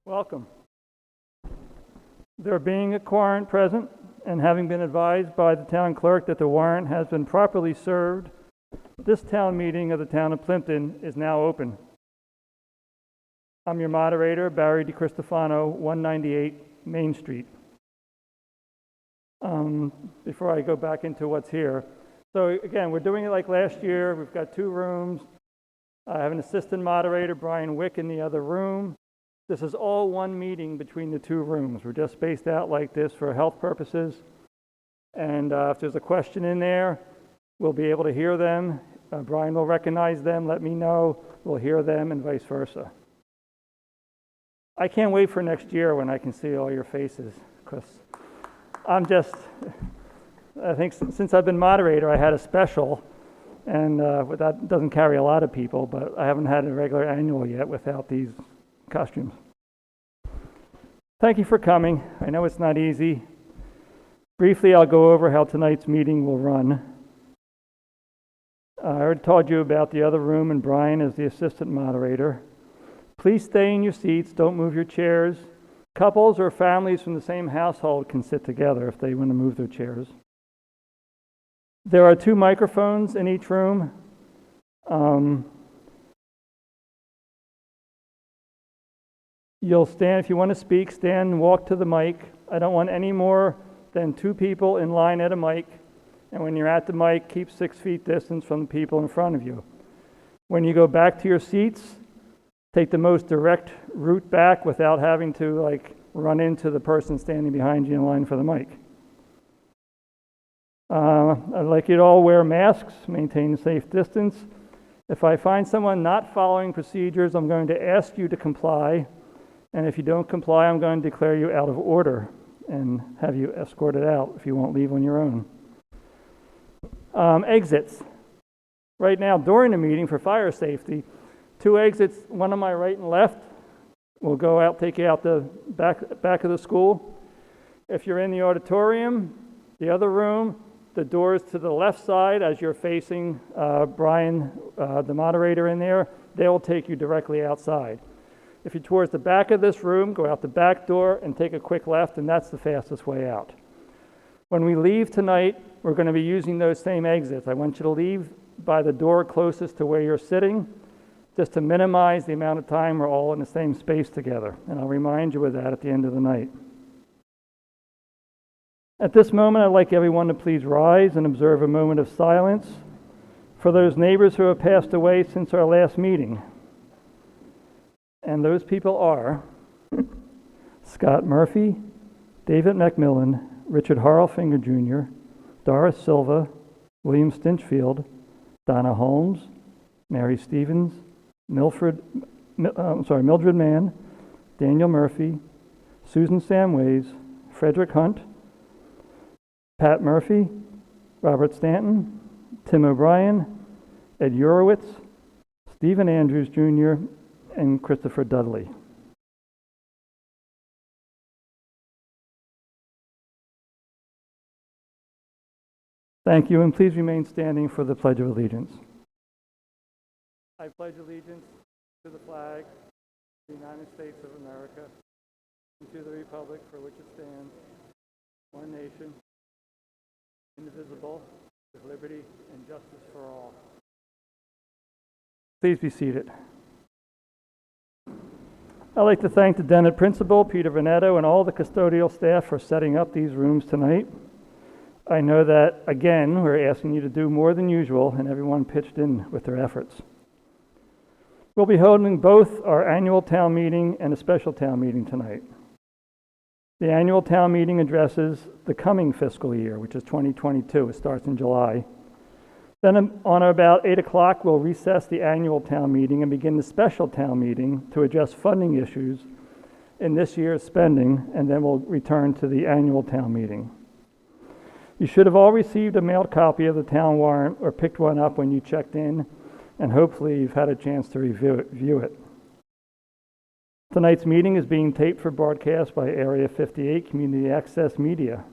Welcome. There being a quorum present and having been advised by the town clerk that the warrant has been properly served, this town meeting of the town of Plympton is now open. I'm your moderator, Barry DiCristofano, 198 Main Street. Before I go back into what's here. So again, we're doing it like last year. We've got 2 rooms. I have an assistant moderator, Brian Wick, in the other room. This is all one meeting between the 2 rooms. We're just spaced out like this for health purposes. And if there's a question in there, we'll be able to hear them. Brian will recognize them, let me know. We'll hear them and vice versa. I can't wait for next year when I can see all your faces, because I think since I've been moderator, I had a special, and that doesn't carry a lot of people, but I haven't had a regular annual yet without these costumes. Thank you for coming. I know it's not easy. Briefly, I'll go over how tonight's meeting will run. I already told you about the other room, and Brian is the assistant moderator. Please stay in your seats. Don't move your chairs. Couples or families from the same household can sit together if they want to move their chairs. There are 2 microphones in each room. You'll stand, if you want to speak, stand and walk to the mic. I don't want any more than 2 people in line at a mic. And when you're at the mic, keep 6 feet distance from the people in front of you. When you go back to your seats, take the most direct route back without having to run into the person standing behind you in line for the mic. I'd like you to all wear masks, maintain a safe distance. If I find someone not following procedures, I'm going to ask you to comply. And if you don't comply, I'm going to declare you out of order and have you escorted out if you won't leave on your own. Exits. Right now, during the meeting for fire safety, 2 exits, one on my right and left. We'll go out, take you out the back of the school. If you're in the auditorium, the other room, the doors to the left side as you're facing Brian, the moderator in there, they will take you directly outside. If you're towards the back of this room, go out the back door and take a quick left, and that's the fastest way out. When we leave tonight, we're going to be using those same exits. I want you to leave by the door closest to where you're sitting, just to minimize the amount of time we're all in the same space together. And I'll remind you of that at the end of the night. At this moment, I'd like everyone to please rise and observe a moment of silence for those neighbors who have passed away since our last meeting. And those people are Scott Murphy, David McMillan, Richard Harlfinger Jr., Doris Silva, William Stinchfield, Donna Holmes, Mary Stevens, Mildred Mann, Daniel Murphy, Susan Samways, Frederick Hunt, Pat Murphy, Robert Stanton, Tim O'Brien, Ed Urowitz, Stephen Andrews Jr., and Christopher Dudley. Thank you, and please remain standing for the Pledge of Allegiance. I pledge allegiance to the flag of the United States of America and to the republic for which it stands, one nation, indivisible, with liberty and justice for all. Please be seated. I'd like to thank the Dennett principal, Peter Veneto, and all the custodial staff for setting up these rooms tonight. I know that, again, we're asking you to do more than usual, and everyone pitched in with their efforts. We'll be holding both our annual town meeting and a special town meeting tonight. The annual town meeting addresses the coming fiscal year, which is 2022. It starts in July. Then on about 8 o'clock, we'll recess the annual town meeting and begin the special town meeting to address funding issues in this year's spending, and then we'll return to the annual town meeting. You should have all received a mailed copy of the town warrant or picked one up when you checked in, and hopefully you've had a chance to review it. Tonight's meeting is being taped for broadcast by Area 58 Community Access Media.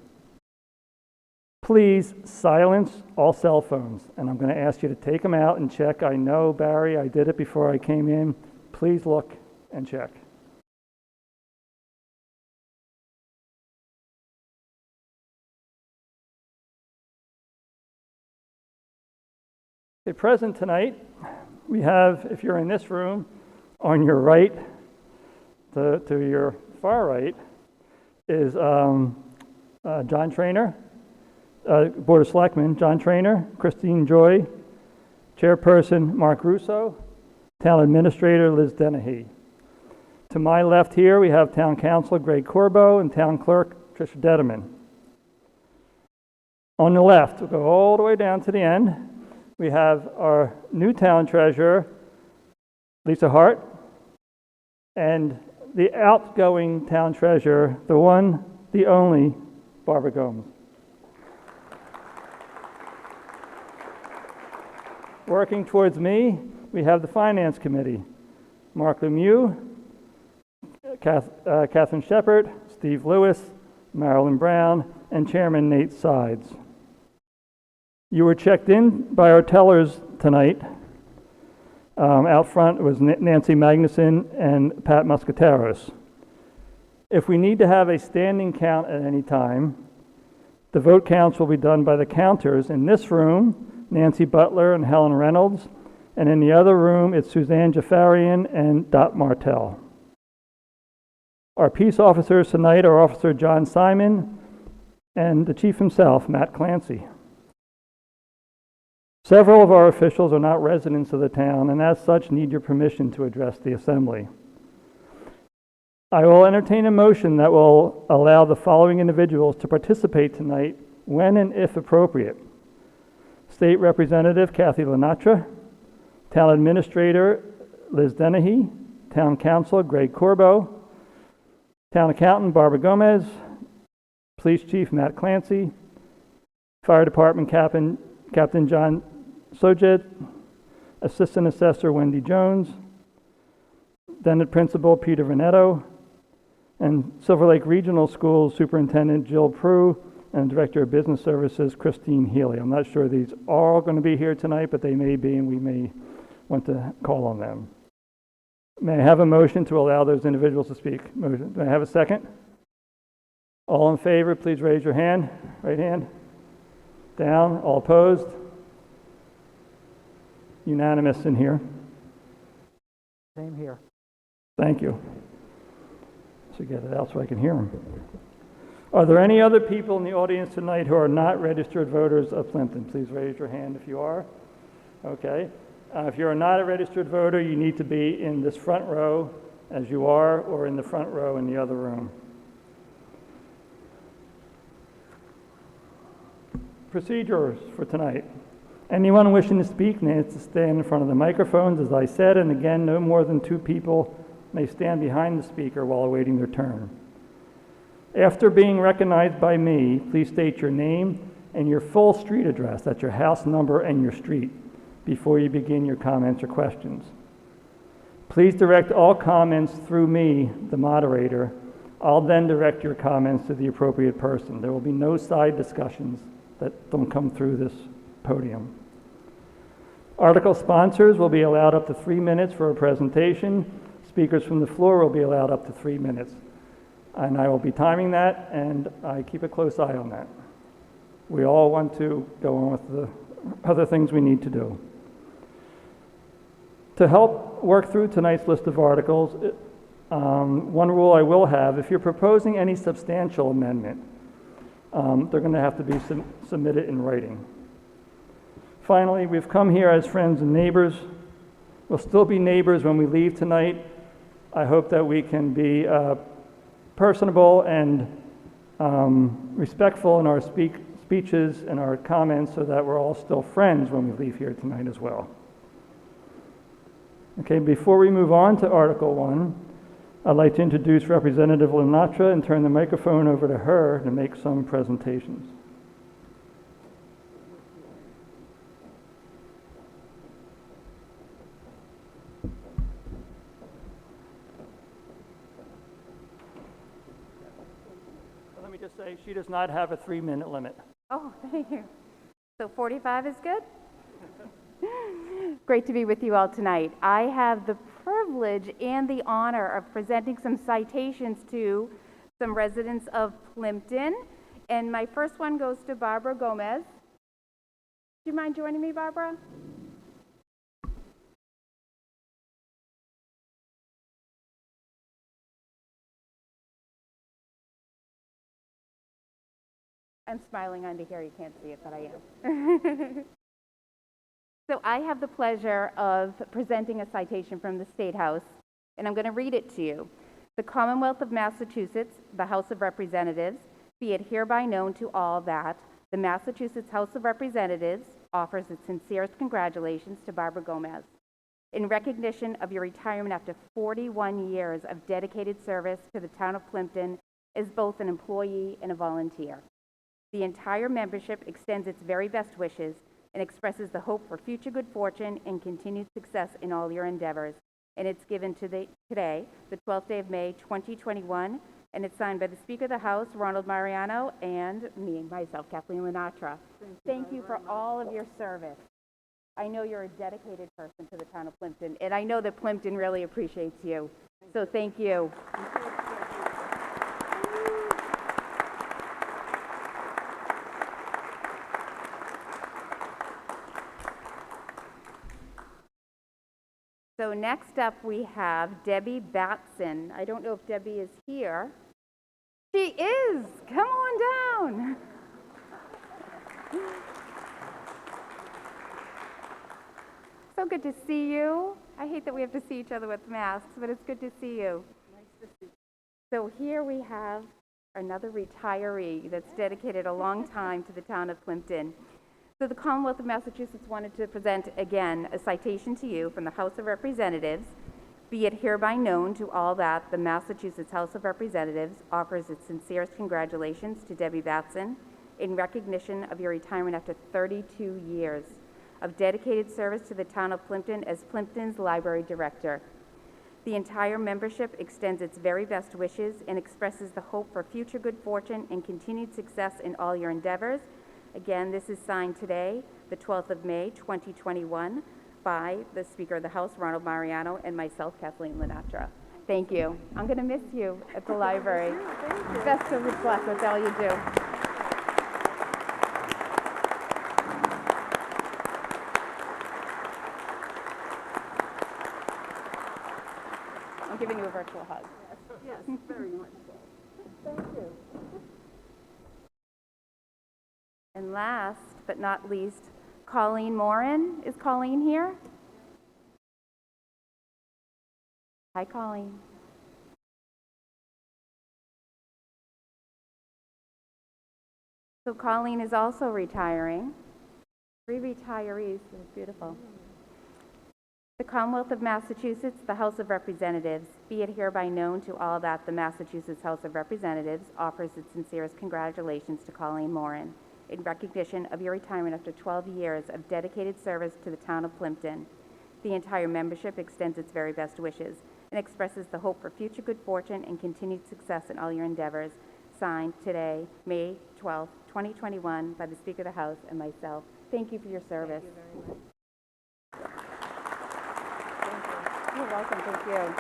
Please silence all cell phones, and I'm going to ask you to take them out and check. I know, Barry, I did it before I came in. Please look and check. Okay, present tonight, we have, if you're in this room, on your right, to your far right, is John Trainer, Board of Selectmen, John Trainer, Christine Joy, Chairperson Mark Russo, Town Administrator Liz Dennehy. To my left here, we have Town Councilor Greg Corbo and Town Clerk Tricia Detterman. On the left, we'll go all the way down to the end. We have our new Town Treasurer, Lisa Hart, and the outgoing Town Treasurer, the one, the only, Barbara Gomes. Working towards me, we have the Finance Committee, Mark Lemieux, Catherine Shepard, Steve Lewis, Marilyn Brown, and Chairman Nate Sides. You were checked in by our tellers tonight. Out front was Nancy Magnuson and Pat Muscateros. If we need to have a standing count at any time, the vote counts will be done by the counters in this room, Nancy Butler and Helen Reynolds, and in the other room, it's Suzanne Jafarian and Dot Martell. Our peace officers tonight are Officer John Simon and the Chief himself, Matt Clancy. Several of our officials are not residents of the town and as such need your permission to address the assembly. I will entertain a motion that will allow the following individuals to participate tonight when and if appropriate. State Representative Kathy Lenatra, Town Administrator Liz Dennehy, Town Councilor Greg Corbo, Town Accountant Barbara Gomez, Police Chief Matt Clancy, Fire Department Captain John Sojet, Assistant Assessor Wendy Jones, Dent Principal Peter Veneto, and Silver Lake Regional Schools Superintendent Jill Prue, and Director of Business Services Christine Healy. I'm not sure these are all going to be here tonight, but they may be, and we may want to call on them. May I have a motion to allow those individuals to speak? Motion. May I have a second? All in favor, please raise your hand. Right hand. Down. All opposed? Unanimous in here. Same here. Thank you. So get it out so I can hear them. Are there any other people in the audience tonight who are not registered voters of Plympton? Please raise your hand if you are. Okay. If you're not a registered voter, you need to be in this front row as you are, or in the front row in the other room. Procedures for tonight. Anyone wishing to speak needs to stand in front of the microphones, as I said, and again, no more than 2 people may stand behind the speaker while awaiting their turn. After being recognized by me, please state your name and your full street address, that's your house number and your street, before you begin your comments or questions. Please direct all comments through me, the moderator. I'll then direct your comments to the appropriate person. There will be no side discussions that don't come through this podium. Article sponsors will be allowed up to 3 minutes for a presentation. Speakers from the floor will be allowed up to 3 minutes. And I will be timing that, and I keep a close eye on that. We all want to go on with the other things we need to do. To help work through tonight's list of articles, one rule I will have, if you're proposing any substantial amendment, they're going to have to be submitted in writing. Finally, we've come here as friends and neighbors. We'll still be neighbors when we leave tonight. I hope that we can be personable and respectful in our speeches and our comments so that we're all still friends when we leave here tonight as well. Okay, before we move on to Article 1, I'd like to introduce Representative Lenatra and turn the microphone over to her to make some presentations. Let me just say, she does not have a 3-minute limit. Oh, thank you. So 45 is good? Great to be with you all tonight. I have the privilege and the honor of presenting some citations to some residents of Plympton. And my first one goes to Barbara Gomez. Do you mind joining me, Barbara? I'm smiling under here. You can't see it, but I am. So I have the pleasure of presenting a citation from the State House, and I'm going to read it to you. The Commonwealth of Massachusetts, the House of Representatives, be it hereby known to all that the Massachusetts House of Representatives offers its sincerest congratulations to Barbara Gomez in recognition of your retirement after 41 years of dedicated service to the town of Plympton as both an employee and a volunteer. The entire membership extends its very best wishes and expresses the hope for future good fortune and continued success in all your endeavors. And it's given today, the 12th day of May, 2021, and it's signed by the Speaker of the House, Ronald Mariano, and me, myself, Kathleen Lenatra. Thank you for all of your service. I know you're a dedicated person to the town of Plympton, and I know that Plympton really appreciates you. So thank you. So next up we have Debbie Batson. I don't know if Debbie is here. She is. Come on down. So good to see you. I hate that we have to see each other with masks, but it's good to see you. Nice to see you. So here we have another retiree that's dedicated a long time to the town of Plympton. So the Commonwealth of Massachusetts wanted to present again a citation to you from the House of Representatives. Be it hereby known to all that the Massachusetts House of Representatives offers its sincerest congratulations to Debbie Batson in recognition of your retirement after 32 years of dedicated service to the town of Plympton as Plympton's library director. The entire membership extends its very best wishes and expresses the hope for future good fortune and continued success in all your endeavors. Again, this is signed today, the 12th of May, 2021, by the Speaker of the House, Ronald Mariano, and myself, Kathleen Lenatra. Thank you. I'm going to miss you at the library. Thank you. Best of luck with all you do. I'm giving you a virtual hug. Yes, very much so. Thank you. And last but not least, Colleen Moran. Is Colleen here? Hi, Colleen. So Colleen is also retiring. 3 retirees. That's beautiful. The Commonwealth of Massachusetts, the House of Representatives, be it hereby known to all that the Massachusetts House of Representatives offers its sincerest congratulations to Colleen Moran in recognition of your retirement after 12 years of dedicated service to the town of Plympton. The entire membership extends its very best wishes and expresses the hope for future good fortune and continued success in all your endeavors. Signed today, May 12, 2021, by the Speaker of the House and myself. Thank you for your service. Thank you very much. You're welcome. Thank you.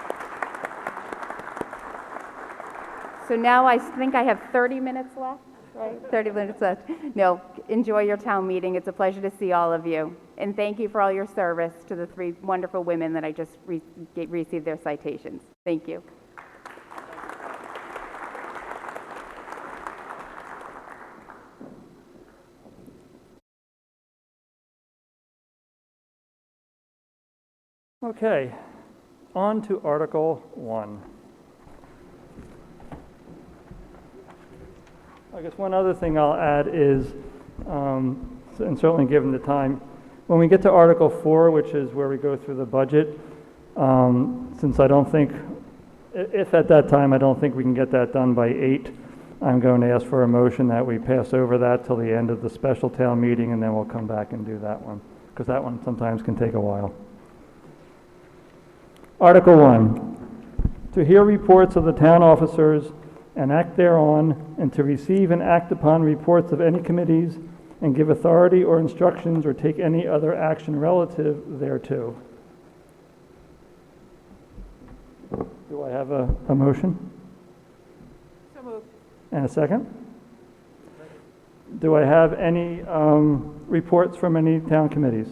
So now I think I have 30 minutes left. Right, 30 minutes left. No, enjoy your town meeting. It's a pleasure to see all of you. And thank you for all your service to the 3 wonderful women that I just received their citations. Thank you. Okay, on to Article 1. I guess one other thing I'll add is, and certainly given the time, when we get to Article 4, which is where we go through the budget, since I don't think, if at that time I don't think we can get that done by 8, I'm going to ask for a motion that we pass over that till the end of the special town meeting, and then we'll come back and do that one, because that one sometimes can take a while. Article 1, to hear reports of the town officers and act thereon, and to receive and act upon reports of any committees, and give authority or instructions or take any other action relative thereto. Do I have a motion? So moved. And a second? Do I have any reports from any town committees?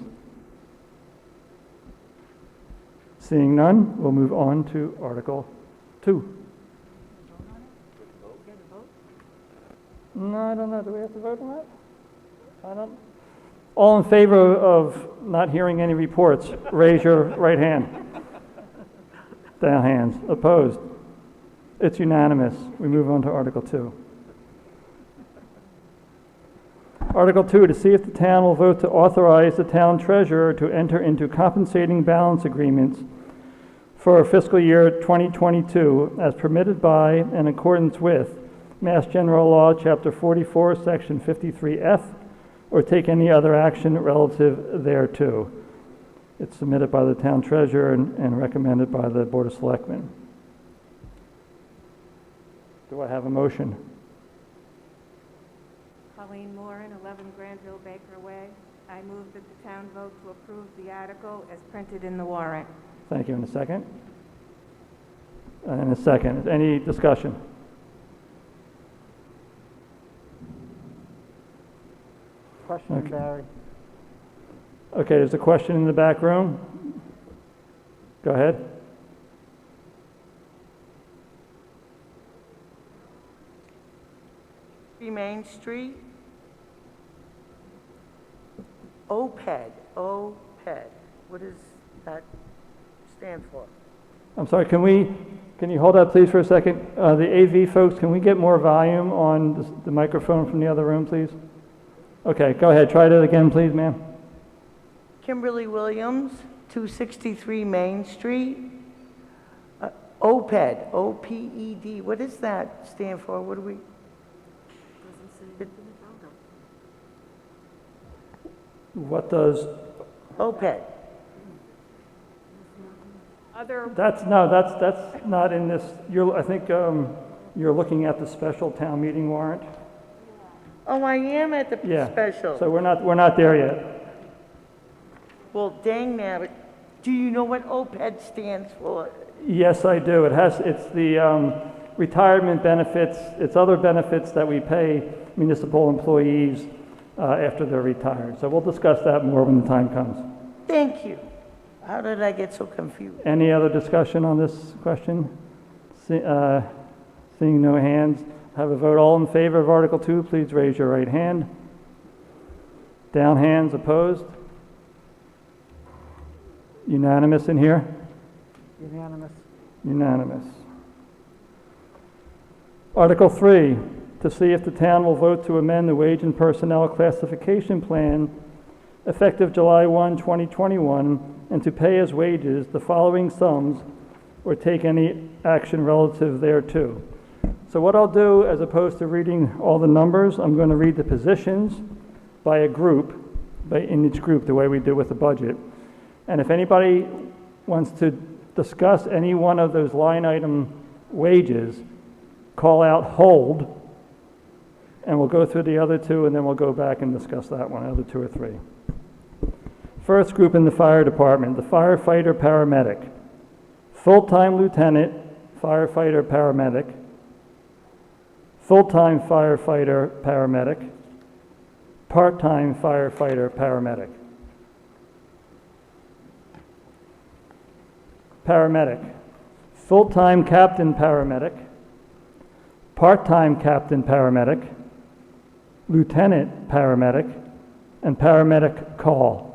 Seeing none, we'll move on to Article 2. No, I don't know. Do we have to vote on that? I don't. All in favor of not hearing any reports, raise your right hand. Down hands. Opposed? It's unanimous. We move on to Article 2. Article 2, to see if the town will vote to authorize the town treasurer to enter into compensating balance agreements for fiscal year 2022 as permitted by and in accordance with Mass General Law, Chapter 44, Section 53F, or take any other action relative thereto. It's submitted by the town treasurer and recommended by the Board of Selectmen. Do I have a motion? Colleen Moran, 11 Granville Baker Way. I move that the town vote to approve the article as printed in the warrant. Thank you. In a second? In a second. Any discussion? Question, Okay. Barry. Okay, there's a question in the back room. Go ahead. Main Street. OPED, OPED. What does that stand for? I'm sorry, can you hold up please for a second? The AV folks, can we get more volume on the microphone from the other room, please? Okay, go ahead. Try that again, please, ma'am. Kimberly Williams, 263 Main Street. OPED, O-P-E-D. What does that stand for? What do we? What does, OPED. that's not in this, I think you're looking at the special town meeting warrant. Oh, I am at the Yeah. special. So we're not there yet. Well, dang nabbit. Do you know what OPED stands for? Yes, I do. It's the retirement benefits, it's other benefits that we pay municipal employees after they're retired. So we'll discuss that more when the time comes. Thank you. How did I get so confused? Any other discussion on this question? Seeing no hands, have a vote. All in favor of Article 2, please raise your right hand. Down hands, opposed? Unanimous in here? Unanimous. Unanimous. Article 3, to see if the town will vote to amend the wage and personnel classification plan effective July 1, 2021, and to pay as wages the following sums or take any action relative thereto. So what I'll do, as opposed to reading all the numbers, I'm going to read the positions by a group, in each group, the way we do with the budget. And if anybody wants to discuss any one of those line item wages, call out hold, and we'll go through the other two, and then we'll go back and discuss that one, other two or three. First group in the fire department, the firefighter paramedic. Full-time lieutenant, firefighter paramedic. Full-time firefighter paramedic. Part-time firefighter paramedic. Paramedic. Full-time captain paramedic. Part-time captain paramedic. Lieutenant paramedic. And paramedic call.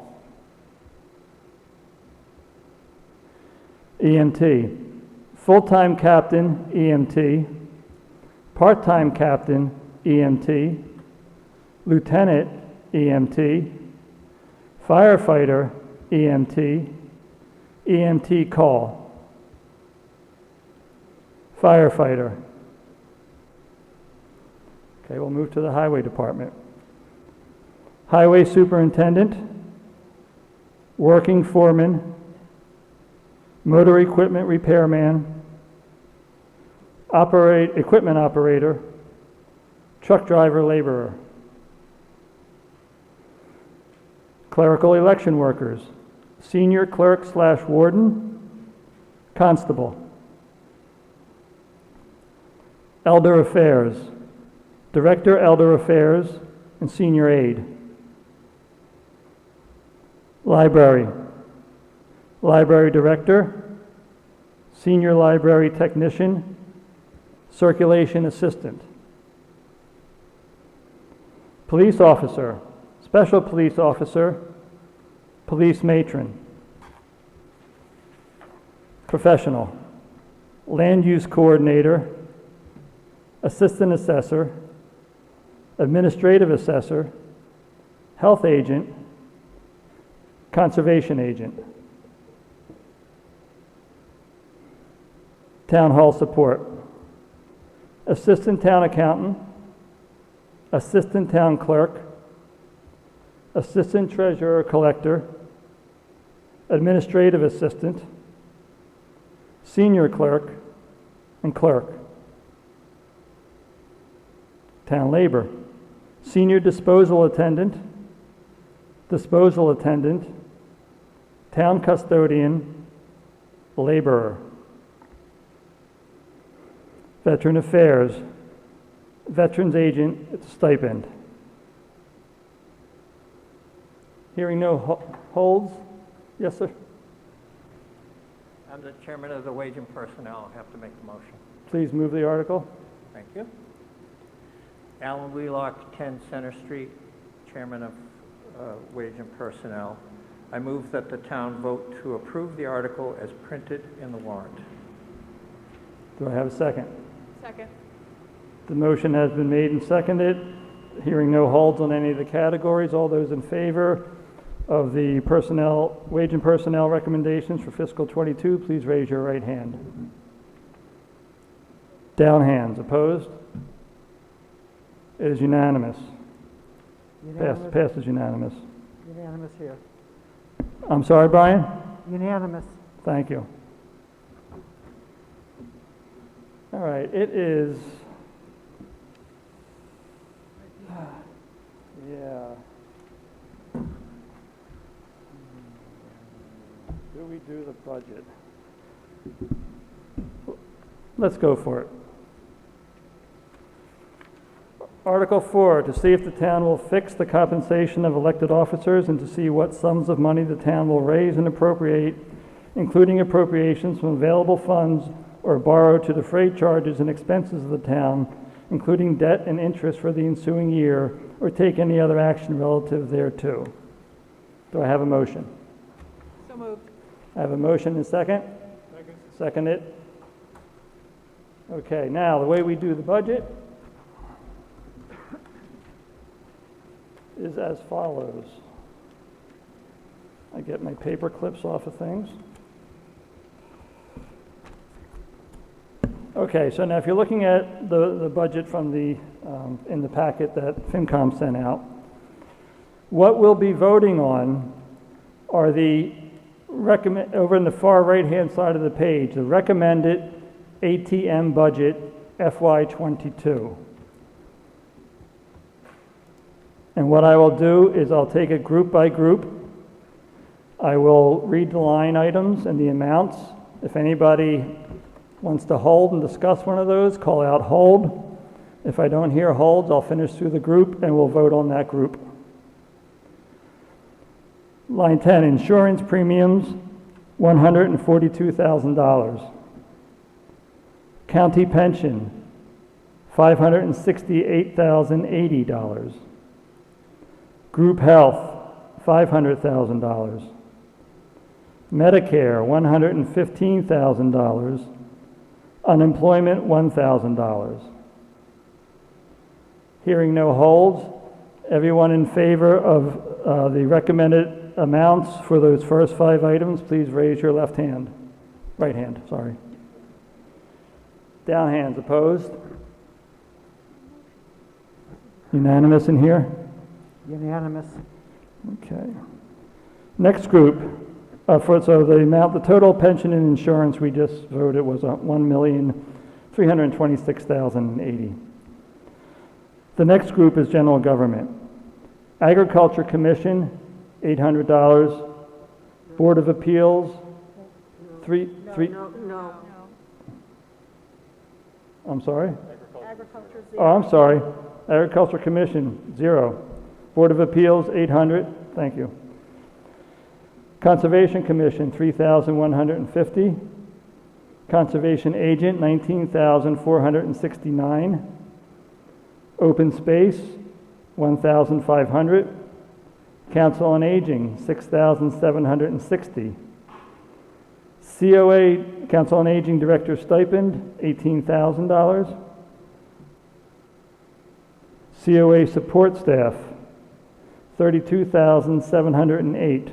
EMT. Full-time captain EMT. Part-time captain EMT. Lieutenant EMT. Firefighter EMT. EMT call. Firefighter. Okay, we'll move to the highway department. Highway superintendent, working foreman, motor equipment repairman, equipment operator, truck driver laborer. Clerical election workers, senior clerk / warden, constable. Elder affairs, director elder affairs and senior aide. Library, library director, senior library technician, circulation assistant. Police officer, special police officer, police matron. Professional, land use coordinator, assistant assessor, administrative assessor, health agent, conservation agent. Town hall support, assistant town accountant, assistant town clerk, assistant treasurer collector, administrative assistant, senior clerk, and clerk. Town labor, senior disposal attendant, town custodian, laborer. Veteran affairs, veterans agent, it's a stipend. Hearing no holds? Yes, sir? I'm the chairman of the Wage and Personnel. I have to make the motion. Please move the article. Thank you. Alan Wheelock, 10 Center Street, chairman of Wage and Personnel. I move that the town vote to approve the article as printed in the warrant. Do I have a second? Second. The motion has been made and seconded. Hearing no holds on any of the categories, all those in favor of the personnel, wage and personnel recommendations for fiscal '22, please raise your right hand. Down hands. Opposed? It is unanimous. Passes unanimous. Unanimous here. I'm sorry, Brian? Unanimous. Thank you. All right, it is, yeah. Do we do the budget? Let's go for it. Article 4, to see if the town will fix the compensation of elected officers and to see what sums of money the town will raise and appropriate, including appropriations from available funds or borrow to defray charges and expenses of the town, including debt and interest for the ensuing year, or take any other action relative thereto. Do I have a motion? So moved. I have a motion and second? Second. Second it? Okay, now the way we do the budget is as follows. I get my paper clips off of things. Okay, so now if you're looking at the budget from the, in the packet that FinCom sent out, what we'll be voting on are the over in the far right-hand side of the page, the recommended ATM budget FY22. And what I will do is I'll take it group by group. I will read the line items and the amounts. If anybody wants to hold and discuss one of those, call out hold. If I don't hear holds, I'll finish through the group and we'll vote on that group. Line 10, insurance premiums, $142,000. County pension, $568,080. Group health, $500,000. Medicare, $115,000. Unemployment, $1,000. Hearing no holds, everyone in favor of the recommended amounts for those first 5 items, please raise your left hand. Right hand, sorry. Down hands. Opposed? Unanimous in here? Unanimous. Okay. Next group, so the amount, the total pension and insurance we just voted was $1,326,080. The next group is general government. Agriculture Commission, $800. Board of Appeals, No. I'm sorry? Agriculture, Oh, I'm sorry. Agriculture Commission, 0. Board of Appeals, 800. Thank you. Conservation Commission, 3,150. Conservation Agent, 19,469. Open Space, $1,500. Council on Aging, $6,760. COA, Council on Aging Director Stipend, $18,000. COA Support Staff, $32,708.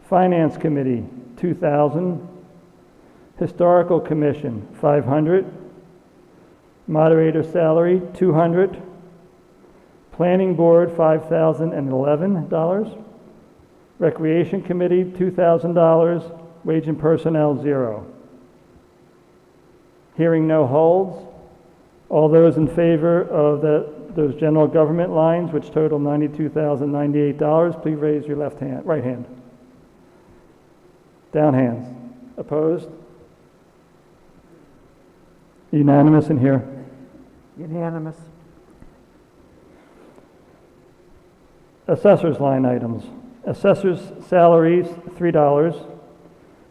Finance Committee, $2,000. Historical Commission, $500. Moderator salary, $200. Planning Board, $5,011. Recreation Committee, $2,000. Wage and Personnel, $0. Hearing no holds. All those in favor of those general government lines, which total $92,098, please raise your right hand. Down hands. Opposed? Unanimous in here. Unanimous. Assessors line items. Assessors salaries, $3.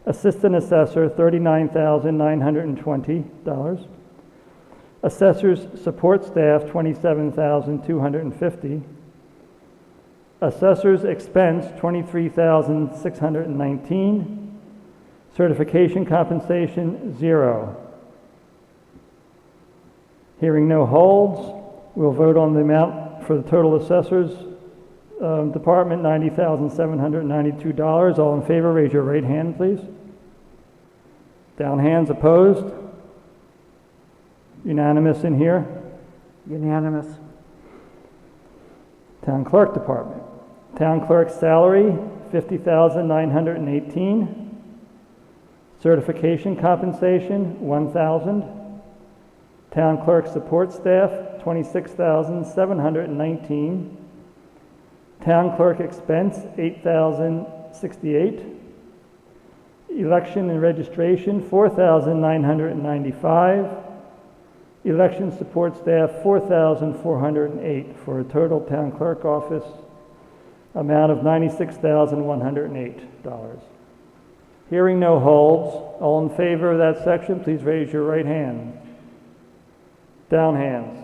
Assistant assessor, $39,920. Assessors support staff, $27,250. Assessors expense, $23,619. Certification compensation, $0. Hearing no holds, we'll vote on the amount for the total assessors department, $90,792. All in favor, raise your right hand, please. Down hands, opposed? Unanimous in here. Unanimous. Town Clerk Department. Town Clerk's salary, $50,918. Certification compensation, $1,000. Town Clerk Support Staff, $26,719. Town Clerk expense, $8,068. Election and registration, $4,995. Election support staff, $4,408, for a total town clerk office amount of $96,108. Hearing no holds, all in favor of that section, please raise your right hand. Down hands.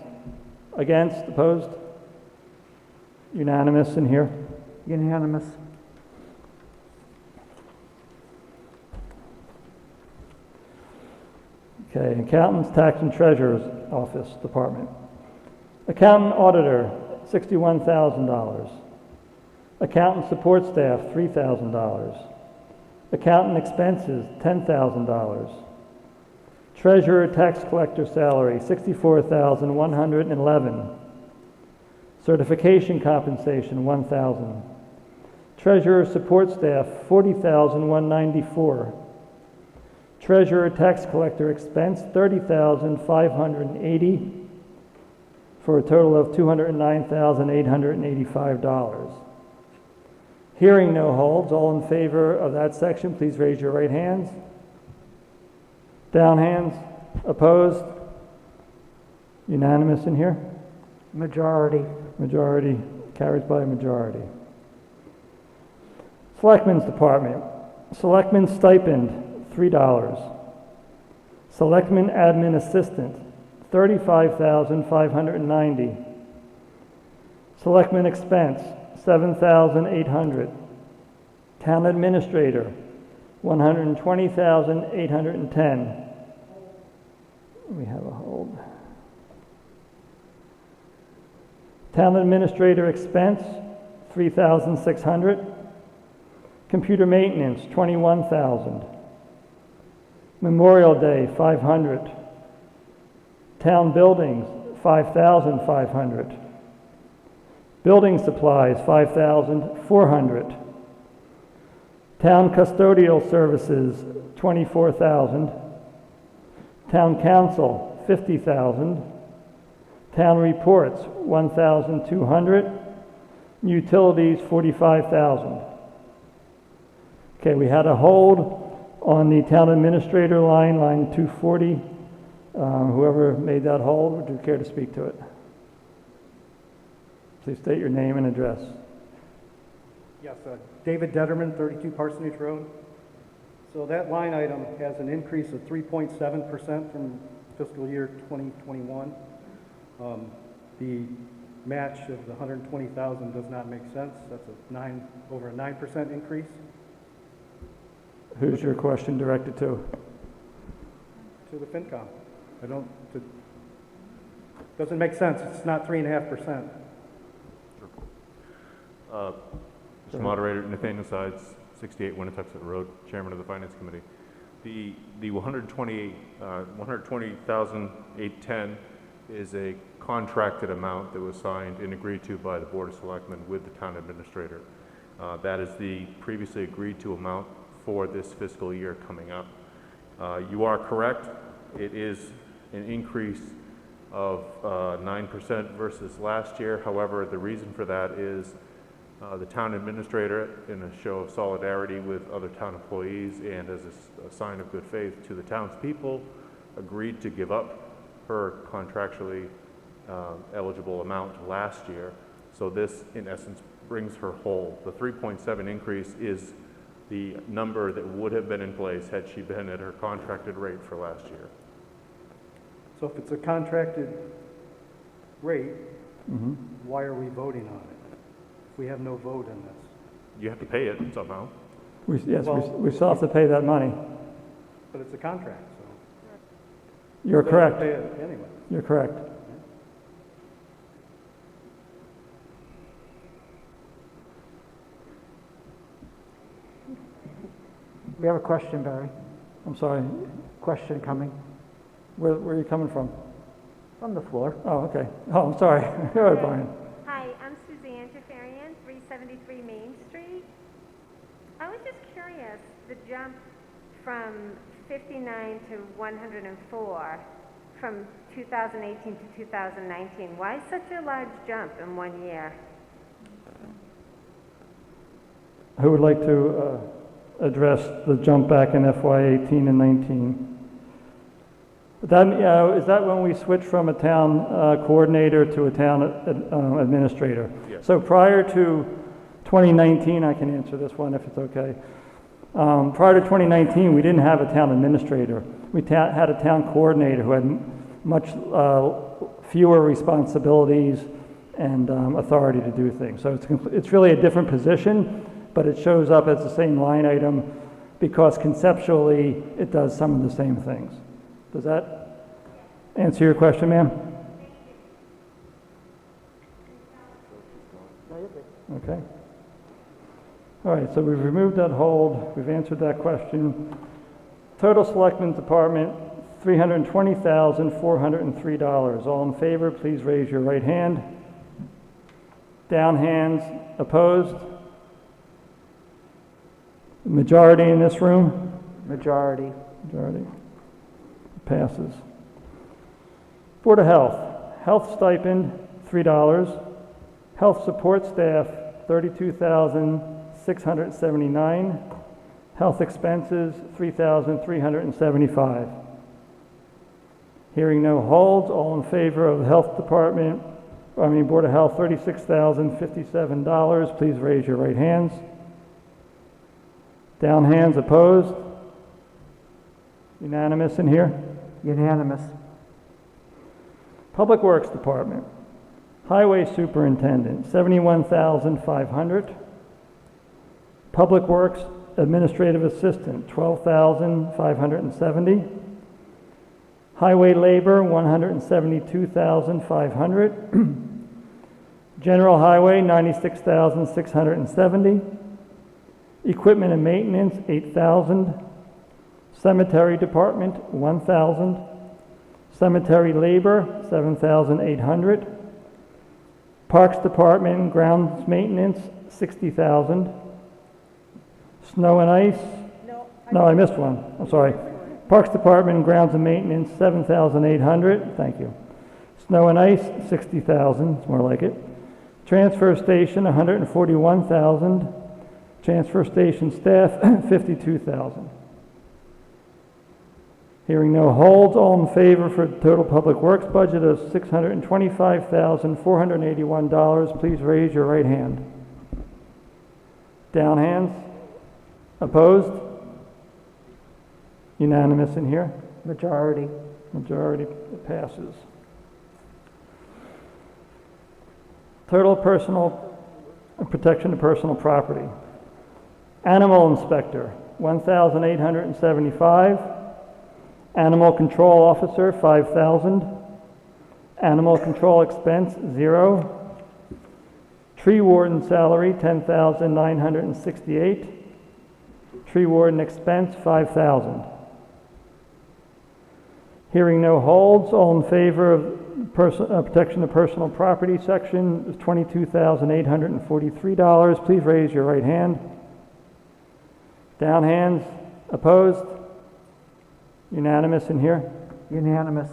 Against, opposed? Unanimous in here. Unanimous. Okay, Accountants, Tax and Treasurer's Office Department. Accountant Auditor, $61,000. Accountant Support Staff, $3,000. Accountant Expenses, $10,000. Treasurer Tax Collector Salary, $64,111. Certification Compensation, $1,000. Treasurer Support Staff, $40,194. Treasurer Tax Collector Expense, $30,580, for a total of $209,885. Hearing no holds, all in favor of that section, please raise your right hands. Down hands. Opposed? Unanimous in here? Majority. Majority. Carries by a majority. Selectmen's Department. Selectmen's Stipend, $3. Selectman Admin Assistant, $35,590. Selectman Expense, $7,800. Town Administrator, $120,810. We have a hold. Town Administrator Expense, $3,600. Computer Maintenance, $21,000. Memorial Day, $500. Town Buildings, $5,500. Building Supplies, $5,400. Town Custodial Services, $24,000. Town Council, $50,000. Town Reports, $1,200. Utilities, $45,000. Okay, we had a hold on the Town Administrator line 240. Whoever made that hold, would you care to speak to it? Please state your name and address. Yes, David Detterman, 32 Parsonage Road. So that line item has an increase of 3.7% from fiscal year 2021. The match of the 120,000 does not make sense. That's over a 9% increase. Who's your question directed to? To the FinCom. Doesn't make sense. It's not 3.5%. Mr. Moderator, Nathaniel Sides, 68 Winnetoxet Road, Chairman of the Finance Committee. The 120,810 is a contracted amount that was signed and agreed to by the Board of Selectmen with the town administrator. That is the previously agreed to amount for this fiscal year coming up. You are correct. It is an increase of 9% versus last year. However, the reason for that is the town administrator, in a show of solidarity with other town employees and as a sign of good faith to the townspeople, agreed to give up her contractually eligible amount last year. So this, in essence, brings her whole. The 3.7 increase is the number that would have been in place had she been at her contracted rate for last year. So if it's a contracted rate, why are we voting on it? We have no vote in this. You have to pay it somehow. Yes, Well, we still have to pay that money. But it's a contract, so. You're we still have to correct. Pay it anyway. You're correct. We have a question, Barry. I'm sorry. Question coming Where are you coming from? from the floor. Oh, okay. Oh, I'm sorry. Go ahead, Brian. Hi, I'm Suzanne Jafarian, 373 Main Street. I was just curious, the jump from 59 to 104 from 2018 to 2019, why such a large jump in 1 year? Who would like to address the jump back in FY 18 and 19? That, is that when we switched from a town coordinator to a town administrator? Yes. So prior to 2019, I can answer this one if it's okay. Prior to 2019, we didn't have a town administrator. We had a town coordinator who had much fewer responsibilities and authority to do things. So it's really a different position, but it shows up as the same line item because conceptually it does some of the same things. Does that answer your question, ma'am? Okay. All right, so we've removed that hold. We've answered that question. Total Selectmen's Department, $320,403. All in favor, please raise your right hand. Down hands. Opposed? Majority in this room? Majority. Majority. Passes. Board of Health. Health stipend, $3. Health support staff, $32,679. Health expenses, $3,375. Hearing no holds, all in favor of the Health Department, Board of Health, $36,057. Please raise your right hands. Down hands. Opposed? Unanimous in here? Unanimous. Public Works Department. Highway Superintendent, $71,500. Public Works Administrative Assistant, $12,570. Highway Labor, $172,500. General Highway, $96,670. Equipment and Maintenance, $8,000. Cemetery Department, $1,000. Cemetery Labor, $7,800. Parks Department, Grounds Maintenance, $60,000. Snow and Ice? No, I missed one. I'm sorry. Parks Department, Grounds and Maintenance, $7,800. Thank you. Snow and Ice, $60,000. It's more like it. Transfer Station, $141,000. Transfer Station Staff, $52,000. Hearing no holds, all in favor for the total public works budget of $625,481, please raise your right hand. Down hands. Opposed? Unanimous in here? Majority. Majority passes. Total personal protection of personal property. Animal inspector, $1,875. Animal control officer, $5,000. Animal control expense, 0. Tree warden salary, $10,968. Tree warden expense, $5,000. Hearing no holds, all in favor of protection of personal property section is $22,843. Please raise your right hand. Down hands. Opposed? Unanimous in here? Unanimous.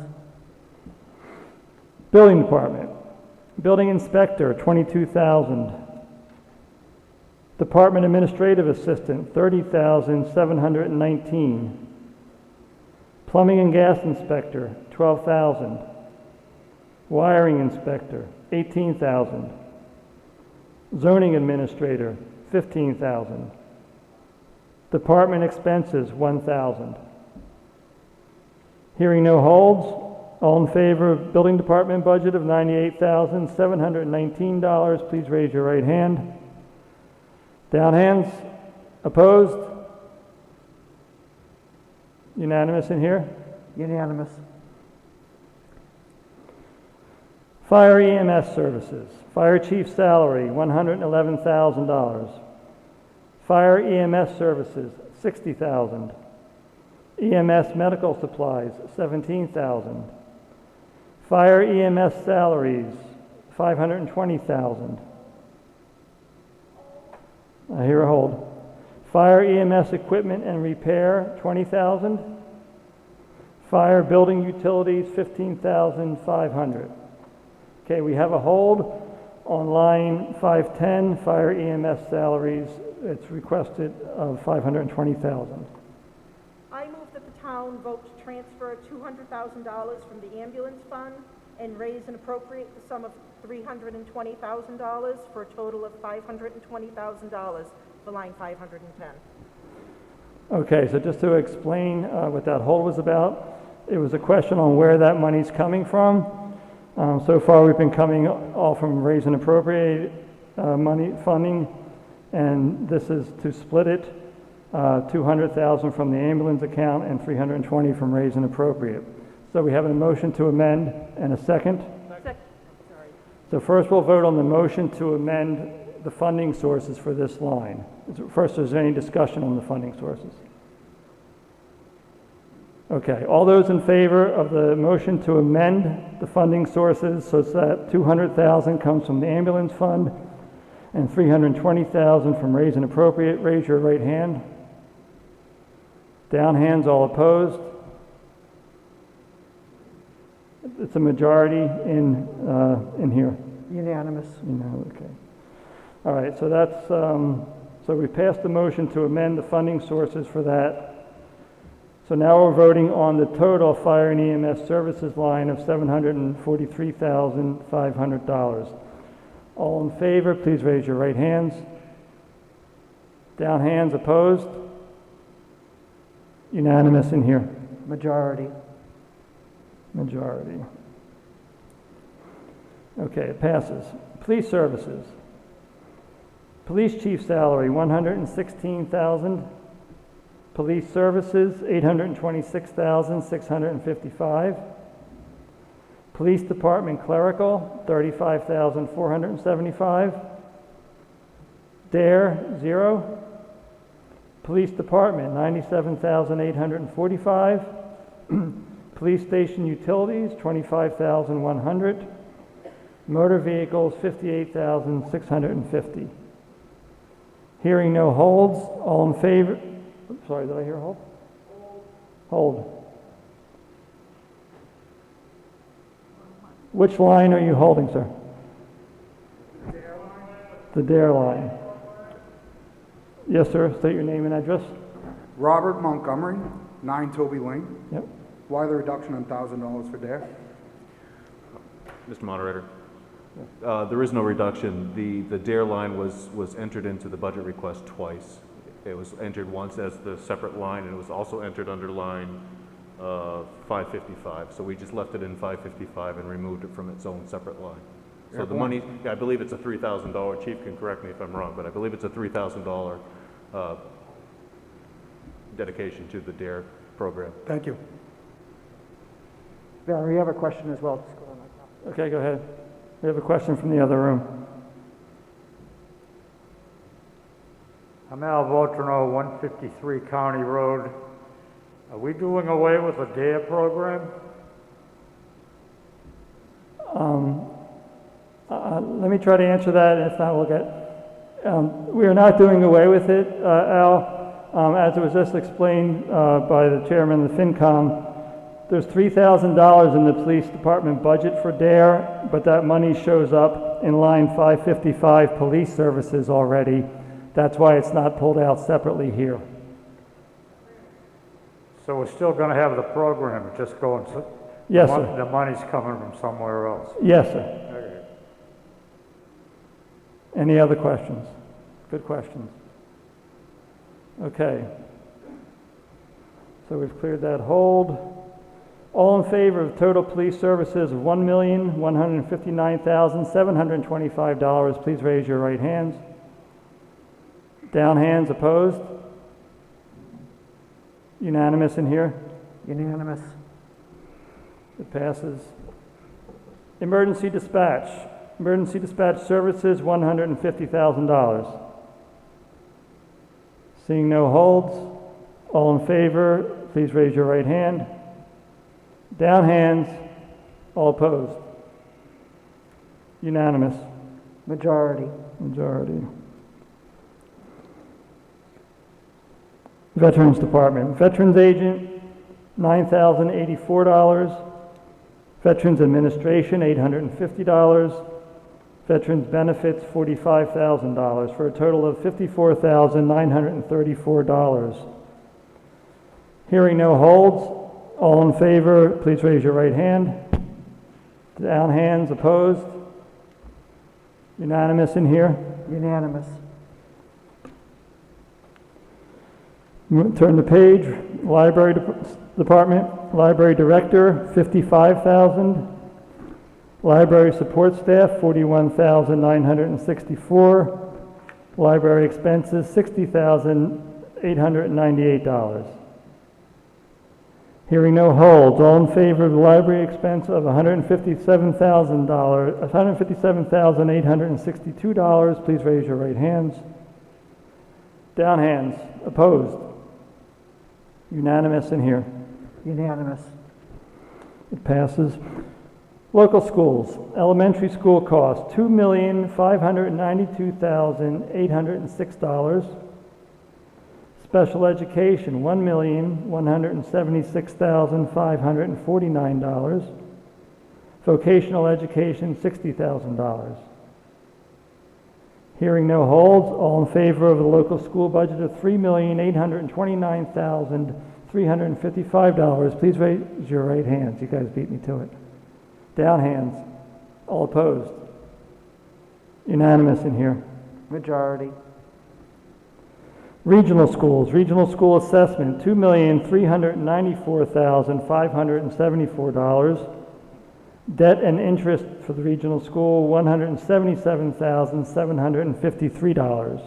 Building department. Building inspector, $22,000. Department administrative assistant, $30,719. Plumbing and gas inspector, $12,000. Wiring inspector, $18,000. Zoning administrator, $15,000. Department expenses, $1,000. Hearing no holds, all in favor of building department budget of $98,719, please raise your right hand. Down hands. Opposed? Unanimous in here? Unanimous. Fire EMS services. Fire chief salary, $111,000. Fire EMS services, $60,000. EMS medical supplies, $17,000. Fire EMS salaries, $520,000. I hear a hold. Fire EMS equipment and repair, $20,000. Fire building utilities, $15,500. Okay, we have a hold on line 510, fire EMS salaries. It's requested of $520,000. I move that the town vote to transfer $200,000 from the ambulance fund and raise and appropriate the sum of $320,000 for a total of $520,000 for line 510. Okay, so just to explain what that hold was about, it was a question on where that money's coming from. So far, we've been coming all from raise and appropriate money funding, and this is to split it, $200,000 from the ambulance account and $320 from raise and appropriate. So we have a motion to amend and a second. So first, we'll vote on the motion to amend the funding sources for this line. First, is there any discussion on the funding sources? Okay, all those in favor of the motion to amend the funding sources so that $200,000 comes from the ambulance fund and $320,000 from raise and appropriate, raise your right hand. Down hands, all opposed. It's a majority in here. Unanimous. Okay. All right, so that's, so we passed the motion to amend the funding sources for that. So now we're voting on the total fire and EMS services line of $743,500. All in favor, please raise your right hands. Down hands, opposed? Unanimous in here. Majority. Majority. Okay, it passes. Police services. Police chief salary, $116,000. Police services, $826,655. Police department clerical, $35,475. DARE, 0. Police department, $97,845. Police station utilities, $25,100. Motor vehicles, $58,650. Hearing no holds, all in favor? Sorry, did I hear hold? Hold. Which line are you holding, sir? The DARE line. Yes, sir. State your name and address. Robert Montgomery, 9 Toby Lane. Yep. Why the reduction on $1,000 for DARE? Mr. Moderator, there is no reduction. The DARE line was entered into the budget request twice. It was entered once as the separate line, and it was also entered under line 555. So we just left it in 555 and removed it from its own separate line. So the money, I believe it's a $3,000, Chief can correct me if I'm wrong, but I believe it's a $3,000 dedication to the DARE program. Thank you. Barry, you have a question as well. Just go on like that. Okay, go ahead. We have a question from the other room. I'm Al Votrino, 153 County Road. Are we doing away with the DARE program? Let me try to answer that, and if not, we'll get... we are not doing away with it, Al. As it was just explained by the chairman of the FinCom, there's $3,000 in the police department budget for DARE, but that money shows up in line 555 police services already. That's why it's not pulled out separately here. So we're still going to have the program, it's just going, Yes, sir. the money's coming from somewhere else. Yes, sir. Okay. Any other questions? Good questions. Okay. So we've cleared that hold. All in favor of total police services of $1,159,725, please raise your right hands. Down hands, opposed? Unanimous in here? Unanimous. It passes. Emergency dispatch. Emergency dispatch services, $150,000. Seeing no holds, all in favor, please raise your right hand. Down hands, all opposed. Unanimous. Majority. Majority. Veterans Department. Veterans Agent, $9,084. Veterans Administration, $850. Veterans Benefits, $45,000, for a total of $54,934. Hearing no holds, all in favor, please raise your right hand. Down hands, opposed? Unanimous in here? Unanimous. Turn the page. Library Department, Library Director, $55,000. Library Support Staff, $41,964. Library Expenses, $60,898. Hearing no holds, all in favor of the library expense of $157,862, please raise your right hands. Down hands, opposed? Unanimous in here. Unanimous. It passes. Local schools, elementary school cost, $2,592,806. Special education, $1,176,549. Vocational education, $60,000. Hearing no holds, all in favor of the local school budget of $3,829,355, please raise your right hands. You guys beat me to it. Down hands. All opposed? Unanimous in here. Majority. Regional schools, regional school assessment, $2,394,574. Debt and interest for the regional school, $177,753.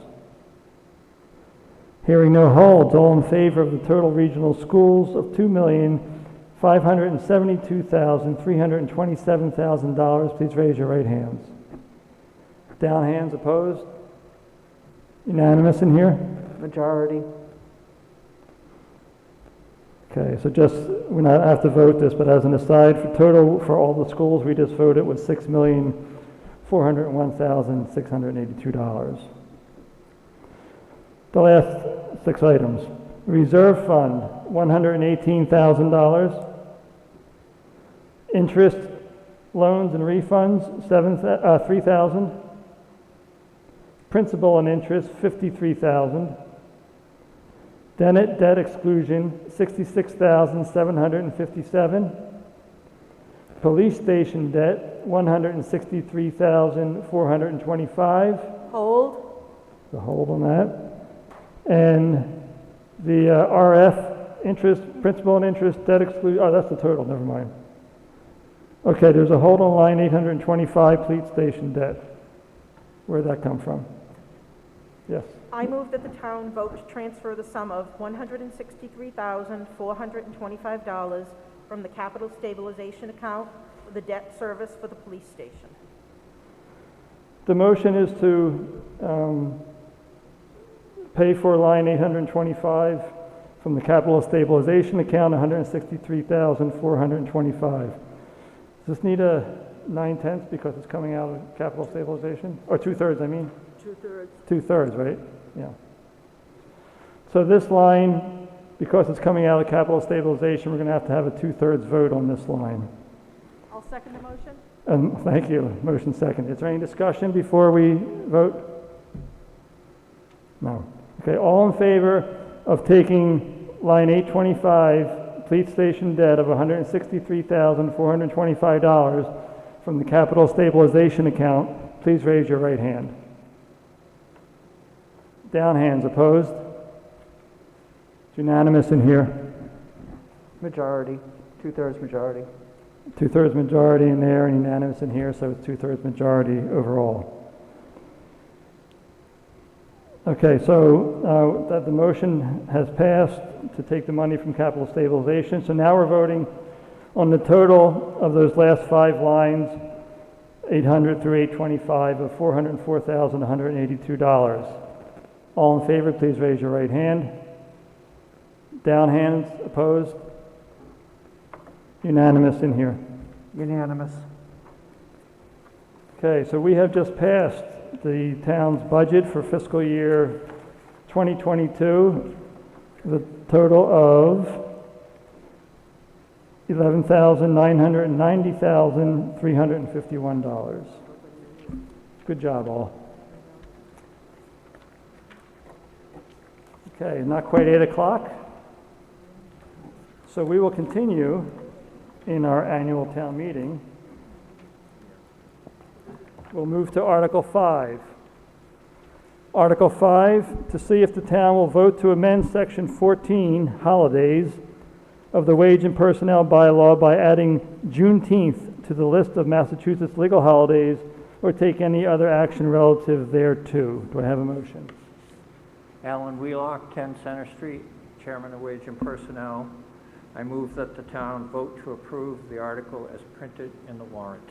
Hearing no holds, all in favor of the total regional schools of $2,572,327,000, please raise your right hands. Down hands, opposed? Unanimous in here? Majority. Okay, so just, we not have to vote this, but as an aside, for total, for all the schools we just voted was $6,401,682. The last 6 items. Reserve fund, $118,000. Interest, loans and refunds, $3,000. Principal and interest, $53,000. Debt exclusion, $66,757. Police station debt, $163,425. Hold. The hold on that. And the RF interest, principal and interest, debt exclusion, oh, that's the total, never mind. Okay, there's a hold on line 825, police station debt. Where'd that come from? Yes. I move that the town vote to transfer the sum of $163,425 from the capital stabilization account for the debt service for the police station. The motion is to pay for line 825 from the capital stabilization account, $163,425. Does this need a 9/10 because it's coming out of capital stabilization? Or 2/3, I mean? 2/3. 2/3, right? Yeah. So this line, because it's coming out of capital stabilization, we're going to have a 2/3 vote on this line. I'll second the motion. Thank you. Motion second. Is there any discussion before we vote? No. Okay, all in favor of taking line 825, police station debt of $163,425 from the capital stabilization account, please raise your right hand. Down hands. Opposed? It's unanimous in here. Majority, 2/3 majority. 2/3 majority in there and unanimous in here, so it's 2/3 majority overall. Okay, so the motion has passed to take the money from capital stabilization. So now we're voting on the total of those last 5 lines, 800 through 825, of $404,182. All in favor, please raise your right hand. Down hands. Opposed? Unanimous in here. Unanimous. Okay, so we have just passed the town's budget for fiscal year 2022, the total of $11,990,351. Good job, all. Okay, not quite 8 o'clock. So we will continue in our annual town meeting. We'll move to Article 5. Article 5, to see if the town will vote to amend Section 14, holidays, of the Wage and Personnel Bylaw by adding Juneteenth to the list of Massachusetts legal holidays or take any other action relative thereto. Do I have a motion? Alan Wheelock, 10 Center Street, Chairman of Wage and Personnel. I move that the town vote to approve the article as printed in the warrant.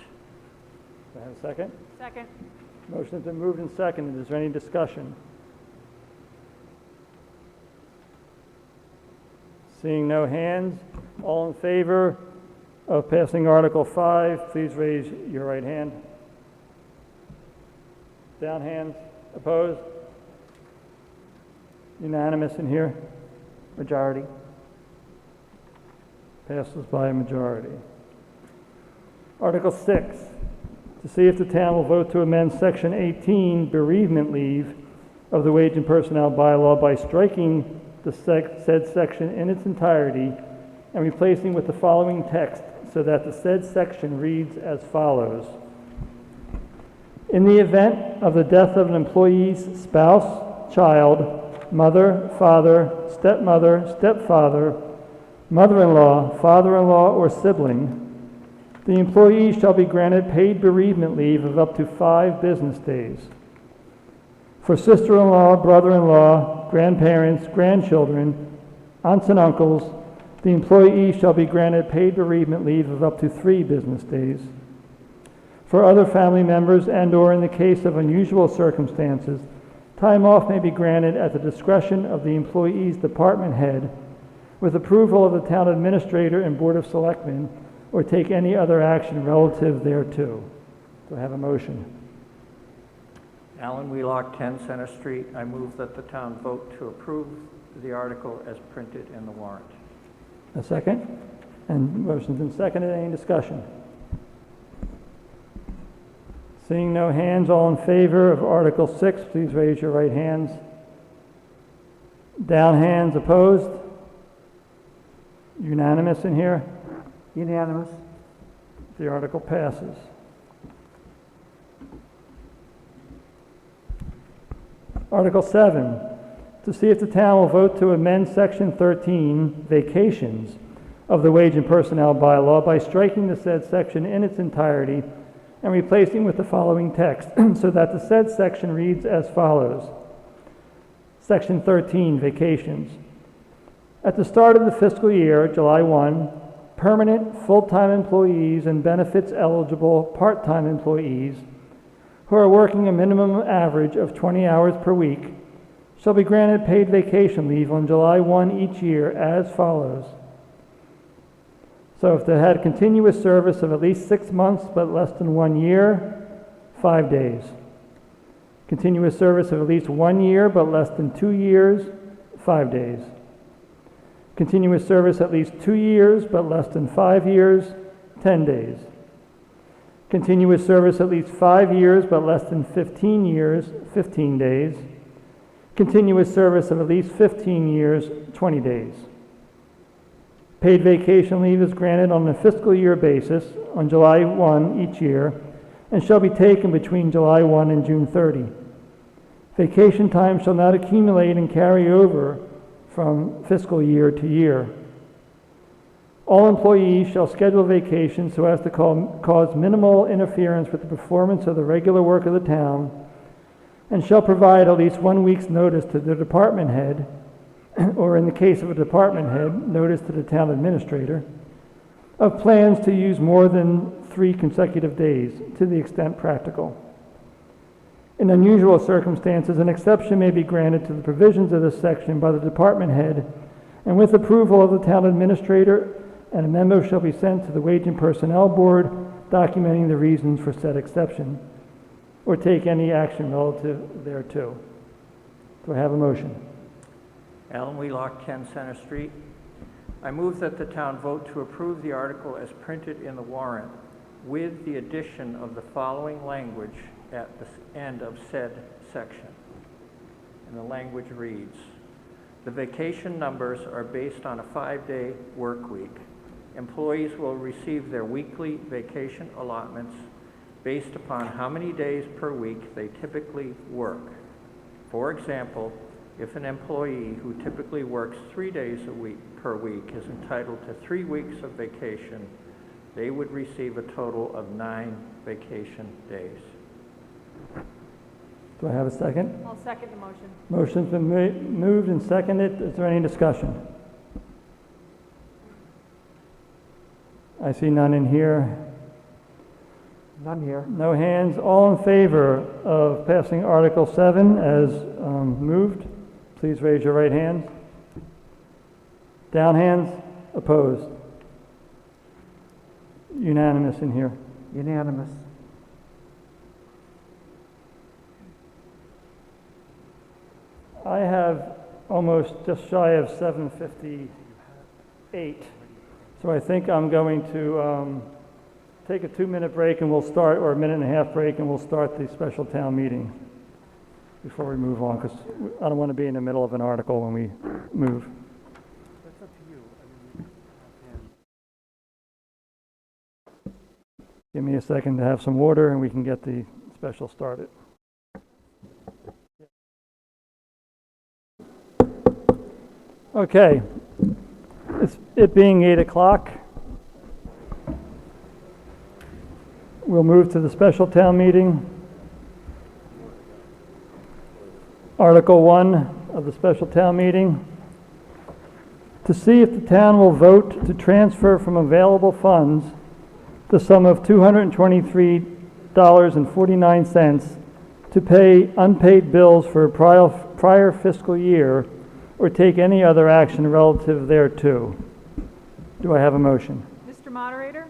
Do I have a second? Second. Motion has been moved and seconded. Is there any discussion? Seeing no hands, all in favor of passing Article 5, please raise your right hand. Down hands. Opposed? Unanimous in here. Majority. Passes by a majority. Article 6, to see if the town will vote to amend Section 18, bereavement leave, of the Wage and Personnel Bylaw by striking the said section in its entirety and replacing with the following text so that the said section reads as follows. In the event of the death of an employee's spouse, child, mother, father, stepmother, stepfather, mother-in-law, father-in-law, or sibling, the employee shall be granted paid bereavement leave of up to 5 business days. For sister-in-law, brother-in-law, grandparents, grandchildren, aunts and uncles, the employee shall be granted paid bereavement leave of up to 3 business days. For other family members and/or in the case of unusual circumstances, time off may be granted at the discretion of the employee's department head with approval of the town administrator and board of selectmen, or take any other action relative thereto. Do I have a motion? Alan Wheelock, 10 Center Street. I move that the town vote to approve the article as printed in the warrant. A second? And motion's been seconded. Any discussion? Seeing no hands, all in favor of Article 6, please raise your right hands. Down hands. Opposed? Unanimous in here? Unanimous. The article passes. Article 7, to see if the town will vote to amend Section 13, vacations, of the Wage and Personnel Bylaw by striking the said section in its entirety and replacing with the following text so that the said section reads as follows. Section 13, vacations. At the start of the fiscal year, July 1, permanent full-time employees and benefits-eligible part-time employees who are working a minimum average of 20 hours per week shall be granted paid vacation leave on July 1 each year as follows. So if they had continuous service of at least 6 months but less than 1 year, 5 days. Continuous service of at least 1 year but less than 2 years, 5 days. Continuous service at least 2 years but less than 5 years, 10 days. Continuous service at least 5 years but less than 15 years, 15 days. Continuous service of at least 15 years, 20 days. Paid vacation leave is granted on a fiscal year basis on July 1 each year and shall be taken between July 1 and June 30. Vacation time shall not accumulate and carry over from fiscal year to year. All employees shall schedule vacation so as to cause minimal interference with the performance of the regular work of the town and shall provide at least 1 week's notice to the department head, or in the case of a department head, notice to the town administrator, of plans to use more than 3 consecutive days to the extent practical. In unusual circumstances, an exception may be granted to the provisions of this section by the department head, and with approval of the town administrator, and a memo shall be sent to the Wage and Personnel Board documenting the reasons for said exception, or take any action relative thereto. Do I have a motion? Alan Wheelock, 10 Center Street. I move that the town vote to approve the article as printed in the warrant with the addition of the following language at the end of said section. And the language reads, the vacation numbers are based on a 5-day work week. Employees will receive their weekly vacation allotments based upon how many days per week they typically work. For example, if an employee who typically works 3 days per week is entitled to 3 weeks of vacation, they would receive a total of 9 vacation days. Do I have a second? I'll second the motion. Motion's been moved and seconded. Is there any discussion? I see none in here. None here. No hands. All in favor of passing Article 7 as moved, please raise your right hand. Down hands. Opposed. Unanimous in here. Unanimous. I have almost just shy of 7:58, so I think I'm going to take a 2-minute break and we'll start, or a 1.5-minute break, and we'll start the special town meeting before we move on, because I don't want to be in the middle of an article when we move. That's up to you. Give me a second to have some water and we can get the special started. Okay, it being 8 o'clock, we'll move to the special town meeting. Article 1 of the special town meeting. To see if the town will vote to transfer from available funds the sum of $223.49 to pay unpaid bills for a prior fiscal year or take any other action relative thereto. Do I have a motion? Mr. Moderator,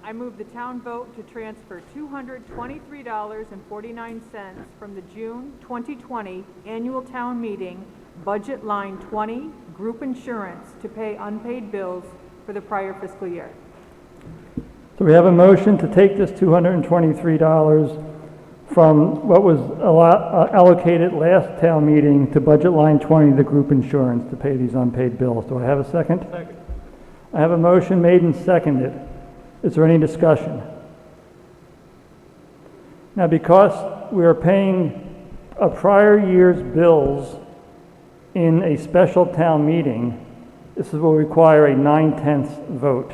I move the town vote to transfer $223.49 from the June 2020 annual town meeting budget line 20, group insurance, to pay unpaid bills for the prior fiscal year. So we have a motion to take this $223 from what was allocated last town meeting to budget line 20, the group insurance, to pay these unpaid bills. Do I have a second? Second. I have a motion made and seconded. Is there any discussion? Now, because we are paying a prior year's bills in a special town meeting, This will require a 9/10 vote.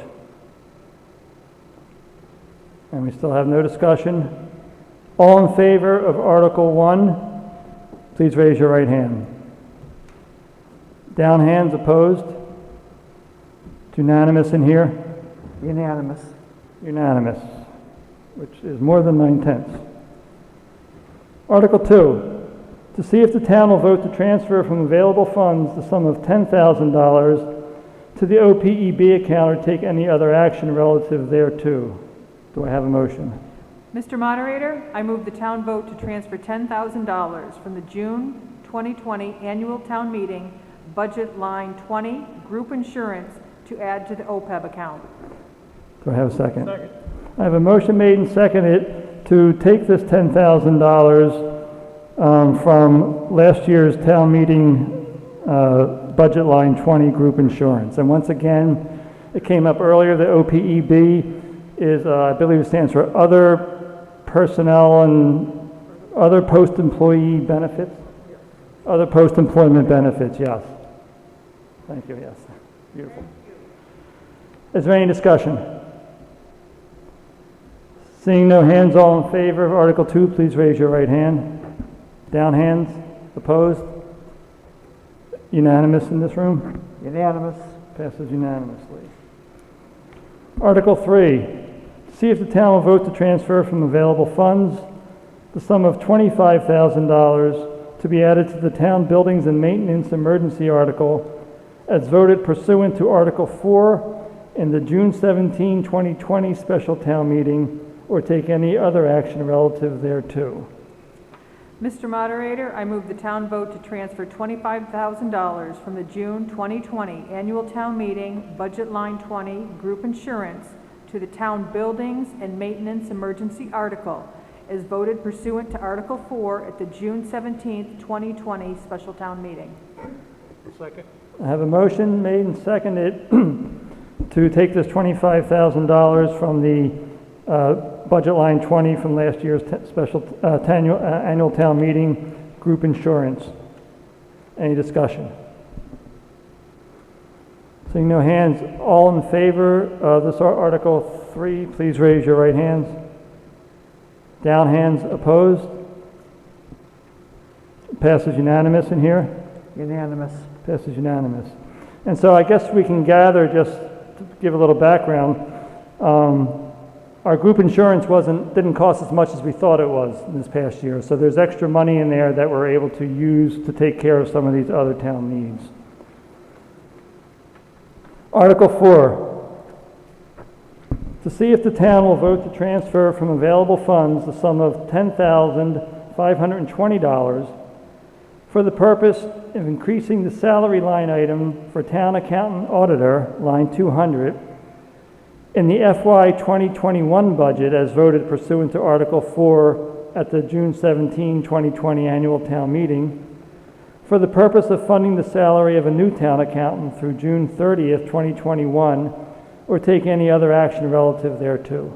And we still have no discussion. All in favor of Article 1, please raise your right hand. Down hands opposed? It's unanimous in here? Unanimous. Unanimous, which is more than 9/10. Article 2, to see if the town will vote to transfer from available funds the sum of $10,000 to the OPEB account or take any other action relative thereto. Do I have a motion? Mr. Moderator, I move the town vote to transfer $10,000 from the June 2020 annual town meeting budget line 20, group insurance, to add to the OPEB account. Do I have a second? Second. I have a motion made and seconded to take this $10,000 from last year's town meeting budget line 20 group insurance. And once again, it came up earlier, the OPEB is, I believe it stands for other personnel and other post-employee benefits? Other post-employment benefits, yes. Thank you, yes. Beautiful. Is there any discussion? Seeing no hands, all in favor of Article 2, please raise your right hand. Down hands, opposed? Unanimous in this room? Unanimous. Passes unanimously. Article 3, see if the town will vote to transfer from available funds the sum of $25,000 to be added to the town buildings and maintenance emergency article as voted pursuant to Article 4 in the June 17, 2020 special town meeting, or take any other action relative thereto. Mr. Moderator, I move the town vote to transfer $25,000 from the June 2020 annual town meeting budget line 20 group insurance to the town buildings and maintenance emergency article as voted pursuant to Article 4 at the June 17, 2020 special town meeting. Second. I have a motion made and seconded to take this $25,000 from the budget line 20 from last year's annual town meeting group insurance. Any discussion? Seeing no hands, all in favor of this Article 3, please raise your right hands. Down hands opposed? Passes unanimous in here? Unanimous. Passes unanimous. And so I guess we can gather, just to give a little background, our group insurance didn't cost as much as we thought it was this past year. So there's extra money in there that we're able to use to take care of some of these other town needs. Article 4, to see if the town will vote to transfer from available funds the sum of $10,520 for the purpose of increasing the salary line item for town accountant auditor, line 200, in the FY 2021 budget as voted pursuant to Article 4 at the June 17, 2020 annual town meeting, for the purpose of funding the salary of a new town accountant through June 30th, 2021, or take any other action relative thereto.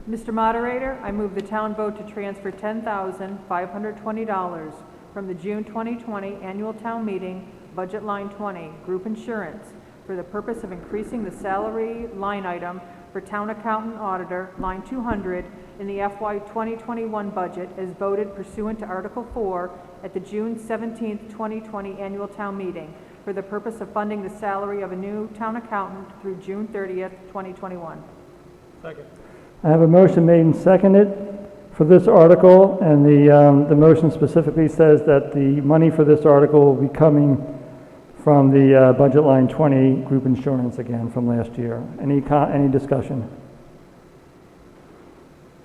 Mr. Moderator, I move the town vote to transfer $10,520 from the June 2020 annual town meeting budget line 20 group insurance for the purpose of increasing the salary line item for town accountant auditor, line 200, in the FY 2021 budget as voted pursuant to Article 4 at the June 17, 2020 annual town meeting for the purpose of funding the salary of a new town accountant through June 30th, 2021. Second. I have a motion made and seconded for this article, and the motion specifically says that the money for this article will be coming from the budget line 20 group insurance again from last year. Any discussion?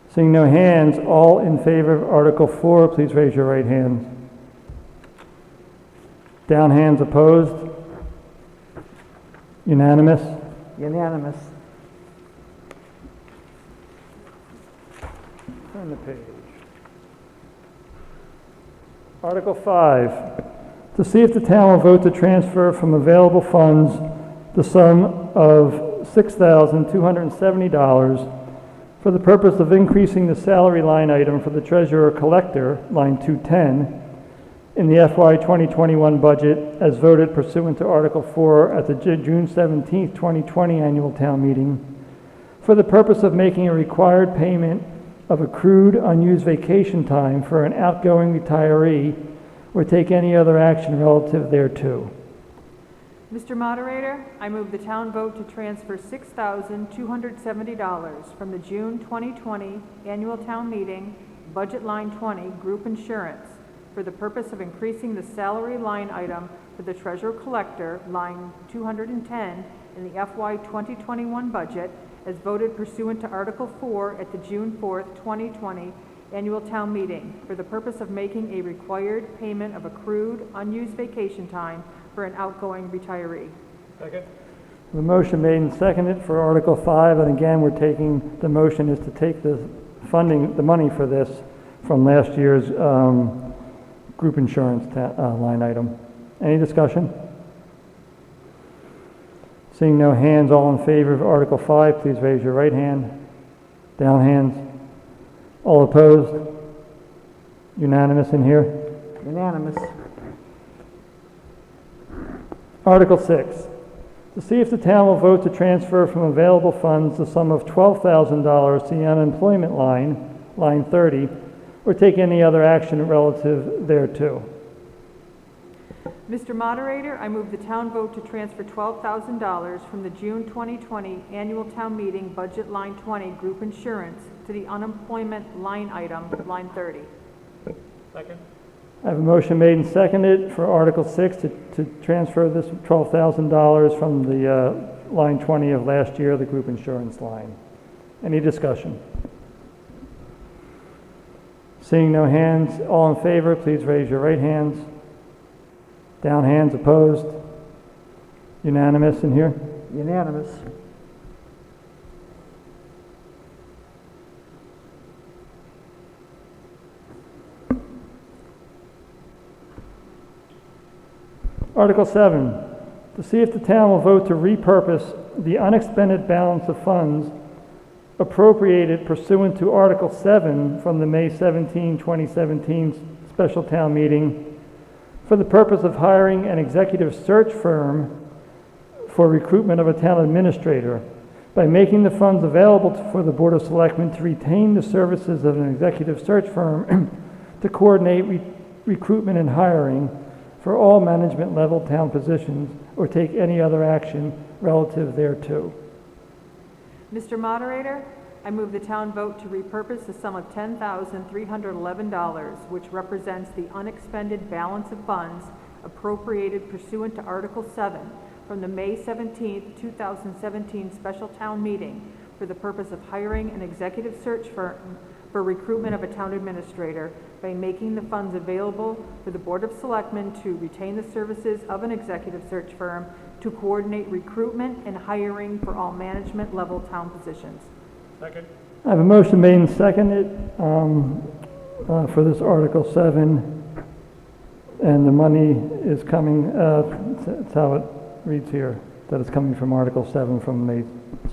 Seeing no hands, all in favor of Article 4, please raise your right hand. Down hands opposed? Unanimous? Unanimous. Turn the page. Article 5, to see if the town will vote to transfer from available funds the sum of $6,270 for the purpose of increasing the salary line item for the treasurer collector, line 210, in the FY 2021 budget as voted pursuant to Article 4 at the June 17, 2020 annual town meeting for the purpose of making a required payment of accrued unused vacation time for an outgoing retiree or take any other action relative thereto. Mr. Moderator, I move the town vote to transfer $6,270 from the June 2020 annual town meeting, budget line 20, group insurance, for the purpose of increasing the salary line item for the treasurer collector, line 210, in the FY 2021 budget, as voted pursuant to Article 4 at the June 4th, 2020 annual town meeting, for the purpose of making a required payment of accrued unused vacation time for an outgoing retiree. Second. The motion made and seconded for Article 5, and again, the motion is to take the money for this from last year's group insurance line item. Any discussion? Seeing no hands, all in favor of Article 5, please raise your right hand. Down hands. All opposed? Unanimous in here? Unanimous. Article 6, to see if the town will vote to transfer from available funds the sum of $12,000 to the unemployment line, line 30, or take any other action relative thereto. Mr. Moderator, I move the town vote to transfer $12,000 from the June 2020 annual town meeting budget line 20 group insurance to the unemployment line item, line 30. Second. I have a motion made and seconded for Article 6 to transfer this $12,000 from the line 20 of last year, the group insurance line. Any discussion? Seeing no hands, all in favor, please raise your right hands. Down hands, opposed? Unanimous in here? Unanimous. Article 7, to see if the town will vote to repurpose the unexpended balance of funds appropriated pursuant to Article 7 from the May 17, 2017 special town meeting for the purpose of hiring an executive search firm for recruitment of a town administrator by making the funds available for the Board of Selectmen to retain the services of an executive search firm to coordinate recruitment and hiring for all management level town positions or take any other action relative thereto. Mr. Moderator, I move the town vote to repurpose the sum of $10,311, which represents the unexpended balance of funds appropriated pursuant to Article 7 from the May 17, 2017 special town meeting for the purpose of hiring an executive search firm for recruitment of a town administrator by making the funds available for the Board of Selectmen to retain the services of an executive search firm to coordinate recruitment and hiring for all management level town positions. Second. I have a motion made and seconded for this Article 7, and the money is coming, that's how it reads here, that it's coming from Article 7 from May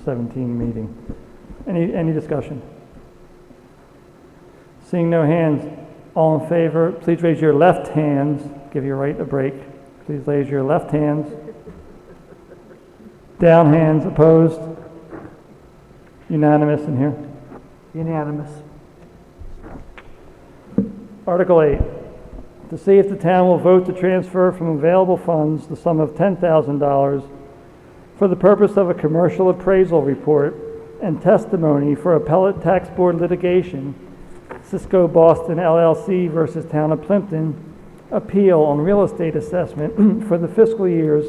17 meeting. Any discussion? Seeing no hands, all in favor, please raise your left hands. Give your right a break. Please raise your left hands. Down hands, opposed? Unanimous in here? Unanimous. Article 8, to see if the town will vote to transfer from available funds the sum of $10,000 for the purpose of a commercial appraisal report and testimony for appellate tax board litigation, Cisco Boston LLC versus Town of Plympton, appeal on real estate assessment for the fiscal years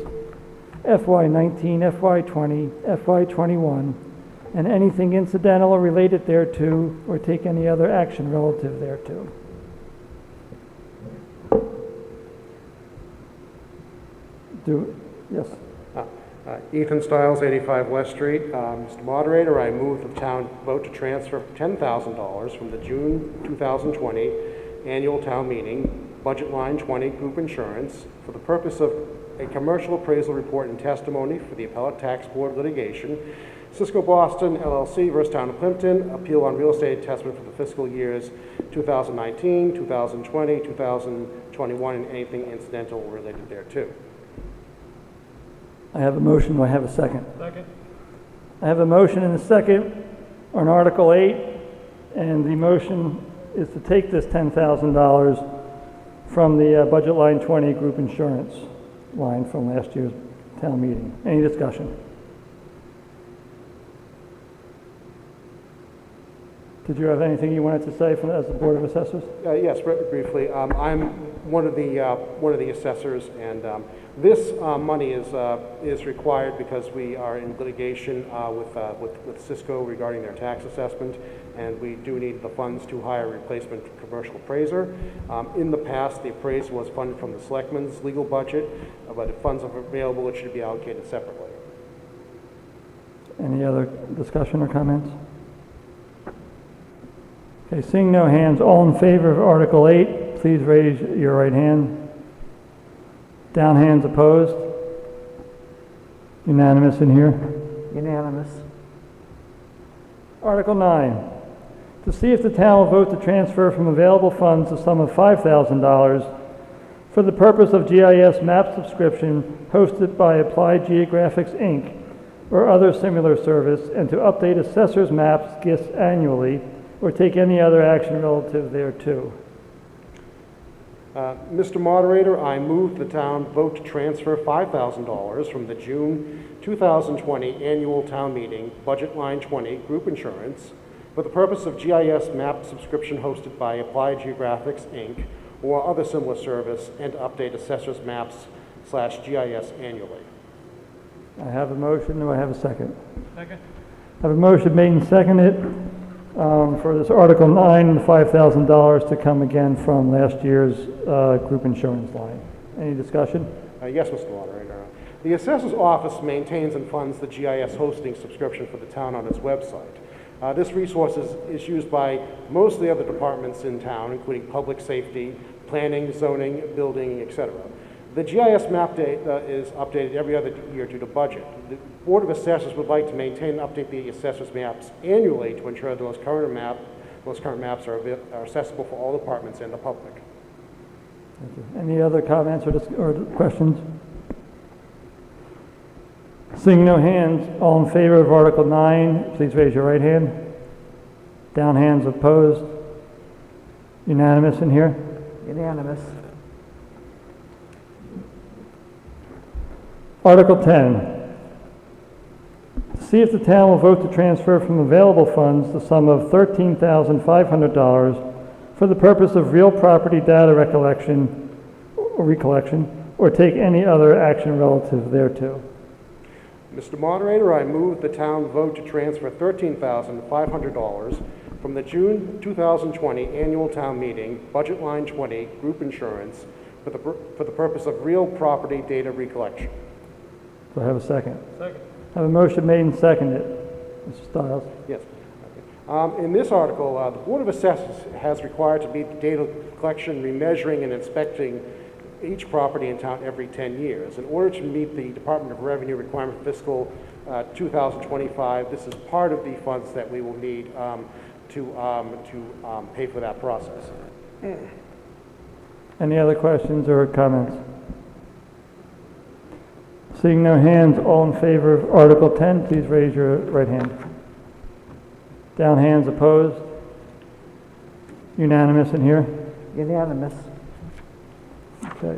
FY19, FY20, FY21, and anything incidental or related thereto, or take any other action relative thereto. Yes. Ethan Stiles, 85 West Street. Mr. Moderator, I move the town vote to transfer $10,000 from the June 2020 annual town meeting, budget line 20, group insurance, for the purpose of a commercial appraisal report and testimony for the appellate tax board litigation, Cisco Boston LLC versus Town of Plympton, appeal on real estate attestment for the fiscal years 2019, 2020, 2021, and anything incidental related thereto. I have a motion. Do I have a second? Second. I have a motion and a second on Article 8, and the motion is to take this $10,000 from the budget line 20 group insurance line from last year's town meeting. Any discussion? Did you have anything you wanted to say as the Board of Assessors? Yes, briefly. I'm one of the assessors, and this money is required because we are in litigation with Cisco regarding their tax assessment, and we do need the funds to hire a replacement commercial appraiser. In the past, the appraisal was funded from the selectmen's legal budget, but if funds are available, it should be allocated separately. Any other discussion or comments? Okay, seeing no hands, all in favor of Article 8, please raise your right hand. Down hands opposed? Unanimous in here? Unanimous. Article 9, to see if the town will vote to transfer from available funds the sum of $5,000 for the purpose of GIS map subscription hosted by Applied Geographics, Inc., or other similar service, and to update assessors' maps gifts annually, or take any other action relative thereto. Mr. Moderator, I move the town vote to transfer $5,000 from the June 2020 annual town meeting, budget line 20, group insurance, for the purpose of GIS map subscription hosted by Applied Geographics, Inc., or other similar service, and to update assessors' maps /GIS annually. I have a motion. Do I have a second? Second. I have a motion made and seconded for this Article 9, $5,000 to come again from last year's group insurance line. Any discussion? Yes, Mr. Moderator. The Assessor's Office maintains and funds the GIS hosting subscription for the town on its website. This resource is used by most of the other departments in town, including public safety, planning, zoning, building, etc. The GIS map data is updated every other year due to budget. The Board of Assessors would like to maintain and update the assessors' maps annually to ensure the most current maps are accessible for all departments and the public. Thank you. Any other comments or questions? Seeing no hands, all in favor of Article 9, please raise your right hand. Down hands opposed. Unanimous in here? Unanimous. Article 10, to see if the town will vote to transfer from available funds the sum of $13,500 for the purpose of real property data recollection, or take any other action relative thereto. Mr. Moderator, I move the town vote to transfer $13,500 from the June 2020 annual town meeting, budget line 20, group insurance, for the purpose of real property data recollection. Do I have a second? Second. I have a motion made and seconded. Mr. Stiles? Yes. In this article, the Board of Assessors has required to meet the data collection, remeasuring, and inspecting each property in town every 10 years. In order to meet the Department of Revenue requirement for fiscal 2025, this is part of the funds that we will need to pay for that process. Any other questions or comments? Seeing no hands, all in favor of Article 10, please raise your right hand. Down hands opposed? Unanimous in here? Unanimous. Okay.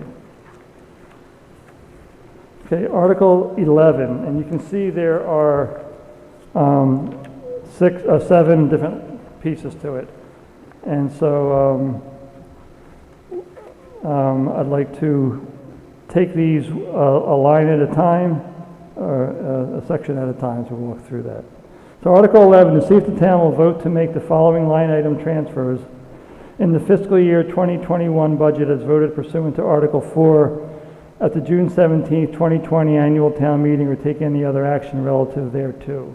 Okay, Article 11, and you can see there are 7 different pieces to it. And so I'd like to take these a line at a time, or a section at a time, so we'll walk through that. So Article 11, to see if the town will vote to make the following line item transfers in the fiscal year 2021 budget as voted pursuant to Article 4 at the June 17, 2020 annual town meeting, or take any other action relative thereto.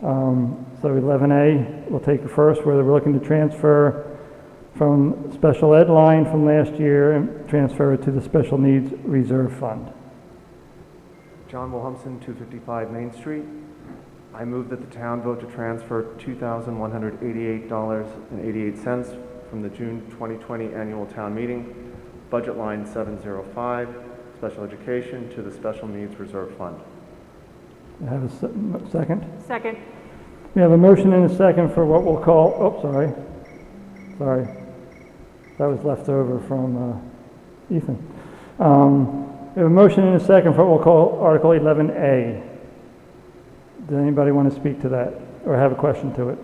So 11A, we'll take it first, where we're looking to transfer from special ed line from last year and transfer it to the special needs reserve fund. John Wilhamson, 255 Main Street. I move that the town vote to transfer $2,188.88 from the June 2020 annual town meeting, budget line 705, special education, to the special needs reserve fund. I have a second. Second. We have a motion and a second for what we'll call, oh, sorry. That was left over from Ethan. We have a motion and a second for what we'll call Article 11A. Does anybody want to speak to that or have a question to it?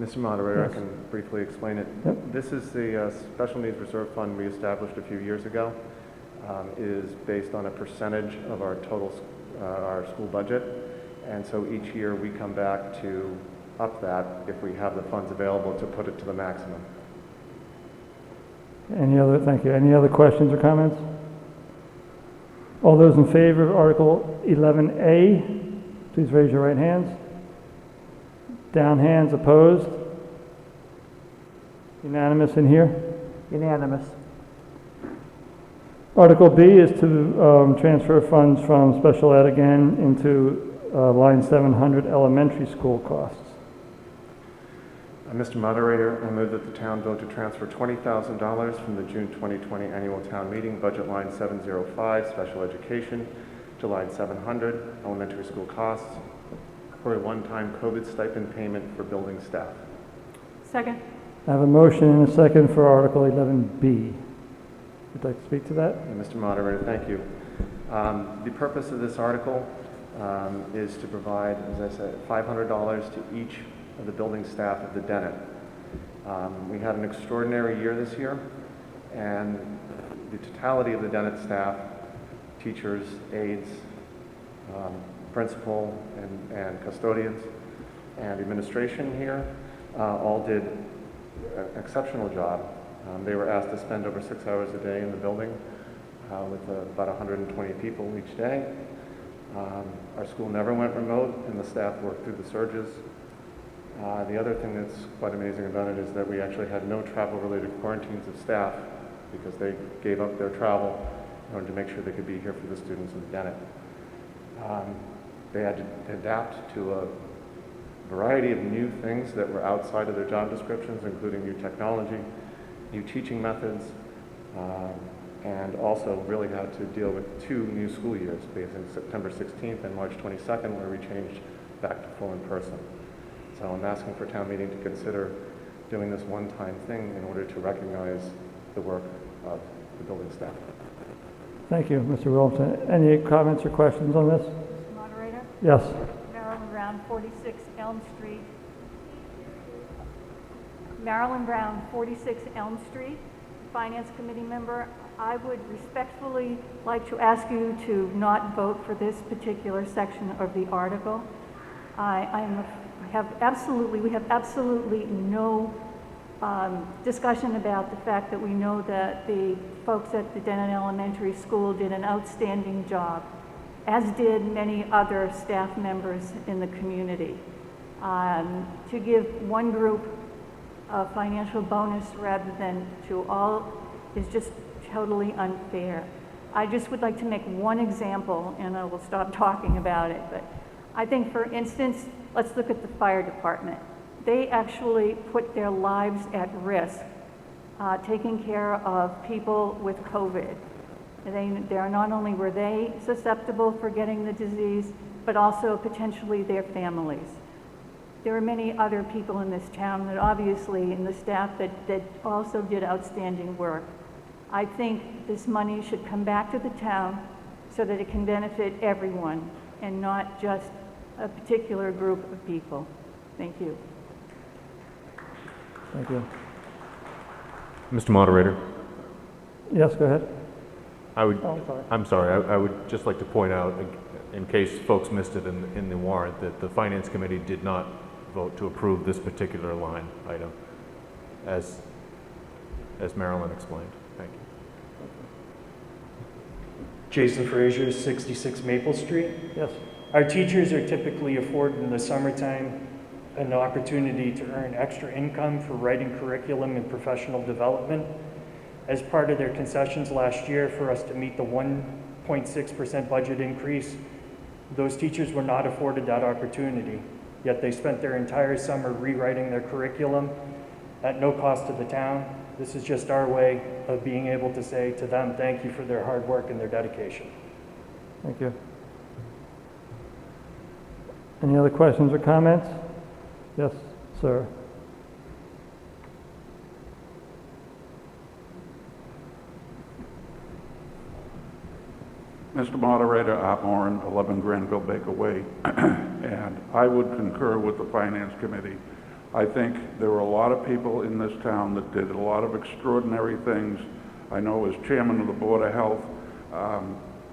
Mr. Moderator, Yes. I can briefly explain it. Yep. This is the Special Needs Reserve Fund we established a few years ago. It is based on a percentage of our total, our school budget. And so each year we come back to up that if we have the funds available to put it to the maximum. Thank you. Any other questions or comments? All those in favor of Article 11A, please raise your right hands. Down hands opposed? Unanimous in here? Unanimous. Article B is to transfer funds from special ed again into line 700 elementary school costs. Mr. Moderator, I move that the town vote to transfer $20,000 from the June 2020 annual town meeting, budget line 705, special education, to line 700, elementary school costs, for a one-time COVID stipend payment for building staff. Second. I have a motion and a second for Article 11B. Would you like to speak to that? Mr. Moderator, thank you. The purpose of this article is to provide, as I said, $500 to each of the building staff of the Dennett. We had an extraordinary year this year, and the totality of the Dennett staff, teachers, aides, principal, and custodians, and administration here all did an exceptional job. They were asked to spend over 6 hours a day in the building with about 120 people each day. Our school never went remote, and the staff worked through the surges. The other thing that's quite amazing about it is that we actually had no travel-related quarantines of staff because they gave up their travel in order to make sure they could be here for the students in Dennett. They had to adapt to a variety of new things that were outside of their job descriptions, including new technology, new teaching methods, and also really had to deal with 2 new school years, basically September 16th and March 22nd, where we changed back to full in person. So I'm asking for town meeting to consider doing this one-time thing in order to recognize the work of the building staff. Thank you, Mr. Wilson. Any comments or questions on this? Mr. Moderator? Yes. Marilyn Brown, 46 Elm Street. Marilyn Brown, 46 Elm Street, Finance Committee member. I would respectfully like to ask you to not vote for this particular section of the article. we have absolutely no discussion about the fact that we know that the folks at the Denon Elementary School did an outstanding job, as did many other staff members in the community. To give one group a financial bonus rather than to all is just totally unfair. I just would like to make one example, and I will stop talking about it, but I think, for instance, let's look at the fire department. They actually put their lives at risk taking care of people with COVID. They are not only were they susceptible for getting the disease, but also potentially their families. There are many other people in this town that obviously in the staff that also did outstanding work. I think this money should come back to the town so that it can benefit everyone and not just a particular group of people. Thank you. Thank you. Mr. Moderator. Yes, go ahead. I'm sorry. I would just like to point out, in case folks missed it in the warrant, that the Finance Committee did not vote to approve this particular line item, as Marilyn explained. Thank you. Jason Frazier, 66 Maple Street. Yes. Our teachers are typically afforded in the summertime an opportunity to earn extra income for writing curriculum and professional development. As part of their concessions last year for us to meet the 1.6% budget increase, Those teachers were not afforded that opportunity, yet they spent their entire summer rewriting their curriculum at no cost to the town. This is just our way of being able to say to them, thank you for their hard work and their dedication. Thank you. Any other questions or comments? Yes, sir. Mr. Moderator, Art Moran, 11 Granville Baker Way, and I would concur with the Finance Committee. I think there were a lot of people in this town that did a lot of extraordinary things. I know as chairman of the Board of Health,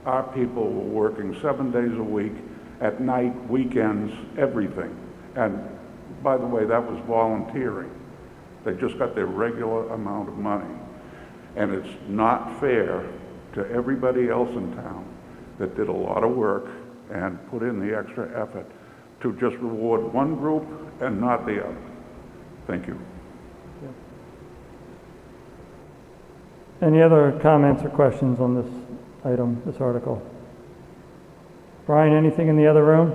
our people were working 7 days a week, at night, weekends, everything. And by the way, that was volunteering. They just got their regular amount of money. And it's not fair to everybody else in town that did a lot of work and put in the extra effort to just reward one group and not the other. Thank you. Any other comments or questions on this item, this article? Brian, anything in the other room?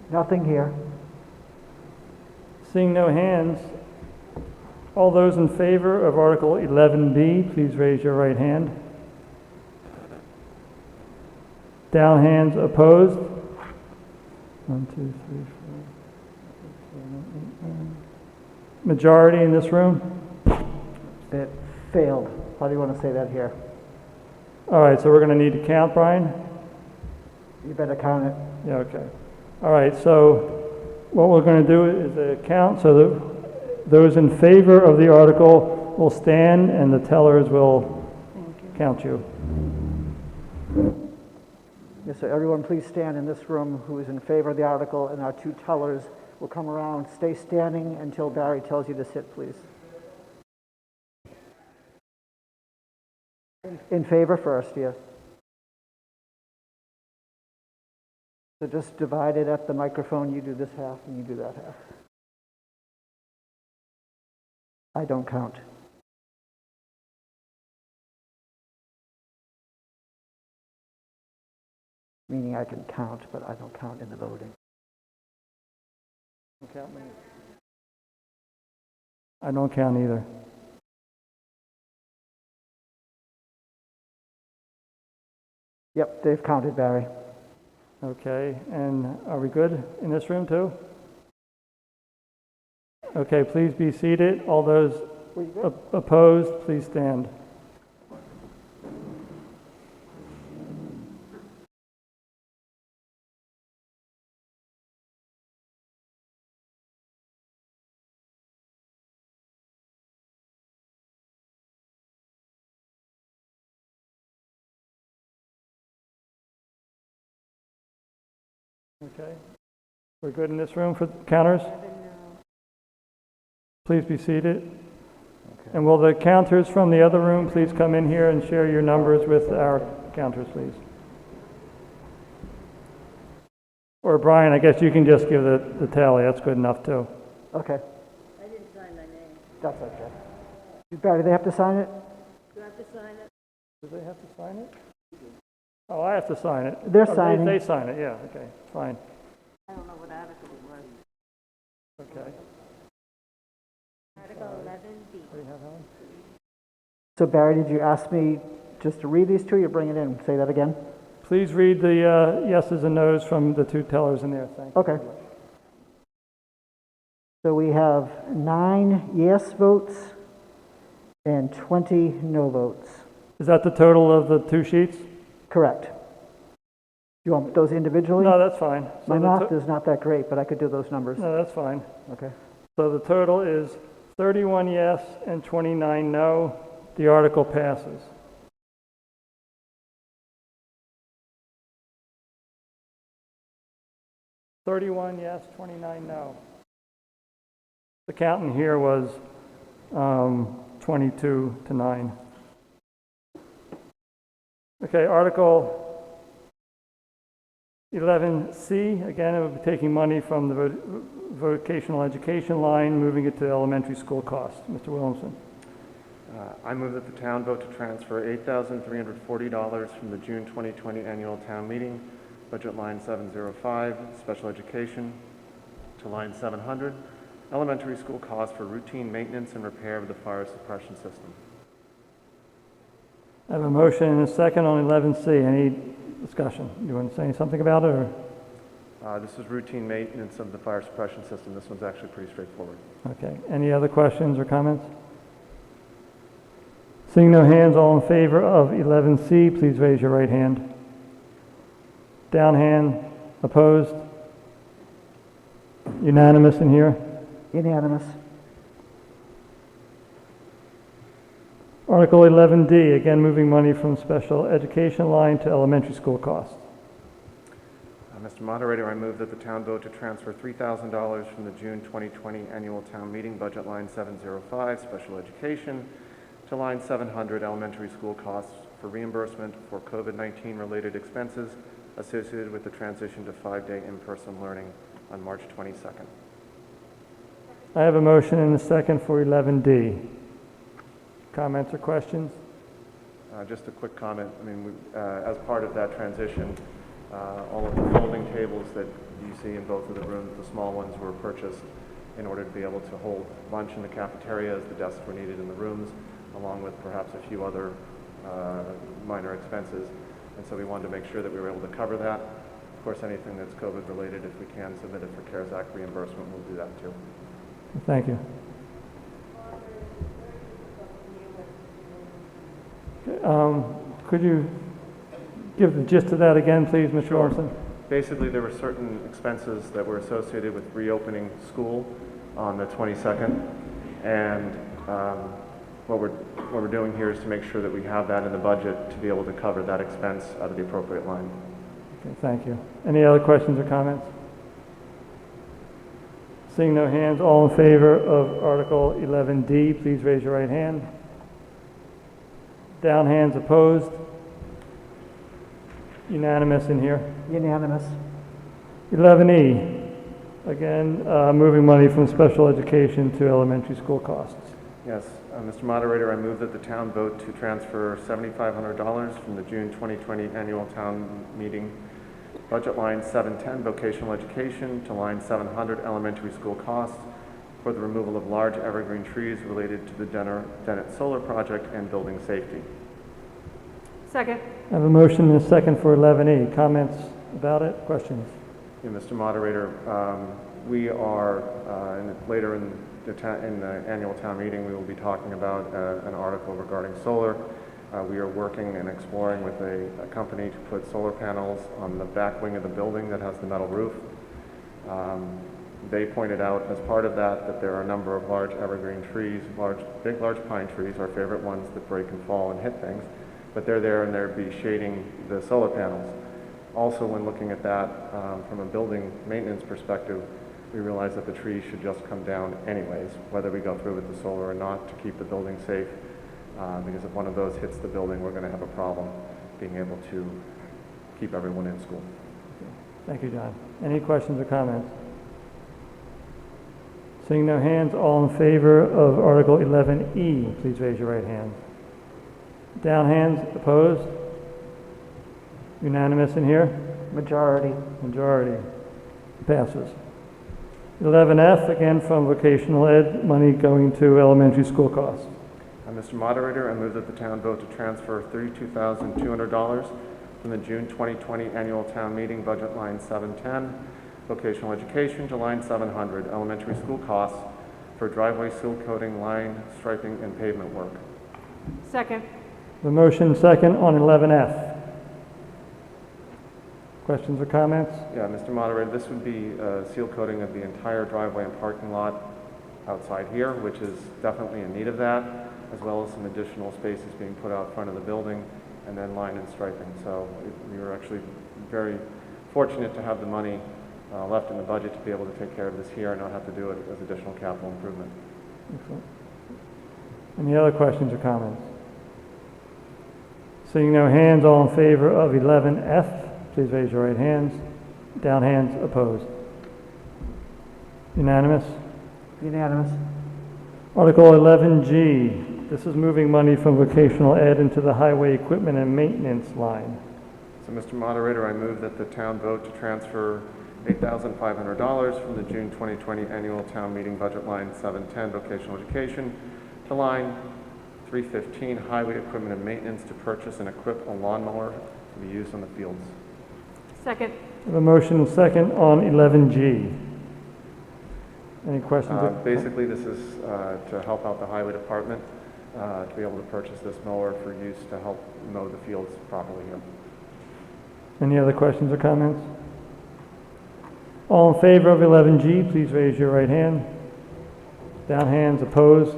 Nothing here. Seeing no hands, all those in favor of Article 11B, please raise your right hand. Down hands opposed. 1, 2, 3, 4, 5, 6, 7, 8, 9. Majority in this room? It failed. How do you want to say that here? All right, so we're going to need to count, Brian? You better count it. Yeah, okay. All right, so what we're going to do is a count so that those in favor of the article will stand and the tellers will count you. Yes, so everyone please stand in this room who is in favor of the article, and our two tellers will come around. Stay standing until Barry tells you to sit, please. In favor first, yes. So just divide it at the microphone. You do this half and you do that half. I don't count. Meaning I can count, but I don't count in the voting. Don't count me. I don't count either. Yep, they've counted, Barry. Okay, and are we good in this room too? Okay, please be seated. All those opposed, please stand. Okay, we're good in this room for counters? Please be seated. Okay. And will the counters from the other room please come in here and share your numbers with our counters, please? Or Brian, I guess you can just give the tally. That's good enough too. Okay. I didn't sign my name. That's okay. Barry, do they have to sign it? Do I have to sign it? Do they have to sign it? Oh, I have to sign it. They're signing. They sign it, yeah, okay, fine. I don't know what article it was. Okay. Article 11B. Do you have Helen? So Barry, did you ask me just to read these two? You bring it in. Say that again. Please read the yeses and nos from the two tellers in there. Thank you. Okay. So we have 9 yes votes and 20 no votes. Is that the total of the two sheets? Correct. You want those individually? No, that's fine. My math is not that great, but I could do those numbers. No, that's fine. Okay. So the total is 31 yes and 29 no. The article passes. $31 yes, 29 no. The count in here was 22 to 9. Okay, Article 11C, again, it would be taking money from the vocational education line, moving it to elementary school costs. Mr. Williamson. I move that the town vote to transfer $8,340 from the June 2020 annual town meeting budget line 705, special education, to line 700, elementary school costs for routine maintenance and repair of the fire suppression system. I have a motion and a second on 11C. Any discussion? You want to say something about it, or? This is routine maintenance of the fire suppression system. This one's actually pretty straightforward. Okay. Any other questions or comments? Seeing no hands, all in favor of 11C, please raise your right hand. Down hand, opposed? Unanimous in here? Unanimous. Article 11D, again moving money from special education line to elementary school costs. Mr. Moderator, I move that the town vote to transfer $3,000 from the June 2020 annual town meeting budget line 705, special education, to line 700, elementary school costs for reimbursement for COVID-19 related expenses associated with the transition to 5-day in-person learning on March 22nd. I have a motion and a second for 11D. Comments or questions? Just a quick comment. I mean, as part of that transition, all of the folding tables that you see in both of the rooms, the small ones, were purchased in order to be able to hold lunch in the cafeteria as the desks were needed in the rooms, along with perhaps a few other minor expenses. And so we wanted to make sure that we were able to cover that. Of course, anything that's COVID related, if we can submit it for CARES Act reimbursement, we'll do that too. Thank you. Could you give the gist of that again, please, Mr. Orson? Basically, there were certain expenses that were associated with reopening school on the 22nd, and what we're doing here is to make sure that we have that in the budget to be able to cover that expense out of the appropriate line. Okay, thank you. Any other questions or comments? Seeing no hands, all in favor of Article 11D, please raise your right hand. Down hands, opposed? Unanimous in here. Unanimous. 11E, again, moving money from special education to elementary school costs. Yes, Mr. Moderator, I move that the town vote to transfer $7,500 from the June 2020 annual town meeting budget line 710, vocational education, to line 700, elementary school costs, for the removal of large evergreen trees related to the Dennett Solar Project and building safety. Second. I have a motion and a second for 11E. Comments about it? Questions? Yeah, Mr. Moderator, we are, later in the annual town meeting, we will be talking about an article regarding solar. We are working and exploring with a company to put solar panels on the back wing of the building that has the metal roof. They pointed out as part of that there are a number of large evergreen trees, big large pine trees, our favorite ones that break and fall and hit things, but they're there and they'll be shading the solar panels. Also, when looking at that from a building maintenance perspective, we realize that the trees should just come down anyways, whether we go through with the solar or not, to keep the building safe, because if one of those hits the building, we're going to have a problem being able to keep everyone in school. Thank you, John. Any questions or comments? Seeing no hands, all in favor of Article 11E, please raise your right hand. Down hands, opposed? Unanimous in here? Majority. Majority. Passes. 11F, again from vocational ed, money going to elementary school costs. Mr. Moderator, I move that the town vote to transfer $32,200 from the June 2020 annual town meeting budget line 710, vocational education, to line 700, elementary school costs, for driveway seal coating, line striping, and pavement work. Second. The motion second on 11F. Questions or comments? Yeah, Mr. Moderator, this would be seal coating of the entire driveway and parking lot outside here, which is definitely in need of that, as well as some additional spaces being put out front of the building, and then line and striping. So we were actually very fortunate to have the money left in the budget to be able to take care of this here and not have to do it as additional capital improvement. Excellent. Any other questions or comments? Seeing no hands, all in favor of 11F, please raise your right hands. Down hands, opposed. Unanimous? Unanimous. Article 11G, this is moving money from vocational ed into the highway equipment and maintenance line. So, Mr. Moderator, I move that the town vote to transfer $8,500 from the June 2020 annual town meeting budget line 710 vocational education to line 315 highway equipment and maintenance to purchase and equip a lawnmower to be used on the fields. Second. I have a motion and second on 11G. Any questions? Basically, this is to help out the highway department to be able to purchase this mower for use to help mow the fields properly here. Any other questions or comments? All in favor of 11G, please raise your right hand. Down hands, opposed?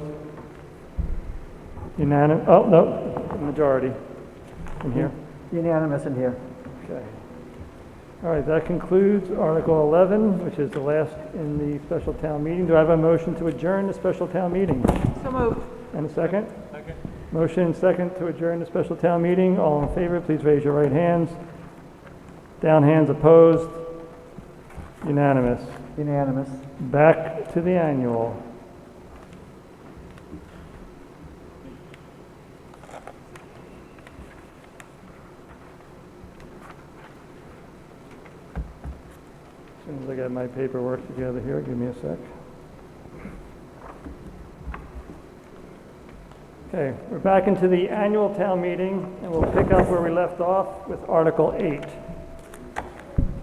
Unanimous? Oh, no, majority in here. Unanimous in here. Okay. All right, that concludes Article 11, which is the last in the special town meeting. Do I have a motion to adjourn the special town meeting? So moved. And a second? Second. Motion and second to adjourn the special town meeting. All in favor, please raise your right hands. Down hands, opposed? Unanimous. Unanimous. Back to the annual. As soon as I get my paperwork together here, give me a sec. Okay, we're back into the annual town meeting, and we'll pick up where we left off with Article 8.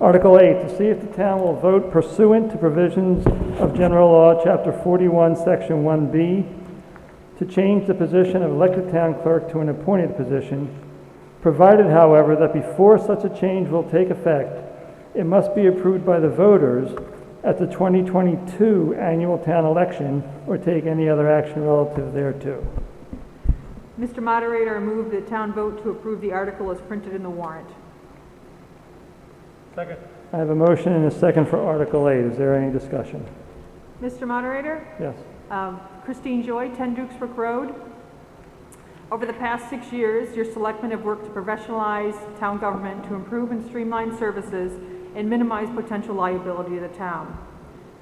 Article 8, to see if the town will vote pursuant to provisions of General Law, Chapter 41, Section 1B, to change the position of elected town clerk to an appointed position, provided, however, that before such a change will take effect, it must be approved by the voters at the 2022 annual town election or take any other action relative thereto. Mr. Moderator, I move the town vote to approve the article as printed in the warrant. Second. I have a motion and a second for Article 8. Is there any discussion? Mr. Moderator? Yes. Christine Joy, 10 Dukes Brook Road. Over the past 6 years, your selectmen have worked to professionalize town government to improve and streamline services and minimize potential liability to the town.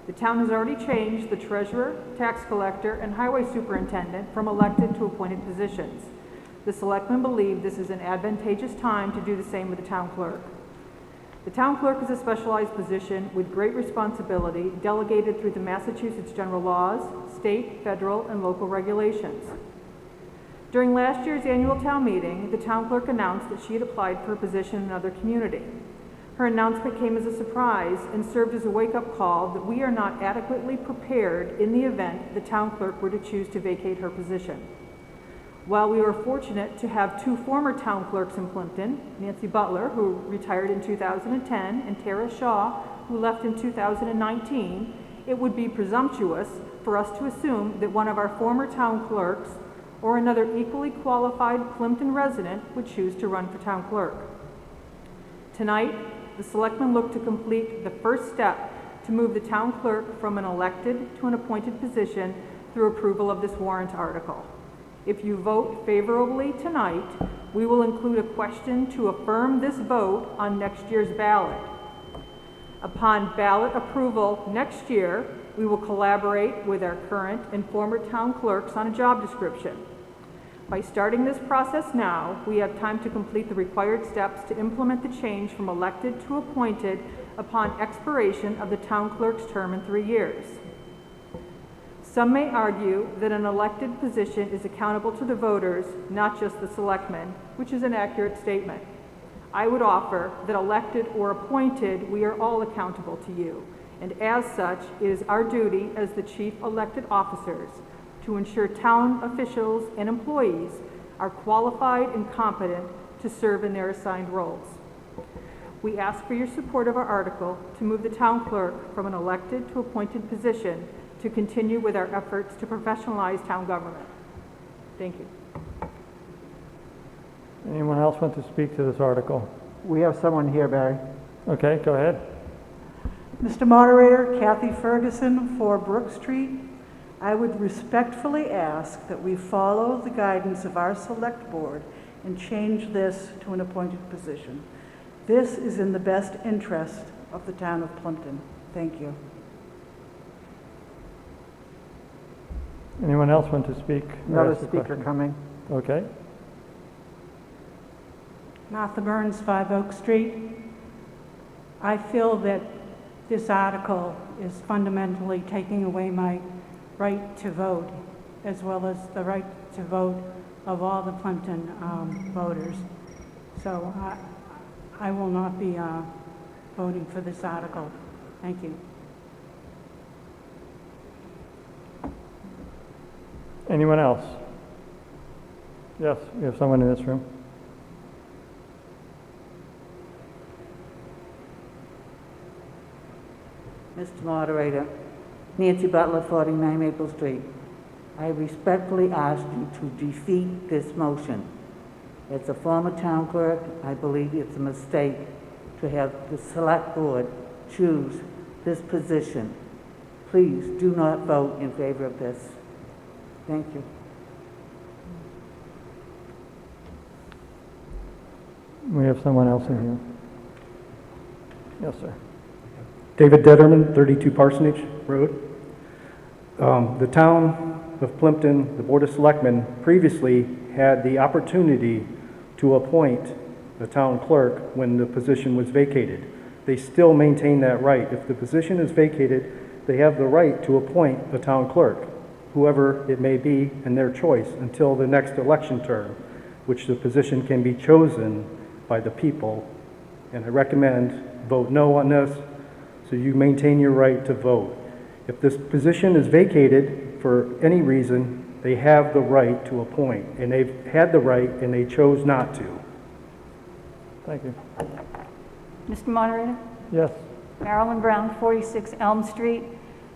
The town has already changed the treasurer, tax collector, and highway superintendent from elected to appointed positions. The selectmen believe this is an advantageous time to do the same with the town clerk. The town clerk is a specialized position with great responsibility delegated through the Massachusetts general laws, state, federal, and local regulations. During last year's annual town meeting, the town clerk announced that she had applied for a position in another community. Her announcement came as a surprise and served as a wake-up call that we are not adequately prepared in the event the town clerk were to choose to vacate her position. While we were fortunate to have two former town clerks in Plympton, Nancy Butler, who retired in 2010, and Tara Shaw, who left in 2019, it would be presumptuous for us to assume that one of our former town clerks or another equally qualified Plympton resident would choose to run for town clerk. Tonight, the selectmen look to complete the first step to move the town clerk from an elected to an appointed position through approval of this warrant article. If you vote favorably tonight, we will include a question to affirm this vote on next year's ballot. Upon ballot approval next year, we will collaborate with our current and former town clerks on a job description. By starting this process now, we have time to complete the required steps to implement the change from elected to appointed upon expiration of the town clerk's term in 3 years. Some may argue that an elected position is accountable to the voters, not just the selectmen, which is an accurate statement. I would offer that elected or appointed, we are all accountable to you, and as such, it is our duty as the chief elected officers to ensure town officials and employees are qualified and competent to serve in their assigned roles. We ask for your support of our article to move the town clerk from an elected to appointed position to continue with our efforts to professionalize town government. Thank you. Anyone else want to speak to this article? We have someone here, Barry. Okay, go ahead. Mr. Moderator, Kathy Ferguson for Brook Street. I would respectfully ask that we follow the guidance of our select board and change this to an appointed position. This is in the best interest of the town of Plympton. Thank you. Anyone else want to speak? Another speaker coming. Okay. Martha Burns, 5 Oak Street. I feel that this article is fundamentally taking away my right to vote, as well as the right to vote of all the Plympton voters. So I will not be voting for this article. Thank you. Anyone else? Yes, we have someone in this room. Mr. Moderator, Nancy Butler, 49 Maple Street. I respectfully ask you to defeat this motion. As a former town clerk, I believe it's a mistake to have the select board choose this position. Please do not vote in favor of this. Thank you. We have someone else in here. Yes, sir. David Detterman, 32 Parsonage Road. The town of Plympton, the Board of Selectmen, previously had the opportunity to appoint the town clerk when the position was vacated. They still maintain that right. If the position is vacated, they have the right to appoint a town clerk, whoever it may be, and their choice, until the next election term, which the position can be chosen by the people. And I recommend vote no on this, so you maintain your right to vote. If this position is vacated for any reason, they have the right to appoint, and they've had the right and they chose not to. Thank you. Mr. Moderator? Yes. Marilyn Brown, 46 Elm Street.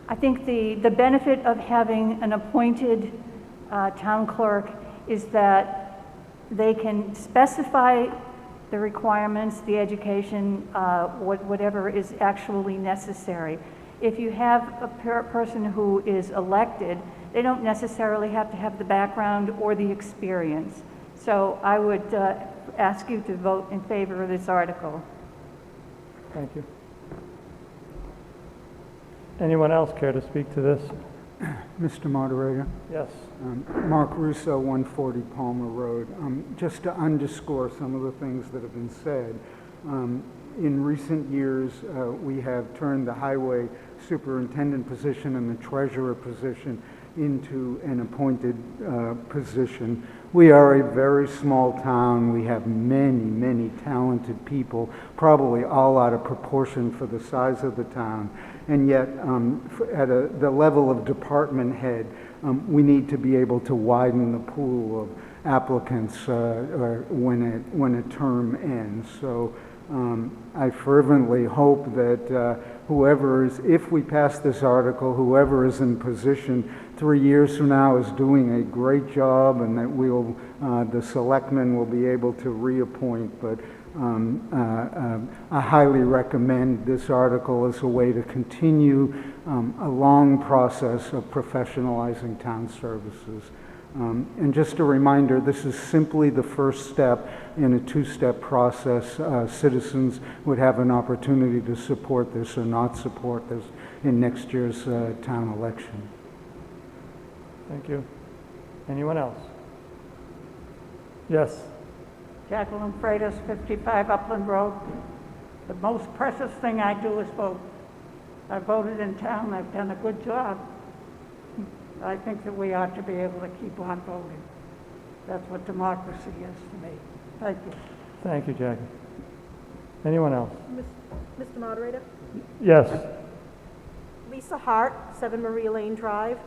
I think the benefit of having an appointed town clerk is that they can specify the requirements, the education, whatever is actually necessary. If you have a person who is elected, they don't necessarily have to have the background or the experience. So I would ask you to vote in favor of this article. Thank you. Anyone else care to speak to this? Mr. Moderator? Yes. Mark Russo, 140 Palmer Road. Just to underscore some of the things that have been said, in recent years, we have turned the highway superintendent position and the treasurer position into an appointed position. We are a very small town. We have many, many talented people, probably all out of proportion for the size of the town. And yet, at the level of department head, we need to be able to widen the pool of applicants when a term ends. So I fervently hope that if we pass this article, whoever is in position 3 years from now is doing a great job, and that the selectmen will be able to reappoint. But I highly recommend this article as a way to continue a long process of professionalizing town services. And just a reminder, this is simply the first step in a two-step process. Citizens would have an opportunity to support this or not support this in next year's town election. Thank you. Anyone else? Yes. Jacqueline Freitas, 55 Upland Road. The most precious thing I do is vote. I voted in town. I've done a good job. I think that we ought to be able to keep on voting. That's what democracy is to me. Thank you. Thank you, Jackie. Anyone else? Mr. Moderator? Yes. Lisa Hart, 7 Maria Lane Drive.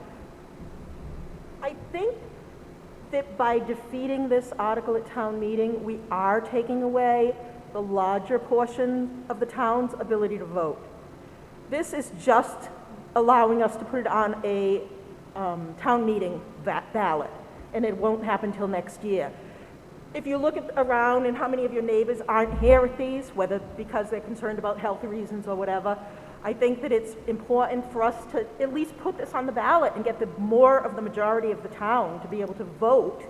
I think that by defeating this article at town meeting, we are taking away the larger portion of the town's ability to vote. This is just allowing us to put it on a town meeting ballot, and it won't happen till next year. If you look around and how many of your neighbors aren't here at these, whether because they're concerned about health reasons or whatever, I think that it's important for us to at least put this on the ballot and get more of the majority of the town to be able to vote,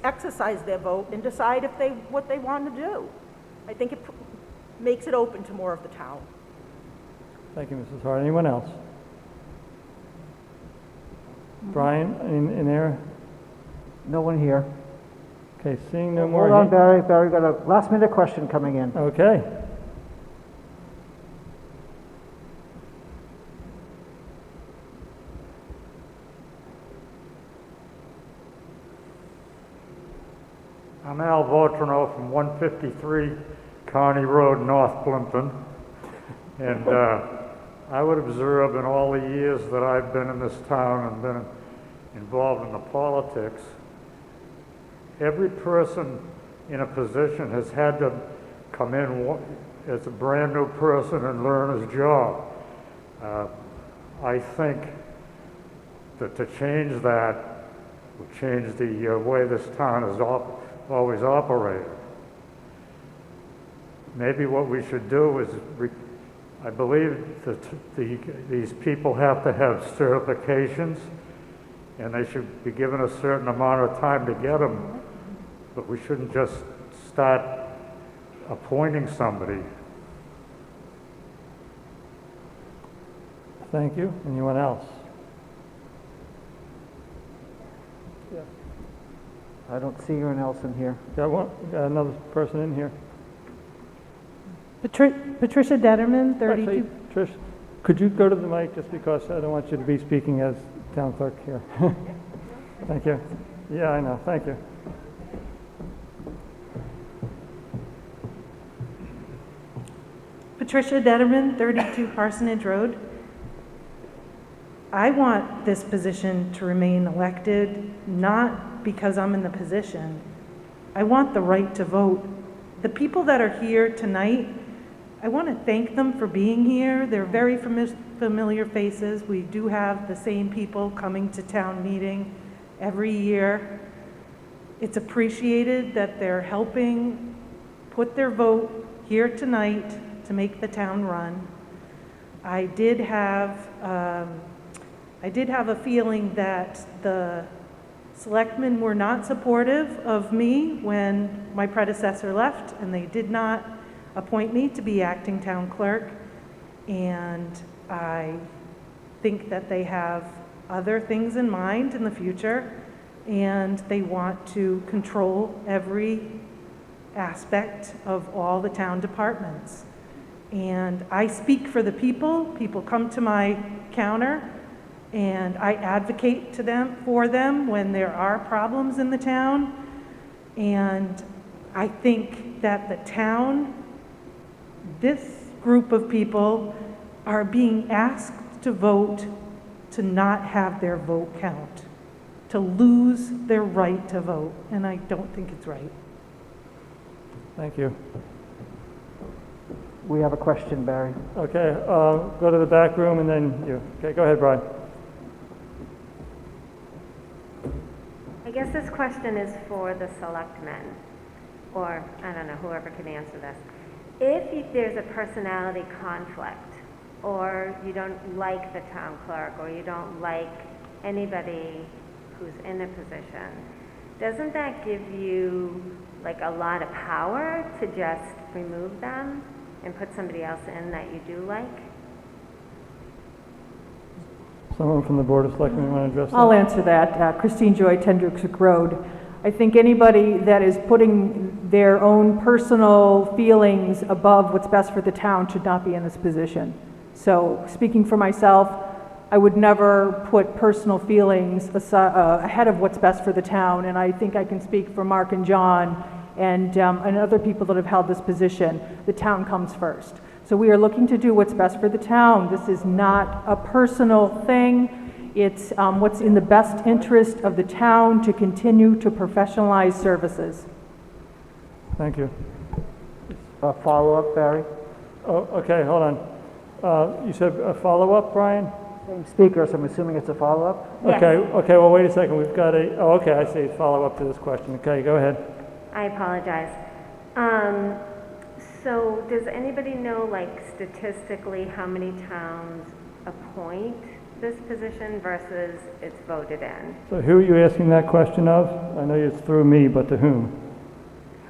exercise their vote, and decide what they want to do. I think it makes it open to more of the town. Thank you, Mrs. Hart. Anyone else? Brian, in there? No one here. Okay, seeing no more. Hold on, Barry. Barry, got a last-minute question coming in. Okay. I'm Al Vautrinot from 153 County Road, North Plympton. And I would observe in all the years that I've been in this town and been involved in the politics, every person in a position has had to come in as a brand new person and learn his job. I think that to change that would change the way this town has always operated. Maybe what we should do is, I believe that these people have to have certifications, and they should be given a certain amount of time to get them, but we shouldn't just start appointing somebody. Thank you. Anyone else? Yeah. I don't see anyone else in here. Got another person in here. Patricia Detterman, 32. Actually, Trish, could you go to the mic just because I don't want you to be speaking as town clerk here. Thank you. Yeah, I know. Thank you. Patricia Detterman, 32 Parsonage Road. I want this position to remain elected, not because I'm in the position. I want the right to vote. The people that are here tonight, I want to thank them for being here. They're very familiar faces. We do have the same people coming to town meeting every year. It's appreciated that they're helping put their vote here tonight to make the town run. I did have a feeling that the selectmen were not supportive of me when my predecessor left, and they did not appoint me to be acting town clerk. And I think that they have other things in mind in the future, and they want to control every aspect of all the town departments. And I speak for the people. People come to my counter, and I advocate for them when there are problems in the town. And I think that the town, this group of people, are being asked to vote to not have their vote count, to lose their right to vote, and I don't think it's right. Thank you. We have a question, Barry. Okay, go to the back room and then you. Okay, go ahead, Brian. I guess this question is for the selectmen, or I don't know, whoever can answer this. If there's a personality conflict, or you don't like the town clerk, or you don't like anybody who's in a position, doesn't that give you like a lot of power to just remove them and put somebody else in that you do like? Someone from the Board of Selectmen want to address that? I'll answer that. Christine Joy, Tendrick Road. I think anybody that is putting their own personal feelings above what's best for the town should not be in this position. So speaking for myself, I would never put personal feelings ahead of what's best for the town, and I think I can speak for Mark and John and other people that have held this position. The town comes first. So we are looking to do what's best for the town. This is not a personal thing. It's what's in the best interest of the town to continue to professionalize services. Thank you. A follow-up, Barry? Oh, okay, hold on. You said a follow-up, Brian? Same speaker, so I'm assuming it's a follow-up? Yes. Okay, well, wait a second. We've got okay, I see. Follow-up to this question. Okay, go ahead. I apologize. So does anybody know, like, statistically how many towns appoint this position versus it's voted in? So who are you asking that question of? I know it's through me, but to whom?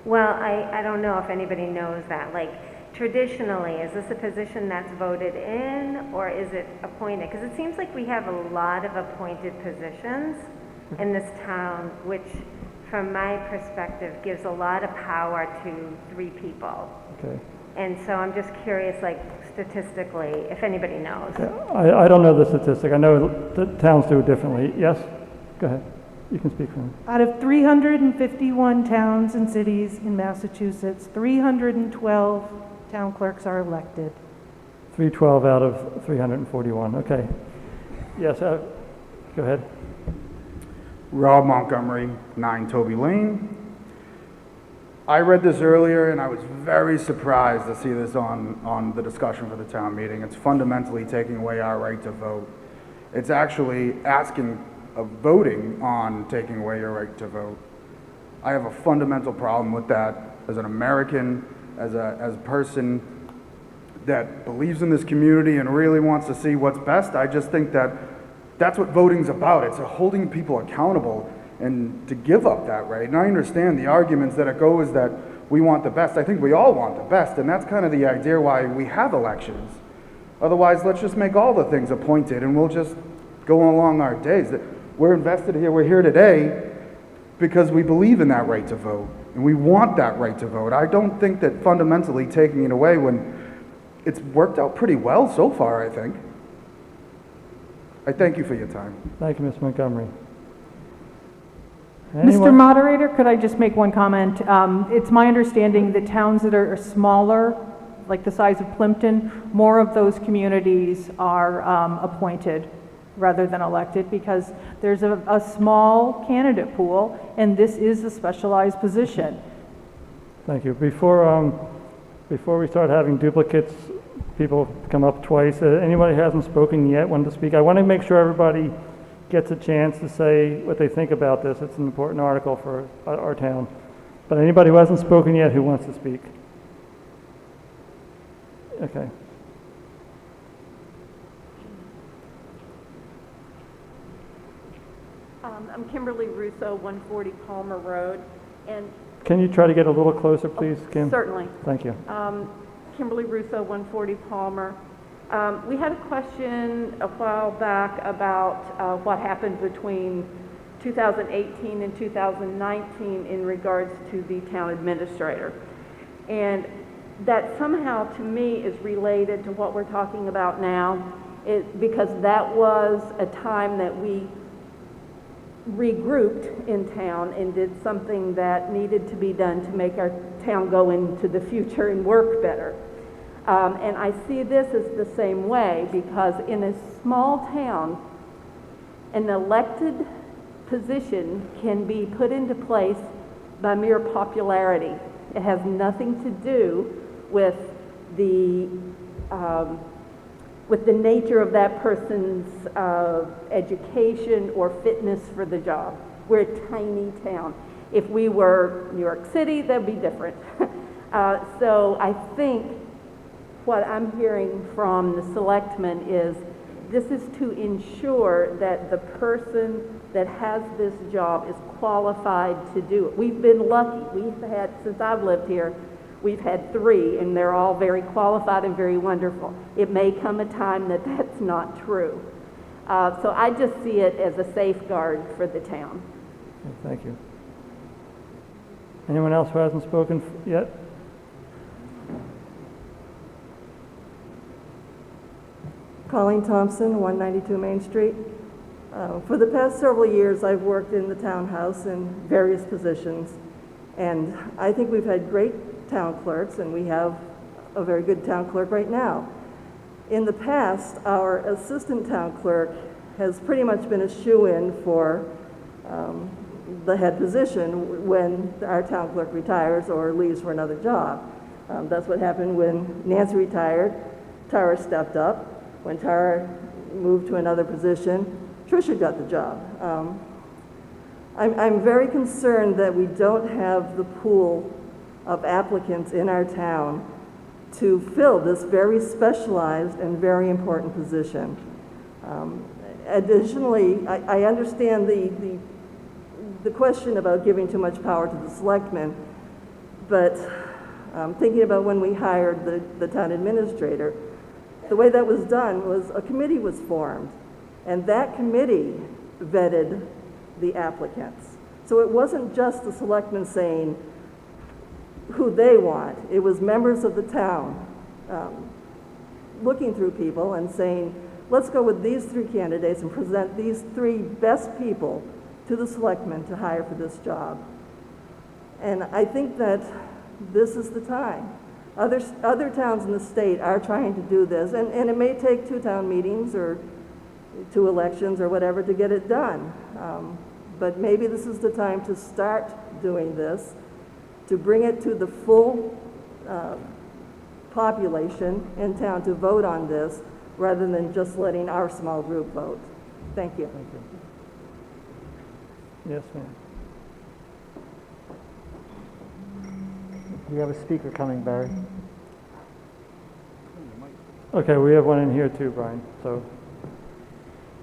Well, I don't know if anybody knows that. Like, traditionally, is this a position that's voted in, or is it appointed? Because it seems like we have a lot of appointed positions in this town, which from my perspective, gives a lot of power to 3 people. Okay. And so I'm just curious, like statistically, if anybody knows. Yeah, I don't know the statistic. I know the towns do it differently. Yes? Go ahead. You can speak for me. Out of 351 towns and cities in Massachusetts, 312 town clerks are elected. 312 out of 341. Okay. Yes, go ahead. Rob Montgomery, 9 Toby Lane. I read this earlier and I was very surprised to see this on the discussion for the town meeting. It's fundamentally taking away our right to vote. It's actually asking of voting on taking away your right to vote. I have a fundamental problem with that as an American, as a person that believes in this community and really wants to see what's best. I just think that that's what voting's about. It's holding people accountable and to give up that right. And I understand the arguments that it goes that we want the best. I think we all want the best, and that's kind of the idea why we have elections. Otherwise, let's just make all the things appointed and we'll just go along our days. We're invested here, we're here today because we believe in that right to vote and we want that right to vote. I don't think that fundamentally taking it away when it's worked out pretty well so far, I think. I thank you for your time. Thank you, Ms. Montgomery. Mr. Anyone? Moderator, could I just make one comment? It's my understanding that towns that are smaller, like the size of Plympton, more of those communities are appointed rather than elected because there's a small candidate pool and this is a specialized position. Thank you. Before we start having duplicates, people come up twice. Anybody who hasn't spoken yet want to speak? I want to make sure everybody gets a chance to say what they think about this. It's an important article for our town. But anybody who hasn't spoken yet who wants to speak? Okay. I'm Kimberly Russo, 140 Palmer Road, and Can you try to get a little closer, please, Kim? certainly. Thank you. Kimberly Russo, 140 Palmer. We had a question a while back about what happened between 2018 and 2019 in regards to the town administrator. And that somehow, to me, is related to what we're talking about now, because that was a time that we regrouped in town and did something that needed to be done to make our town go into the future and work better. And I see this as the same way because in a small town, an elected position can be put into place by mere popularity. It has nothing to do with the nature of that person's education or fitness for the job. We're a tiny town. If we were New York City, that'd be different. So I think what I'm hearing from the selectmen is this is to ensure that the person that has this job is qualified to do it. We've been lucky. We've had, since I've lived here, we've had 3, and they're all very qualified and very wonderful. It may come a time that that's not true. So I just see it as a safeguard for the town. Thank you. Anyone else who hasn't spoken yet? Colleen Thompson, 192 Main Street. For the past several years, I've worked in the townhouse in various positions, and I think we've had great town clerks, and we have a very good town clerk right now. In the past, our assistant town clerk has pretty much been a shoo-in for the head position when our town clerk retires or leaves for another job. That's what happened when Nancy retired. Tara stepped up. When Tara moved to another position, Tricia got the job. I'm very concerned that we don't have the pool of applicants in our town to fill this very specialized and very important position. Additionally, I understand the question about giving too much power to the selectmen, but thinking about when we hired the town administrator, the way that was done was a committee was formed, and that committee vetted the applicants. So it wasn't just the selectmen saying who they want. It was members of the town looking through people and saying, let's go with these three candidates and present these three best people to the selectmen to hire for this job. And I think that this is the time. Other towns in the state are trying to do this, and it may take 2 town meetings or 2 elections or whatever to get it done. But maybe this is the time to start doing this, to bring it to the full population in town to vote on this, rather than just letting our small group vote. Thank you. Thank you. Yes, ma'am. We have a speaker coming, Barry. Okay, we have one in here too, Brian. So,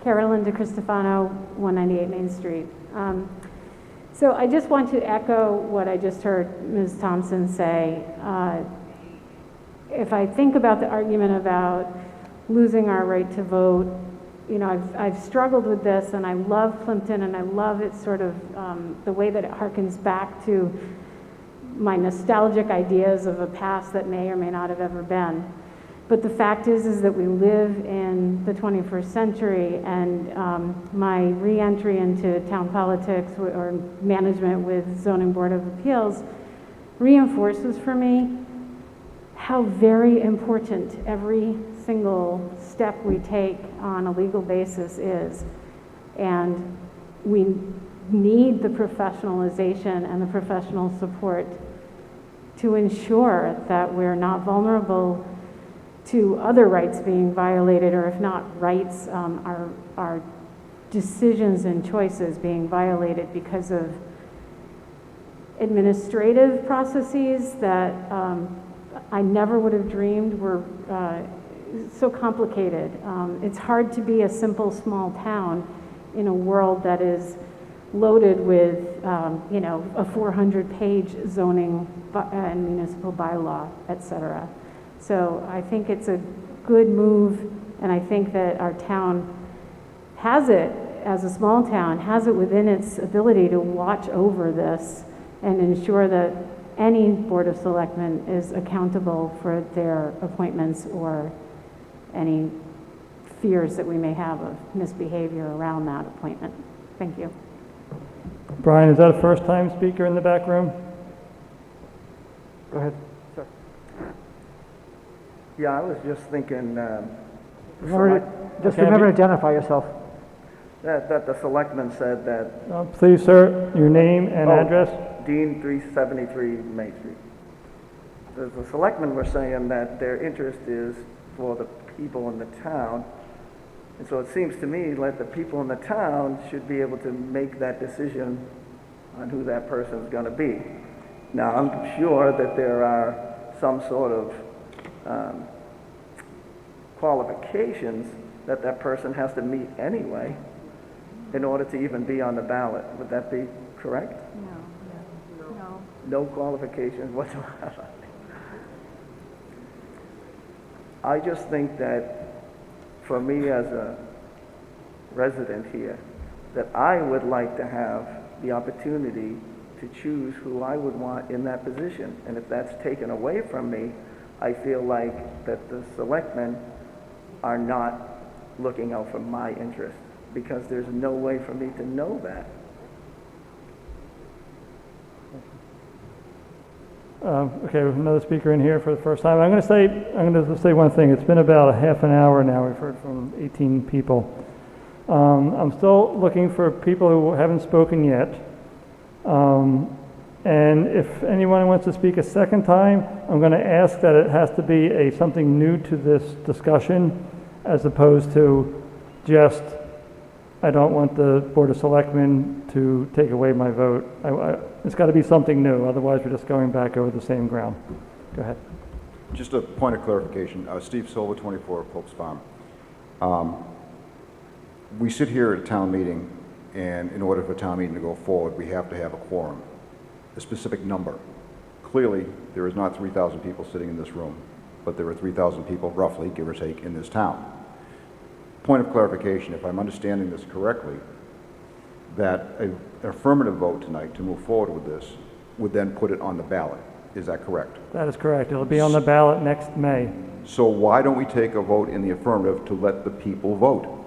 Carolyn DeCristofano, 198 Main Street. So I just want to echo what I just heard Ms. Thompson say. If I think about the argument about losing our right to vote, you know, I've struggled with this, and I love Plympton, and I love it sort of the way that it harkens back to my nostalgic ideas of a past that may or may not have ever been. But the fact is that we live in the 21st century, and my re-entry into town politics or management with Zoning Board of Appeals reinforces for me how very important every single step we take on a legal basis is. And we need the professionalization and the professional support to ensure that we're not vulnerable to other rights being violated, or if not rights, our decisions and choices being violated because of administrative processes that I never would have dreamed were so complicated. It's hard to be a simple small town in a world that is loaded with, you know, a 400-page zoning and municipal bylaw, et cetera. So I think it's a good move, and I think that our town has it, as a small town, has it within its ability to watch over this and ensure that any Board of Selectmen is accountable for their appointments or any fears that we may have of misbehavior around that appointment. Thank you. Brian, is that a first-time speaker in the back room? Go ahead, sir. Yeah, I was just thinking, Remember to identify yourself. that the selectmen said that... Please, sir, your name and address. Dean, 373 Main Street. The selectmen were saying that their interest is for the people in the town. And so it seems to me like the people in the town should be able to make that decision on who that person is going to be. Now, I'm sure that there are some sort of qualifications that that person has to meet anyway in order to even be on the ballot. Would that be correct? No. No qualifications whatsoever. I just think that for me as a resident here, that I would like to have the opportunity to choose who I would want in that position. And if that's taken away from me, I feel like that the selectmen are not looking out for my interest, because there's no way for me to know that. Okay, we have another speaker in here for the first time. I'm going to say one thing. It's been about a half an hour now. We've heard from 18 people. I'm still looking for people who haven't spoken yet. And if anyone wants to speak a second time, I'm going to ask that it has to be something new to this discussion, as opposed to just, I don't want the Board of Selectmen to take away my vote. It's got to be something new, otherwise we're just going back over the same ground. Go ahead. Just a point of clarification. Steve Silva, 24 Pope's Farm. We sit here at a town meeting, and in order for a town meeting to go forward, we have to have a quorum, a specific number. Clearly, there is not 3,000 people sitting in this room, but there are 3,000 people, roughly, give or take, in this town. Point of clarification, if I'm understanding this correctly, that an affirmative vote tonight to move forward with this would then put it on the ballot. Is that correct? That is correct. It'll be on the ballot next May. So why don't we take a vote in the affirmative to let the people vote?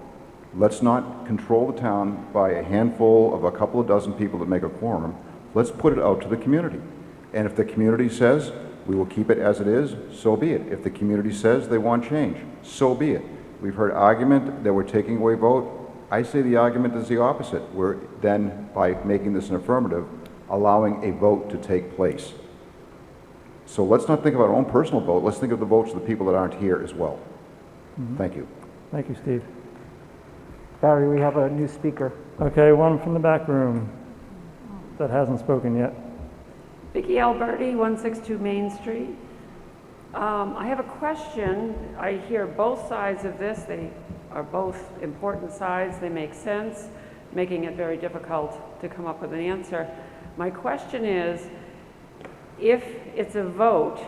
Let's not control the town by a handful of a couple of dozen people that make a quorum. Let's put it out to the community. And if the community says we will keep it as it is, so be it. If the community says they want change, so be it. We've heard argument that we're taking away vote. I say the argument is the opposite. We're then, by making this an affirmative, allowing a vote to take place. So let's not think of our own personal vote. Let's think of the votes of the people that aren't here as well. Thank you. Thank you, Steve. Barry, we have a new speaker. Okay, one from the back room that hasn't spoken yet. Vicki Alberti, 162 Main Street. I have a question. I hear both sides of this. They are both important sides. They make sense, making it very difficult to come up with an answer. My question is, if it's a vote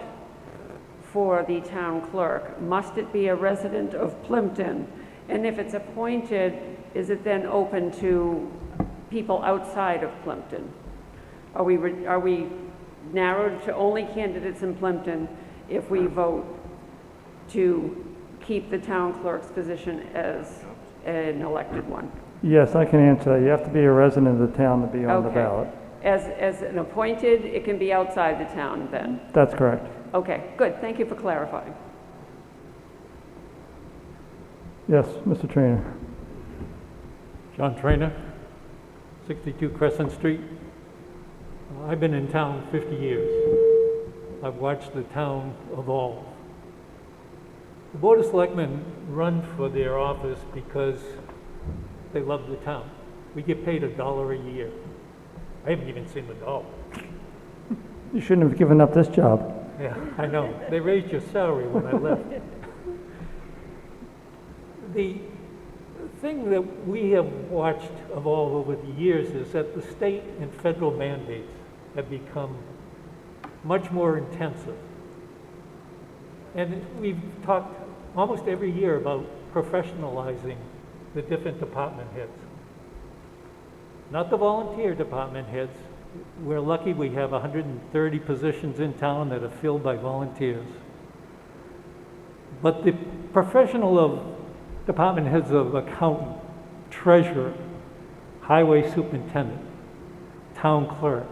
for the town clerk, must it be a resident of Plympton? And if it's appointed, is it then open to people outside of Plympton? Are we narrowed to only candidates in Plympton if we vote to keep the town clerk's position as an elected one? Yes, I can answer that. You have to be a resident of the town to be on the ballot. As an appointed, it can be outside the town then? That's correct. Okay, good. Thank you for clarifying. Yes, Mr. Trainer. John Trainer, 62 Crescent Street. I've been in town 50 years. I've watched the town evolve. The Board of Selectmen run for their office because they love the town. We get paid $1 a year. I haven't even seen the dollar. You shouldn't have given up this job. Yeah, I know. They raised your salary when I left. The thing that we have watched evolve over the years is that the state and federal mandates have become much more intensive. And we've talked almost every year about professionalizing the different department heads. Not the volunteer department heads. We're lucky we have 130 positions in town that are filled by volunteers. But the professional of department heads of accountant, treasurer, highway superintendent, town clerk,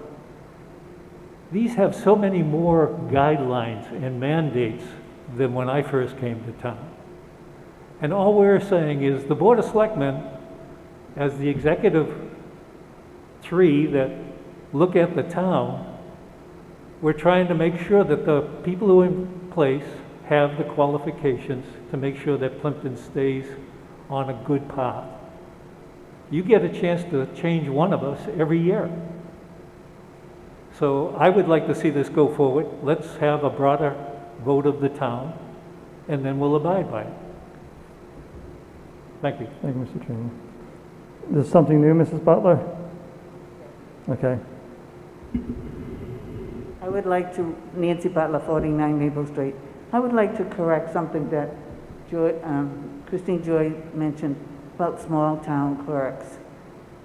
these have so many more guidelines and mandates than when I first came to town. And all we're saying is the Board of Selectmen, as the executive three that look at the town, we're trying to make sure that the people who are in place have the qualifications to make sure that Plympton stays on a good path. You get a chance to change one of us every year. So I would like to see this go forward. Let's have a broader vote of the town, and then we'll abide by it. Thank you. Thank you, Mr. Trainer. There's something new, Mrs. Butler? Okay. I would like to, Nancy Butler, 49 Maple Street. I would like to correct something that Christine Joy mentioned about small town clerks.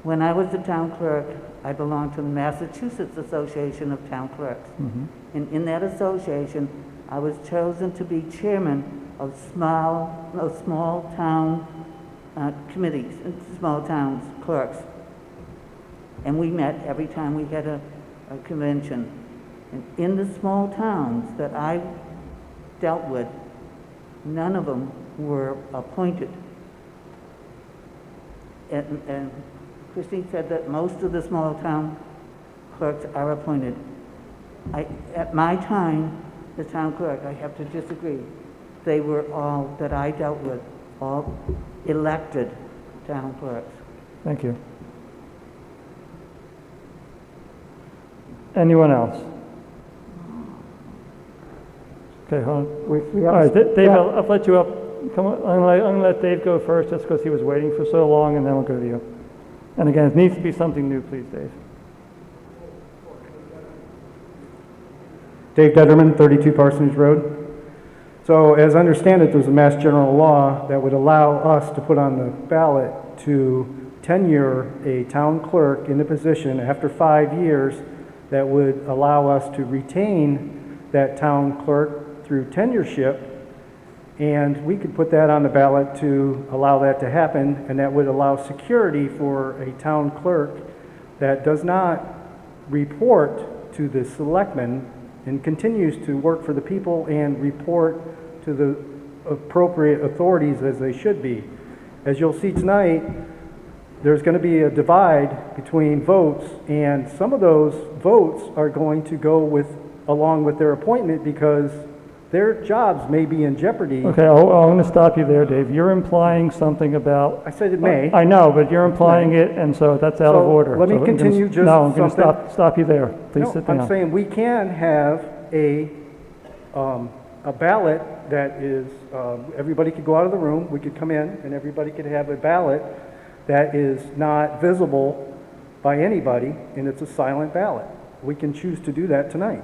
When I was the town clerk, I belonged to the Massachusetts Association of Town Clerks. And in that association, I was chosen to be chairman of small town committees, small towns clerks. And we met every time we had a convention. And in the small towns that I dealt with, none of them were appointed. And Christine said that most of the small town clerks are appointed. At my time, the town clerk, I have to disagree. They were all, that I dealt with, all elected town clerks. Thank you. Anyone else? Okay, hold on. All right, Dave, I'll let you up. Come on, I'm going to let Dave go first just because he was waiting for so long, and then we'll go to you. And again, it needs to be something new, please, Dave. Dave Detterman, 32 Parsonage Road. So as I understand it, there's a Mass General Law that would allow us to put on the ballot to tenure a town clerk in the position after 5 years that would allow us to retain that town clerk through tenureship, and we could put that on the ballot to allow that to happen, and that would allow security for a town clerk that does not report to the selectmen and continues to work for the people and report to the appropriate authorities as they should be. As you'll see tonight, there's going to be a divide between votes, and some of those votes are going to go along with their appointment because their jobs may be in jeopardy. Okay, I'm going to stop you there, Dave. You're implying something about... I said it may. I know, but you're implying it, and so that's out of order. Let me So continue just No, I'm going something. to stop you there. Please sit down. I'm saying we can have a ballot that is, everybody could go out of the room, we could come in, and everybody could have a ballot that is not visible by anybody, and it's a silent ballot. We can choose to do that tonight.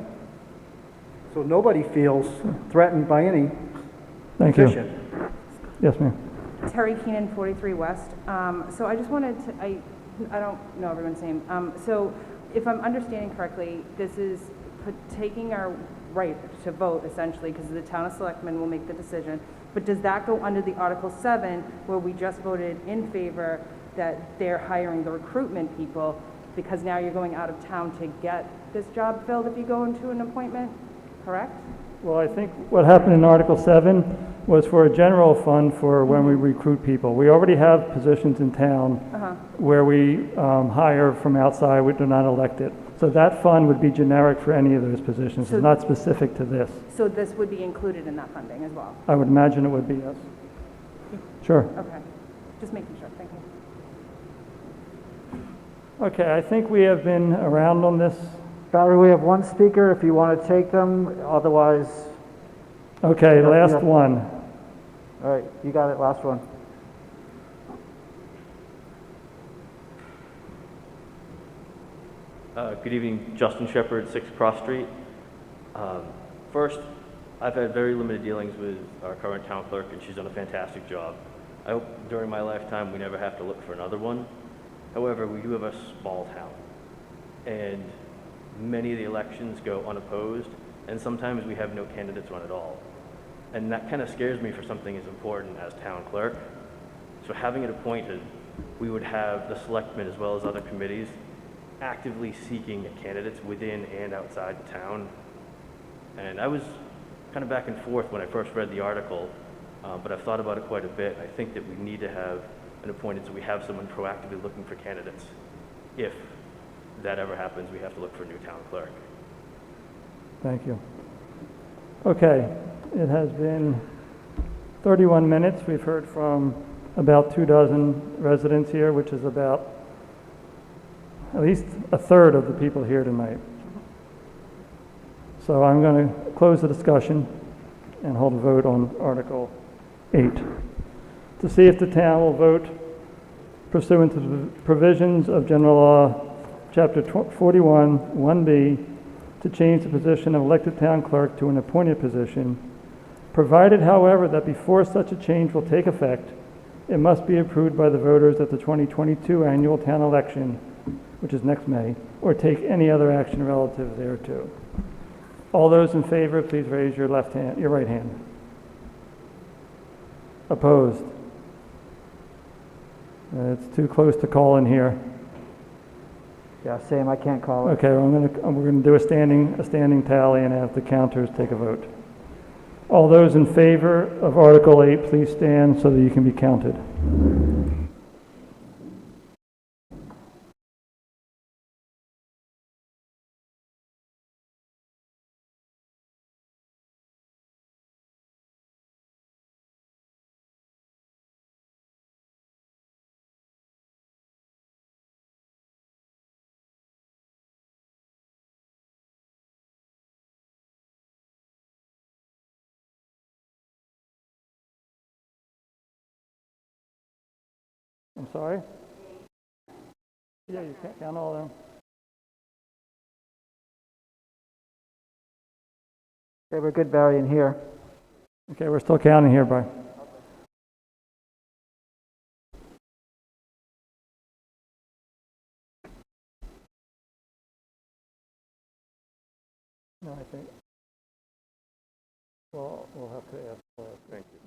So nobody feels threatened by any Thank position. you. Yes, ma'am. Terry Keenan, 43 West. So I just wanted to, I don't know everyone's name. So if I'm understanding correctly, this is taking our right to vote essentially because the town of selectmen will make the decision. But does that go under the Article 7 where we just voted in favor that they're hiring the recruitment people because now you're going out of town to get this job filled if you go into an appointment, correct? Well, I think what happened in Article 7 was for a general fund for when we recruit people. We already have positions in town where we hire from outside, we do not elect it. So that fund would be generic for any of those positions. So it's not specific to this. So this would be included in that funding as well? I would imagine it would be, yes. Sure. Okay. Just making sure. Thank you. Okay, I think we have been around on this. Valerie, we have one speaker if you want to take them, otherwise... Okay, last one. All right, you got it, last one. Good evening, Justin Shepherd, 6 Cross Street. First, I've had very limited dealings with our current town clerk, and she's done a fantastic job. I hope during my lifetime we never have to look for another one. However, we do have a small town, and many of the elections go unopposed, and sometimes we have no candidates run at all. And that kind of scares me for something as important as town clerk. So having it appointed, we would have the selectmen as well as other committees actively seeking candidates within and outside the town. And I was kind of back and forth when I first read the article, but I've thought about it quite a bit. I think that we need to have an appointed so we have someone proactively looking for candidates. If that ever happens, we have to look for a new town clerk. Thank you. Okay, it has been 31 minutes. We've heard from about 24 residents here, which is about at least a third of the people here tonight. So I'm going to close the discussion and hold a vote on Article 8 to see if the town will vote pursuant to the provisions of General Law, Chapter 41, 1B, to change the position of elected town clerk to an appointed position, provided, however, that before such a change will take effect, it must be approved by the voters at the 2022 annual town election, which is next May, or take any other action relative thereto. All those in favor, please raise your right hand. Opposed? It's too close to call in here. Yeah, same, I can't call it. Okay, we're going to do a standing tally and have the counters take a vote. All those in favor of Article 8, please stand so that you can be counted. I'm sorry? Yeah, you can't count all of them. Okay, we're good, Barry, in here. Okay, we're still counting here, Brian. No, I think, well, we'll have to ask for it. Thank you.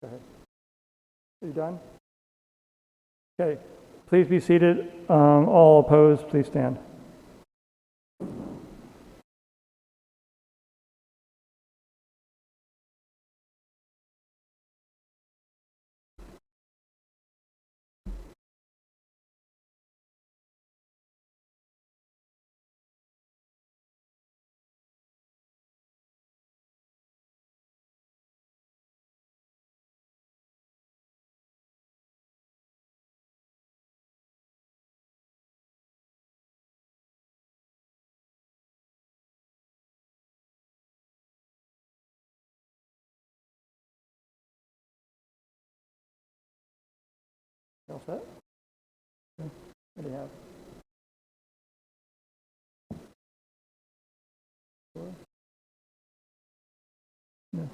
Go ahead. Are you done? Okay, please be seated. All opposed, please stand. All set? Okay. What do you have? Four? Yes.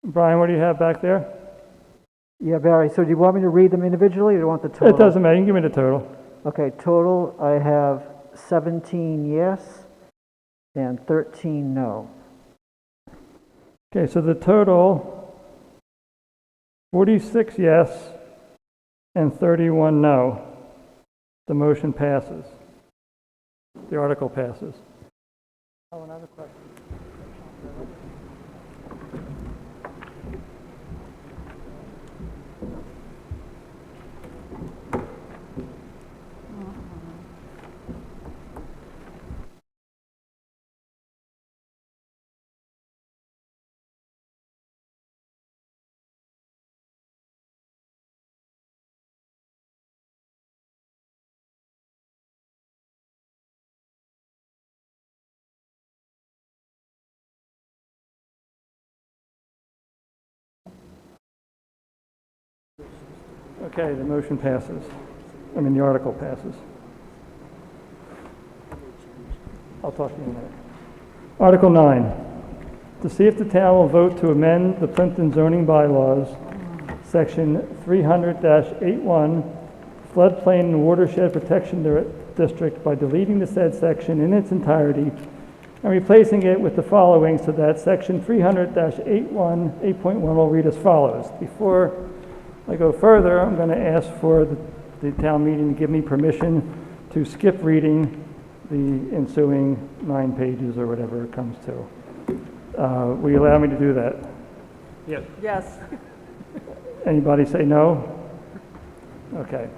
Brian, what do you have back there? Yeah, Barry, so do you want me to read them individually or do you want the total? It doesn't matter. You can give me the total. Okay, total, I have 17 yes and 13 no. Okay, so the total, 46 yes and 31 no. The motion passes. The article passes. Oh, another question. Okay, the motion passes. I mean, the article passes. I'll talk to you in a minute. Article 9, to see if the town will vote to amend the Plympton zoning bylaws, section 300-81, floodplain and watershed protection district by deleting the said section in its entirety and replacing it with the following so that section 300-81, 8.1 will read as follows. Before I go further, I'm going to ask for the town meeting to give me permission to skip reading the ensuing 9 pages or whatever it comes to. Will you allow me to do that? Yes. Yes. Anybody say no? Okay.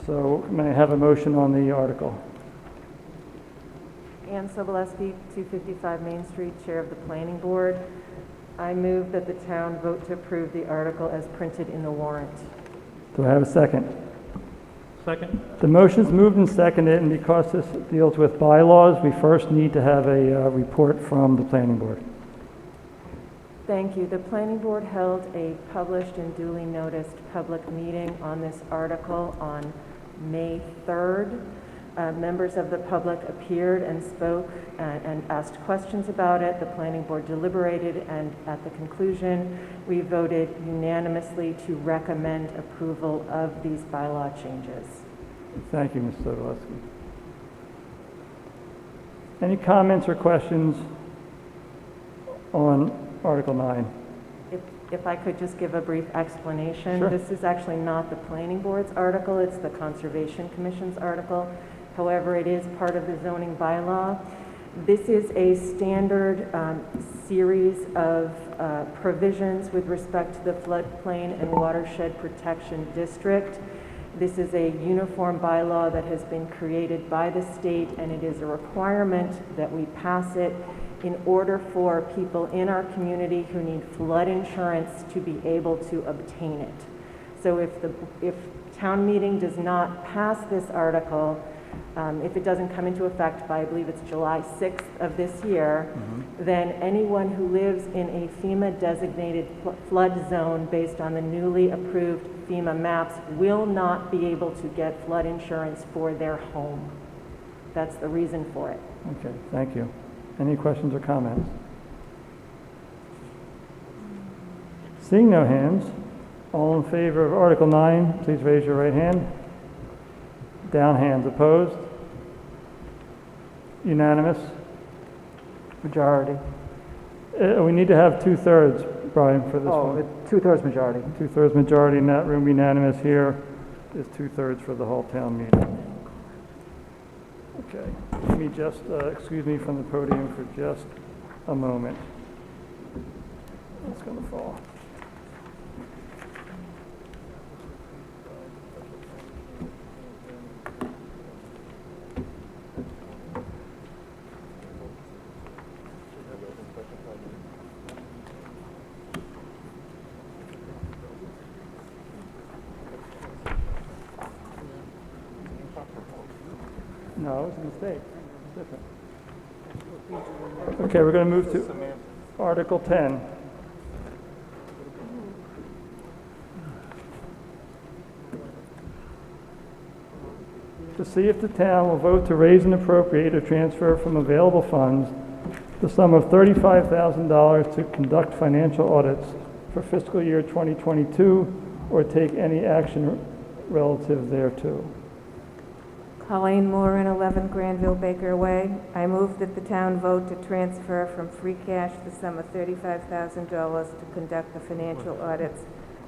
So may I have a motion on the article? Ann Sobolewski, 255 Main Street, Chair of the Planning Board. I move that the town vote to approve the article as printed in the warrant. Do I have a second? Second. The motion's moved and seconded, and because this deals with bylaws, we first need to have a report from the planning board. Thank you. The planning board held a published and duly noticed public meeting on this article on May 3rd. Members of the public appeared and spoke and asked questions about it. The planning board deliberated, and at the conclusion, we voted unanimously to recommend approval of these bylaw changes. Thank you, Ms. Sobolewski. Any comments or questions on Article 9? If I could just give a brief explanation. Sure. This is actually not the planning board's article, it's the Conservation Commission's article. However, it is part of the zoning bylaw. This is a standard series of provisions with respect to the floodplain and watershed protection district. This is a uniform bylaw that has been created by the state, and it is a requirement that we pass it in order for people in our community who need flood insurance to be able to obtain it. So if town meeting does not pass this article, if it doesn't come into effect by, I believe it's July 6th of this year, then anyone who lives in a FEMA designated flood zone based on the newly approved FEMA maps will not be able to get flood insurance for their home. That's the reason for it. Okay, thank you. Any questions or comments? Seeing no hands, all in favor of Article 9, please raise your right hand. Down hands opposed? Unanimous? Majority. We need to have 2/3, Brian, for this Oh, one. 2/3 majority. 2/3 majority in that room, unanimous here is 2/3 for the whole town meeting. Okay, let me just, excuse me from the podium for just a moment. It's gonna fall. No, it's a mistake. It's different. Okay, we're going to move to Article 10. To see if the town will vote to raise and appropriate or transfer from available funds the sum of $35,000 to conduct financial audits for fiscal year 2022 or take any action relative thereto. Colleen Moore, 11 Granville Baker Way. I move that the town vote to transfer from free cash the sum of $35,000 to conduct the financial audits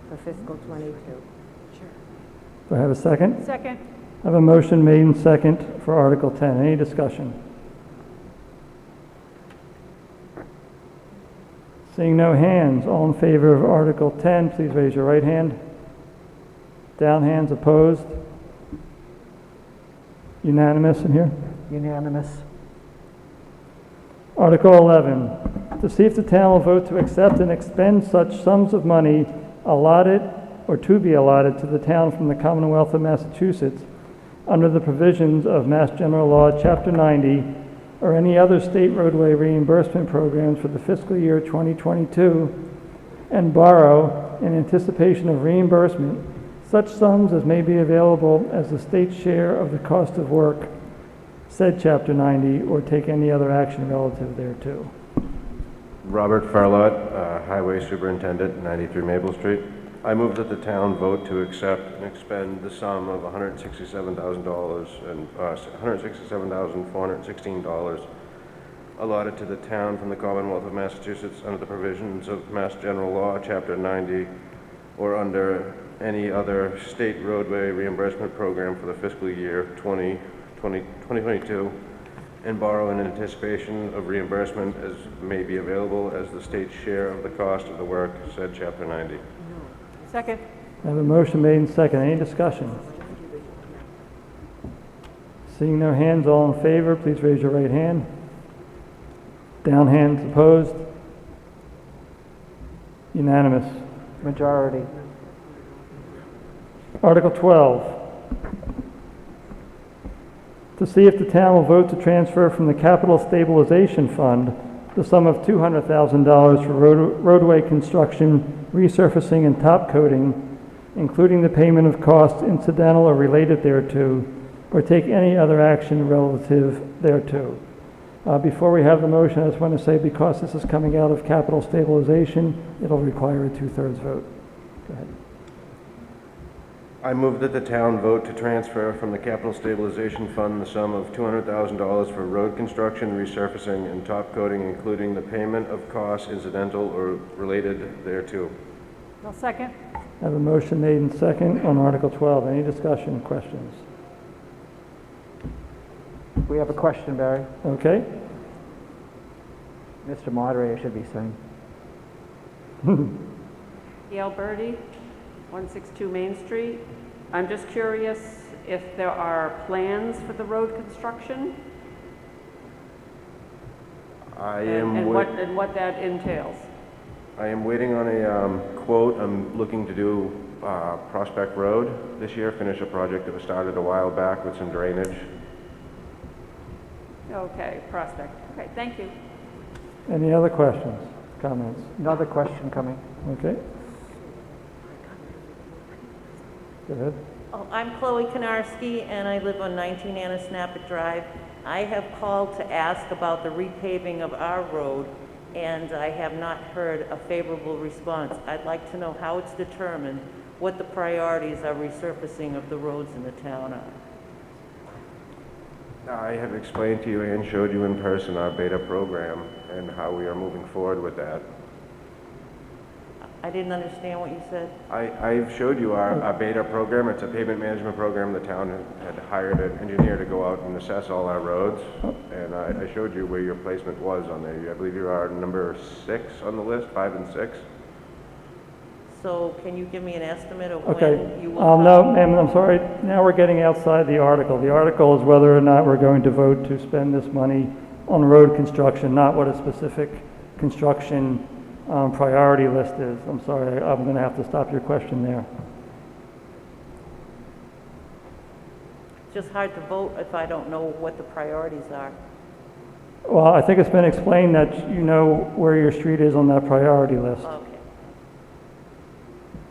for fiscal '22. Do I have a second? Second. I have a motion made and second for Article 10. Any discussion? Seeing no hands, all in favor of Article 10, please raise your right hand. Down hands opposed? Unanimous in here? Unanimous. Article 11, to see if the town will vote to accept and expend such sums of money allotted or to be allotted to the town from the Commonwealth of Massachusetts under the provisions of Mass General Law, Chapter 90, or any other state roadway reimbursement programs for the fiscal year 2022, and borrow, in anticipation of reimbursement, such sums as may be available as the state's share of the cost of work, said Chapter 90, or take any other action relative thereto. Robert Farlott, Highway Superintendent, 93 Maple Street. I move that the town vote to accept and expend the sum of $167,000 and $167,416 allotted to the town from the Commonwealth of Massachusetts under the provisions of Mass General Law, Chapter 90, or under any other state roadway reimbursement program for the fiscal year 2022, and borrow in anticipation of reimbursement as may be available as the state's share of the cost of the work, said Chapter 90. Second. I have a motion made and second. Any discussion? Seeing no hands, all in favor, please raise your right hand. Down hands opposed? Unanimous. Majority. Article 12, to see if the town will vote to transfer from the Capital Stabilization Fund the sum of $200,000 for roadway construction, resurfacing, and top coating, including the payment of costs incidental or related thereto, or take any other action relative thereto. Before we have the motion, I just want to say, because this is coming out of capital stabilization, it'll require a 2/3 vote. Go ahead. I move that the town vote to transfer from the Capital Stabilization Fund the sum of $200,000 for road construction, resurfacing, and top coating, including the payment of costs incidental or related thereto. I'll second. I have a motion made and second on Article 12. Any discussion, questions? We have a question, Barry. Okay. Mr. Moderator should be saying. Gail Birdie, 162 Main Street. I'm just curious if there are plans for the road construction and what that entails. I am waiting on a quote. I'm looking to do Prospect Road this year, finish a project that was started a while back with some drainage. Okay, Prospect. Okay, thank you. Any other questions, comments? Another question coming. Okay. Go ahead. Oh, I'm Chloe Konarski, and I live on 19 Anna Snappet Drive. I have called to ask about the repaving of our road, and I have not heard a favorable response. I'd like to know how it's determined, what the priorities of resurfacing of the roads in the town are. I have explained to you and showed you in person our beta program and how we are moving forward with that. I didn't understand what you said. I've showed you our beta program. It's a pavement management program. The town had hired an engineer to go out and assess all our roads, and I showed you where your placement was on there. I believe you are number 6 on the list, 5 and 6. So can you give me an estimate of Okay. when you will? No, ma'am, I'm sorry. Now we're getting outside the article. The article is whether or not we're going to vote to spend this money on road construction, not what a specific construction priority list is. I'm sorry, I'm going to have to stop your question there. It's just hard to vote if I don't know what the priorities are. Well, I think it's been explained that you know where your street is on that priority list. Okay.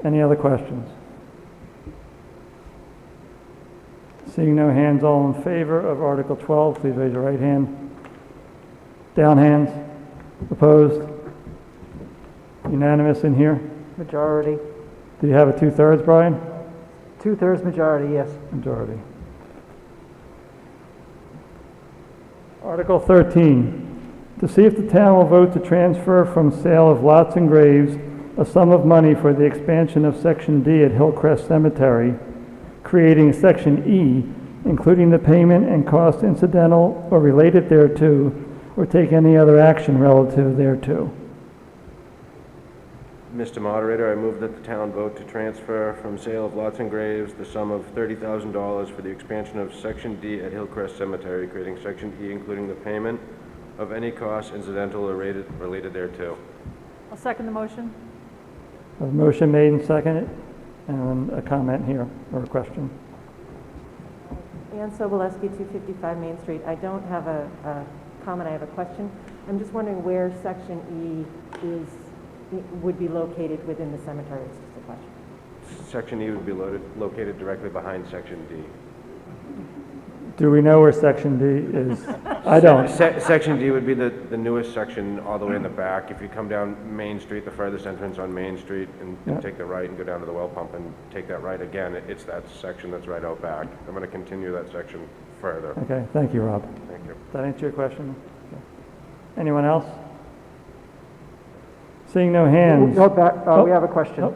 Any other questions? Seeing no hands, all in favor of Article 12, please raise your right hand. Down hands. Opposed? Unanimous in here? Majority. Do you have a 2/3, Brian? 2/3 majority, yes. Majority. Article 13, to see if the town will vote to transfer from sale of lots and graves a sum of money for the expansion of Section D at Hillcrest Cemetery, creating Section E, including the payment and cost incidental or related thereto, or take any other action relative thereto. Mr. Moderator, I move that the town vote to transfer from sale of lots and graves the sum of $30,000 for the expansion of Section D at Hillcrest Cemetery, creating Section E, including the payment of any costs incidental or related thereto. I'll second the motion. A motion made and seconded, and a comment here, or a question. Ann Sobolewski, 255 Main Street. I don't have a comment, I have a question. I'm just wondering where Section E would be located within the cemetery. It's just a question. Section E would be located directly behind Section D. Do we know where Section D is? I don't. Section D would be the newest section all the way in the back. If you come down Main Street, the furthest entrance on Main Street, and take the right and go down to the well pump and take that right again, it's that section that's right out back. I'm going to continue that section further. Okay, thank you, Rob. Thank you. Does that answer your question? Okay. Anyone else? Seeing no hands. Go back, we have a question.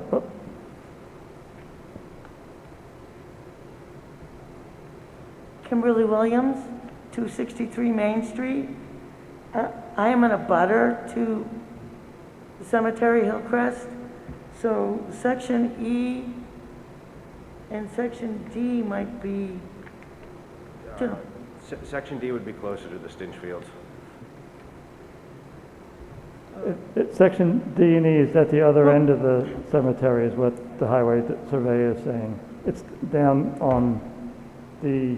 Kimberly Williams, 263 Main Street. I am in a butter to the cemetery Hillcrest, so Section E and Section D might be, Section D would be closer to the Stinch Fields. Section D and E is at the other end of the cemetery, is what the highway surveyor is saying. It's down on the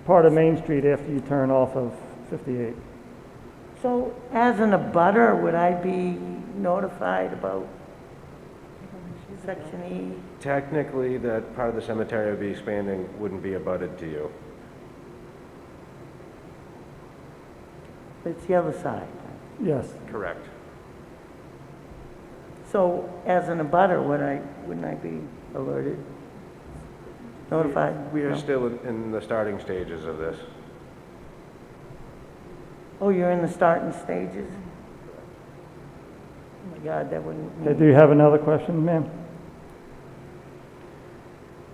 part of Main Street after you turn off of 58. so as in a butter, would I be notified about Section E? Technically, that part of the cemetery would be expanding wouldn't be abutted to you. It's the other side. Yes. Correct. So as in a butter, wouldn't I be alerted? Notified? We are No? still in the starting stages of this. Oh, you're in the starting stages? Oh my God, that wouldn't Okay, mean, do you have another question, ma'am?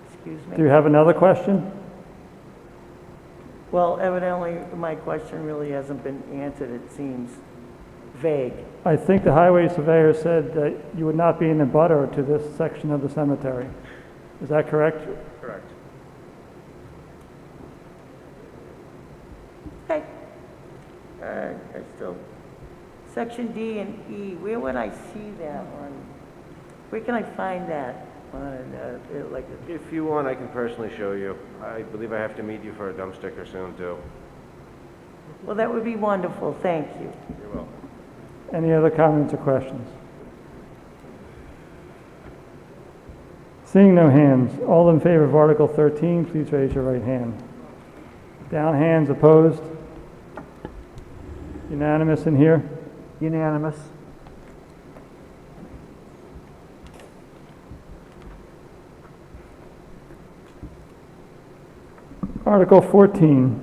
excuse me? Do you have another question? Well, evidently, my question really hasn't been answered. It seems vague. I think the highway surveyor said that you would not be in a butter to this section of the cemetery. Is that correct? Correct. Okay. I still, Section D and E, where would I see that on? Where can I find that on, If you want, I can personally show you. I believe I have to meet you for a dump sticker soon, too. Well, that would be wonderful. Thank you. You're welcome. Any other comments or questions? Seeing no hands, all in favor of Article 13, please raise your right hand. Down hands, opposed? Unanimous in here? Unanimous. Article 14,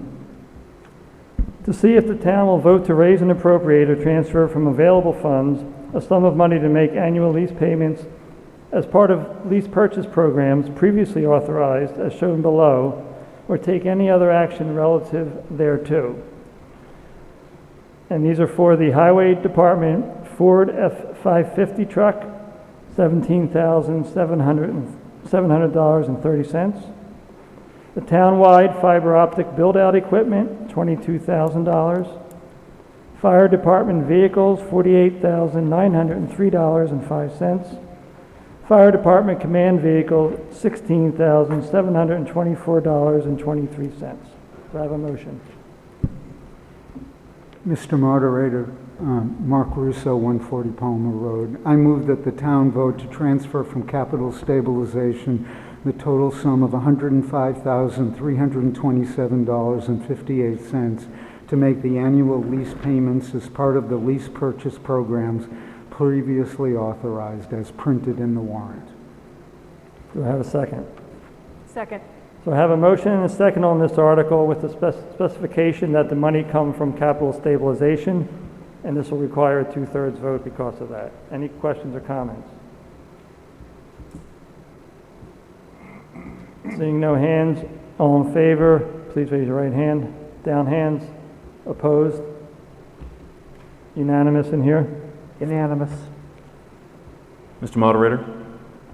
To see if the town will vote to raise and appropriate or transfer from available funds a sum of money to make annual lease payments as part of lease purchase programs previously authorized as shown below, or take any other action relative thereto. And these are for the Highway Department Ford F-550 truck, $17,700.30. The townwide fiber optic build-out equipment, $22,000. Fire department vehicles, $48,903.05. Fire department command vehicle, $16,724.23. Do I have a motion? Mr. Moderator, Mark Russo, 140 Palmer Road. I move that the town vote to transfer from capital stabilization the total sum of $105,327.58 to make the annual lease payments as part of the lease purchase programs previously authorized as printed in the warrant. Do I have a second? Second. So I have a motion and a second on this article with the specification that the money come from capital stabilization, and this will require a 2/3 vote because of that. Any questions or comments? Seeing no hands, all in favor, please raise your right hand. Down hands. Opposed? Unanimous in here? Unanimous. Mr. Moderator?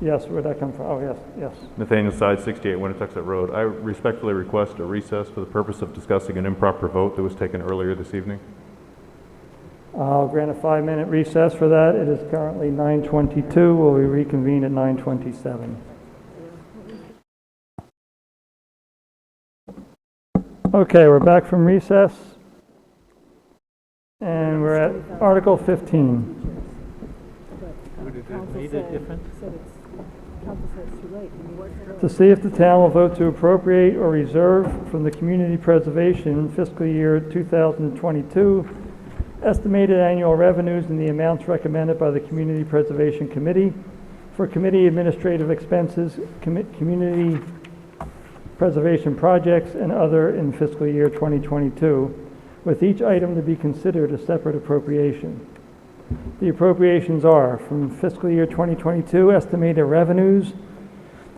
Yes, where'd that come from? Oh, yes, yes. Nathaniel Side, 68 Winnetoxet Road. I respectfully request a recess for the purpose of discussing an improper vote that was taken earlier this evening. I'll grant a 5-minute recess for that. It is currently 9:22. Will we reconvene at 9:27? Okay, we're back from recess, and we're at Article 15. To see if the town will vote to appropriate or reserve from the community preservation fiscal year 2022 estimated annual revenues in the amounts recommended by the Community Preservation Committee for committee administrative expenses, community preservation projects, and other in fiscal year 2022, with each item to be considered a separate appropriation. The appropriations are from fiscal year 2022 estimated revenues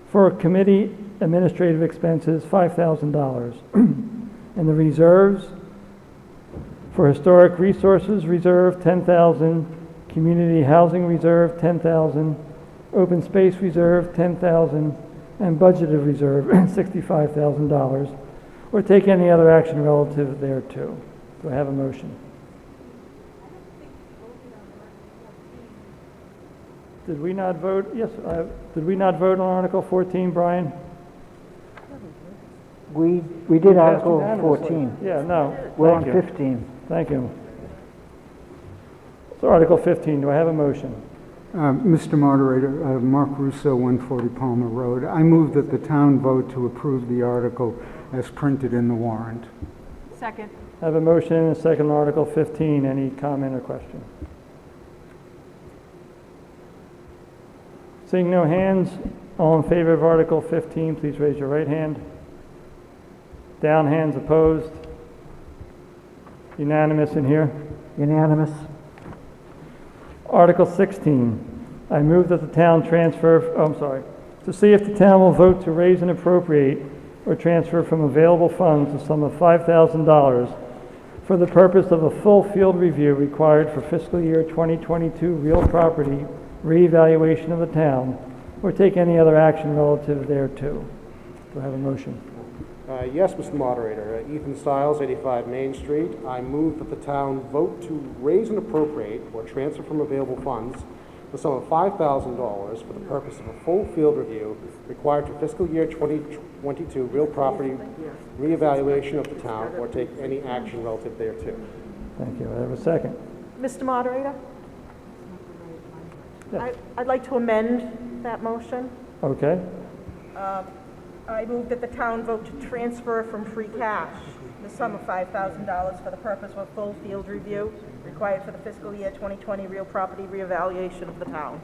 for committee administrative expenses, $5,000. And the reserves for historic resources reserve, $10,000, community housing reserve, $10,000, open space reserve, $10,000, and budgeted reserve, $65,000, or take any other action relative thereto. Do I have a motion? Did we not vote? Yes, did we not vote on Article 14, Brian? We did Article 14. Yeah, no. We're on Thank you. 15. Thank you. So Article 15, do I have a motion? Mr. Moderator, Mark Russo, 140 Palmer Road. I move that the town vote to approve the article as printed in the warrant. Second. I have a motion and a second on Article 15. Any comment or question? Seeing no hands, all in favor of Article 15, please raise your right hand. Down hands opposed. Unanimous in here? Unanimous. Article 16, I move that the town transfer, to see if the town will vote to raise and appropriate or transfer from available funds a sum of $5,000 for the purpose of a full field review required for fiscal year 2022 real property reevaluation of the town, or take any other action relative thereto. Do I have a motion? Yes, Mr. Moderator. Ethan Stiles, 85 Main Street. I move that the town vote to raise and appropriate or transfer from available funds the sum of $5,000 for the purpose of a full field review required for fiscal year 2022 real property reevaluation of the town, or take any action relative thereto. Thank you. I have a second. Mr. Moderator? Yes. I'd like to amend that motion. Okay. I move that the town vote to transfer from free cash the sum of $5,000 for the purpose of a full field review required for the fiscal year 2020 real property reevaluation of the town.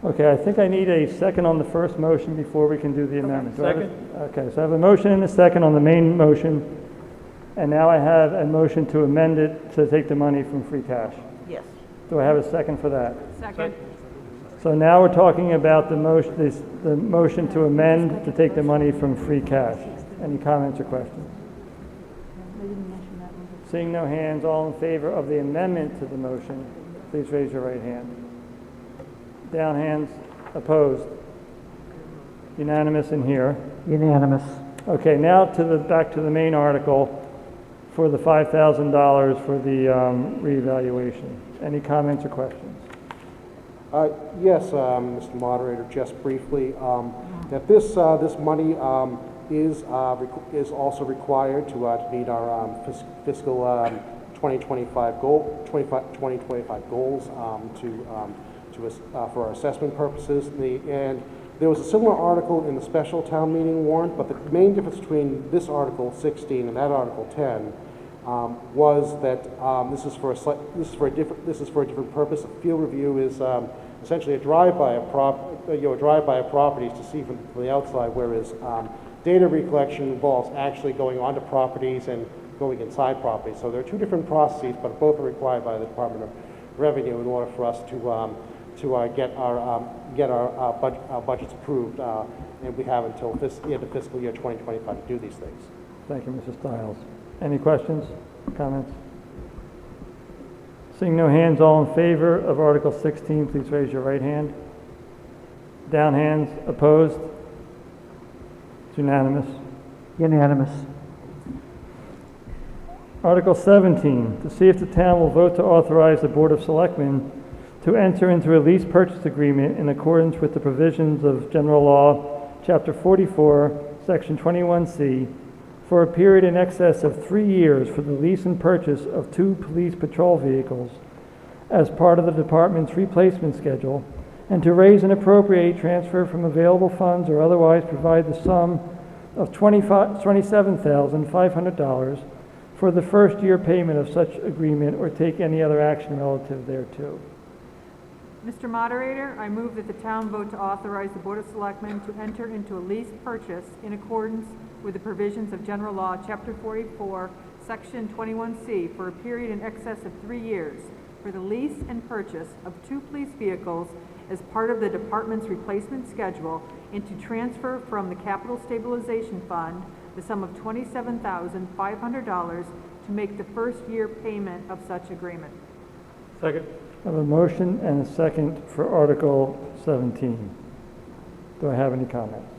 Okay, I think I need a second on the first motion before we can do the amendment. Second. Okay, so I have a motion and a second on the main motion. And now I have a motion to amend it to take the money from free cash. Yes. Do I have a second for that? Second. So now we're talking about the motion to amend to take the money from free cash. Any comments or questions? Seeing no hands, all in favor of the amendment to the motion, please raise your right hand. Down hands, opposed. Unanimous in here. Unanimous. Okay, now back to the main article for the $5,000 for the reevaluation. Any comments or questions? Yes, Mr. Moderator, just briefly, that this money is also required to meet our fiscal 2025 goals for our assessment purposes. And there was a similar article in the special town meeting warrant, but the main difference between this Article 16 and that Article 10 was that this is for a different purpose. A field review is essentially a drive-by of properties to see from the outside, whereas data recollection involves actually going onto properties and going inside properties. So there are two different processes, but both are required by the Department of Revenue in order for us to get our budgets approved, and we have until the end of fiscal year 2025 to do these things. Thank you, Mr. Stiles. Any questions, comments? Seeing no hands, all in favor of Article 16, please raise your right hand. Down hands, opposed? It's unanimous. Unanimous. Article 17, to see if the town will vote to authorize the Board of Selectmen to enter into a lease purchase agreement in accordance with the provisions of General Law, Chapter 44, Section 21C, for a period in excess of 3 years for the lease and purchase of 2 police patrol vehicles as part of the department's replacement schedule, and to raise and appropriate, transfer from available funds, or otherwise provide the sum of $27,500 for the first year payment of such agreement, or take any other action relative thereto. Mr. Moderator, I move that the town vote to authorize the Board of Selectmen to enter into a lease purchase in accordance with the provisions of General Law, Chapter 44, Section 21C, for a period in excess of 3 years for the lease and purchase of 2 police vehicles as part of the department's replacement schedule, and to transfer from the Capital Stabilization Fund the sum of $27,500 to make the first year payment of such agreement. Second. I have a motion and a second for Article 17. Do I have any comments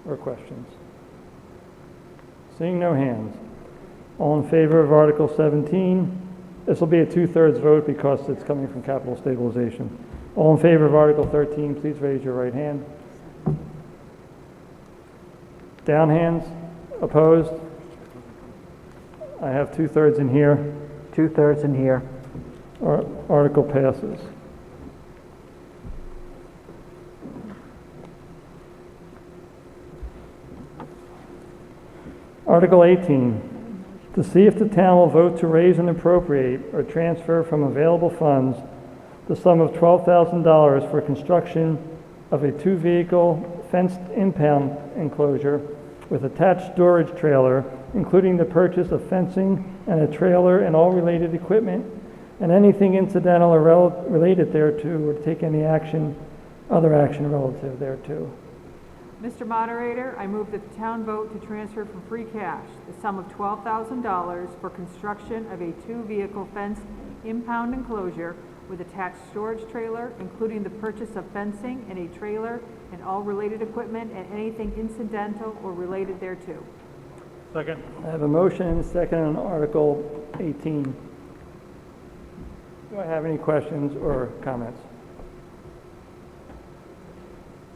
or questions? Seeing no hands. All in favor of Article 17? This will be a 2/3 vote because it's coming from capital stabilization. All in favor of Article 13, please raise your right hand. Down hands? Opposed? I have 2/3 in here. 2/3 in here. Article passes. Article 18, to see if the town will vote to raise and appropriate or transfer from available funds the sum of $12,000 for construction of a 2-vehicle fenced impound enclosure with attached storage trailer, including the purchase of fencing and a trailer and all related equipment, and anything incidental or related thereto, or take any other action relative thereto. Mr. Moderator, I move that the town vote to transfer from free cash the sum of $12,000 for construction of a 2-vehicle fenced impound enclosure with attached storage trailer, including the purchase of fencing and a trailer and all related equipment, and anything incidental or related thereto. Second. I have a motion and a second on Article 18. Do I have any questions or comments?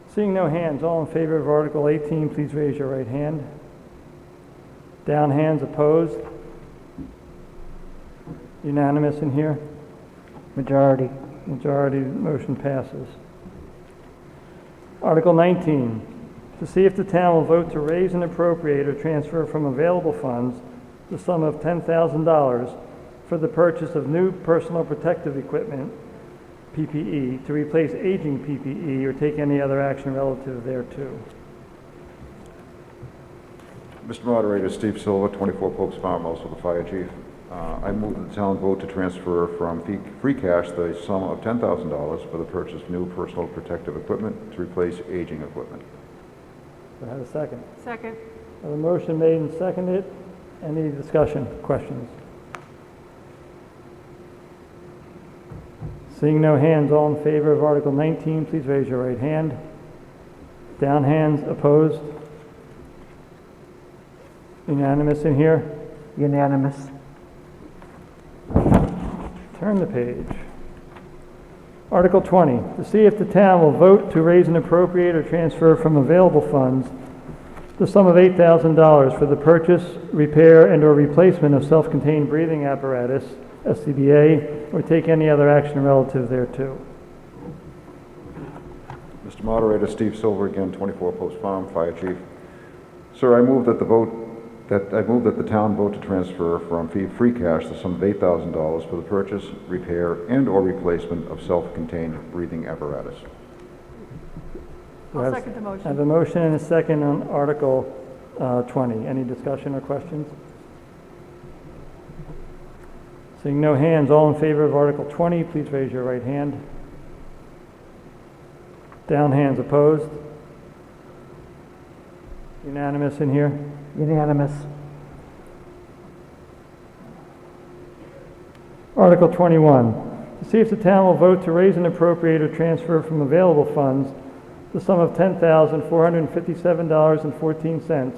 Seeing no hands, all in favor of Article 18, please raise your right hand. Down hands, opposed? Unanimous in here? Majority. Majority, motion passes. Article 19, to see if the town will vote to raise and appropriate or transfer from available funds the sum of $10,000 for the purchase of new personal protective equipment, PPE, to replace aging PPE or take any other action relative thereto. Mr. Moderator, Steve Silver, 24 Pope's Farm, also the fire chief. I move that the town vote to transfer from free cash the sum of $10,000 for the purchase of new personal protective equipment to replace aging equipment. Do I have a second? Second. I have a motion made and seconded. Any discussion, questions? Seeing no hands, all in favor of Article 19, please raise your right hand. Down hands, opposed? Unanimous in here? Unanimous. Turn the page. Article 20, to see if the town will vote to raise and appropriate or transfer from available funds the sum of $8,000 for the purchase, repair, and/or replacement of self-contained breathing apparatus, SCBA, or take any other action relative thereto. Mr. Moderator, Steve Silver again, 24 Post Farm, Fire Chief. Sir, I move that the town vote to transfer from free cash the sum of $8,000 for the purchase, repair, and/or replacement of self-contained breathing apparatus. I'll second the I motion. have a motion and a second on Article 20. Any discussion or questions? Seeing no hands, all in favor of Article 20, please raise your right hand. Down hands, opposed? Unanimous in here? Unanimous. Article 21, to see if the town will vote to raise and appropriate or transfer from available funds the sum of $10,457.14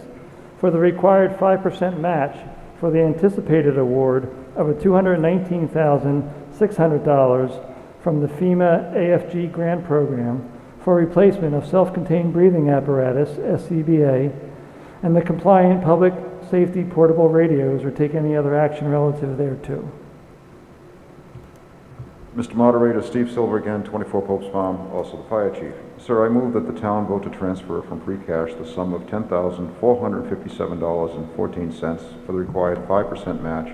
for the required 5% match for the anticipated award of a $219,600 from the FEMA AFG grant program for replacement of self-contained breathing apparatus, SCBA, and the compliant public safety portable radios, or take any other action relative thereto. Mr. Moderator, Steve Silver again, 24 Pope's Farm, also the Fire Chief. Sir, I move that the town vote to transfer from free cash the sum of $10,457.14 for the required 5% match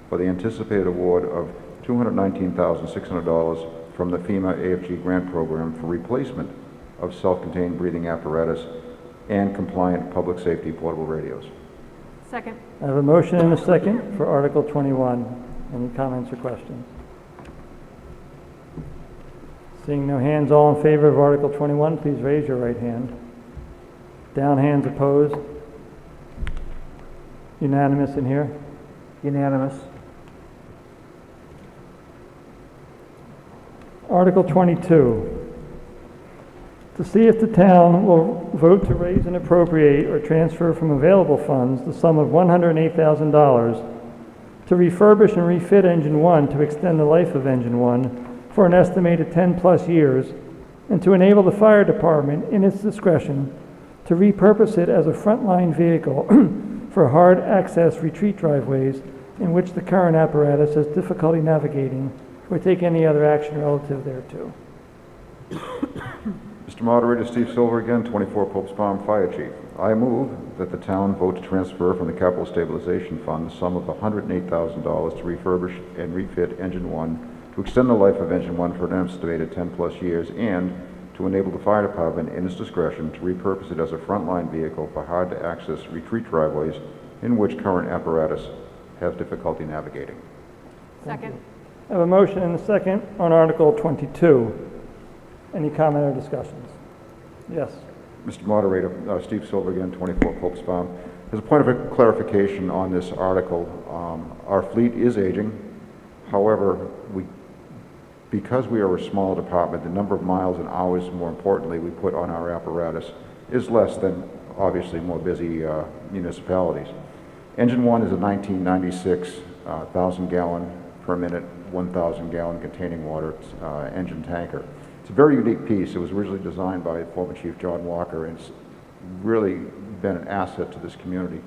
for the anticipated award of $219,600 from the FEMA AFG grant program for replacement of self-contained breathing apparatus and compliant public safety portable radios. Second. I have a motion and a second for Article 21. Any comments or questions? Seeing no hands, all in favor of Article 21, please raise your right hand. Down hands, opposed? Unanimous in here? Unanimous. Article 22, to see if the town will vote to raise and appropriate or transfer from available funds the sum of $108,000 to refurbish and refit Engine 1 to extend the life of Engine 1 for an estimated 10-plus years, and to enable the fire department, in its discretion, to repurpose it as a frontline vehicle for hard-access retreat driveways in which the current apparatus has difficulty navigating, or take any other action relative thereto. Mr. Moderator, Steve Silver again, 24 Pope's Farm, Fire Chief. I move that the town vote to transfer from the Capital Stabilization Fund the sum of $108,000 to refurbish and refit Engine 1 to extend the life of Engine 1 for an estimated 10-plus years, and to enable the fire department, in its discretion, to repurpose it as a frontline vehicle for hard-to-access retreat driveways in which current apparatus has difficulty navigating. Second. I have a motion and a second on Article 22. Any comment or discussions? Yes. Mr. Moderator, Steve Silver again, 24 Pope's Farm. As a point of clarification on this article, our fleet is aging. However, because we are a small department, the number of miles and hours, more importantly, we put on our apparatus is less than, obviously, more busy municipalities. Engine 1 is a 1996 1,000-gallon per minute, 1,000-gallon containing water engine tanker. It's a very unique piece. It was originally designed by former Chief John Walker, and it's really been an asset to this community.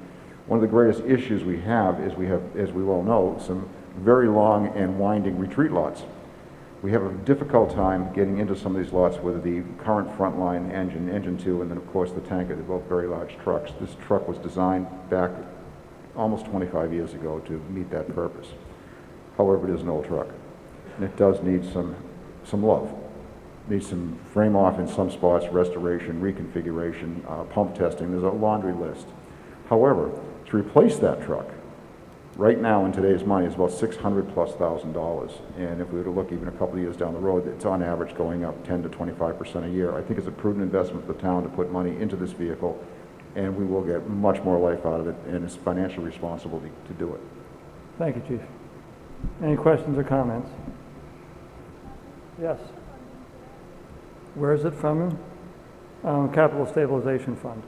One of the greatest issues we have is we have, as we well know, some very long and winding retreat lots. We have a difficult time getting into some of these lots with the current frontline engine, Engine 2, and then of course the tanker. They're both very large trucks. This truck was designed back almost 25 years ago to meet that purpose. However, it is an old truck, and it does need some love. It needs some frame off in some spots, restoration, reconfiguration, pump testing. There's a laundry list. However, to replace that truck, right now in today's money is about $600,000+. And if we were to look even a couple of years down the road, it's on average going up 10 to 25% a year. I think it's a prudent investment for the town to put money into this vehicle, and we will get much more life out of it, and it's financially responsible to do it. Thank you, Chief. Any questions or comments? Yes. Where is it from? Capital Stabilization Fund.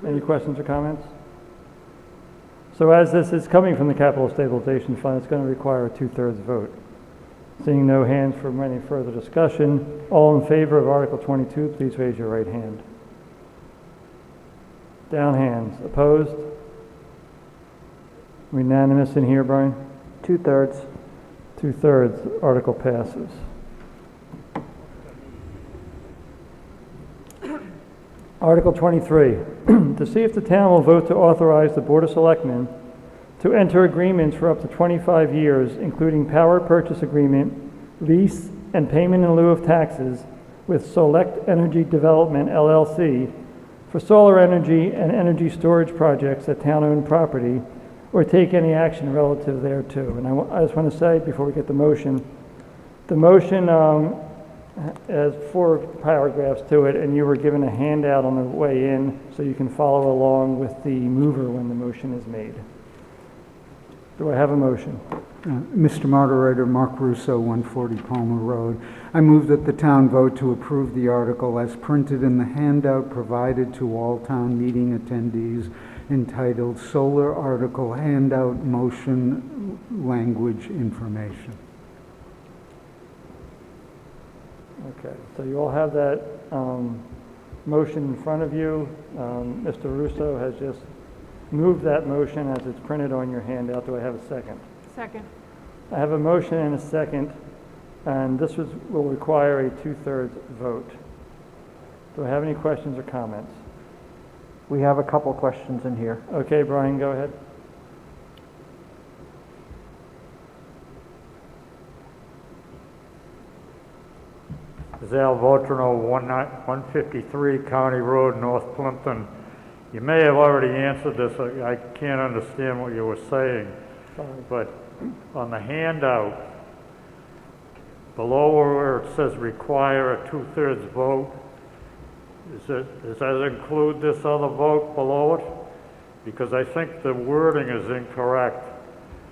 Any questions or comments? So as this is coming from the Capital Stabilization Fund, it's going to require a 2/3 vote. Seeing no hands for any further discussion, all in favor of Article 22, please raise your right hand. Down hands. Opposed? Unanimous in here, Brian? 2/3. 2/3. Article passes. Article 23, to see if the town will vote to authorize the Board of Selectmen to enter agreements for up to 25 years, including power purchase agreement, lease, and payment in lieu of taxes with Select Energy Development, LLC, for solar energy and energy storage projects at town-owned property, or take any action relative thereto. And I just want to say, before we get the motion has 4 paragraphs to it, and you were given a handout on the way in, so you can follow along with the mover when the motion is made. Do I have a motion? Mr. Moderator, Mark Russo, 140 Palmer Road. I move that the town vote to approve the article as printed in the handout provided to all town meeting attendees, entitled Solar Article Handout Motion Language Information. Okay, so you all have that motion in front of you. Mr. Russo has just moved that motion as it's printed on your handout. Do I have a second? Second. I have a motion and a second, and this will require a 2/3 vote. Do I have any questions or comments? We have a couple questions in here. Okay, Brian, go ahead. Zal Votrino, 153 County Road, North Plympton. You may have already answered this. I can't understand what you were saying. Sorry. But on the handout, below where it says require a 2/3 vote, does that include this other vote below it? Because I think the wording is incorrect.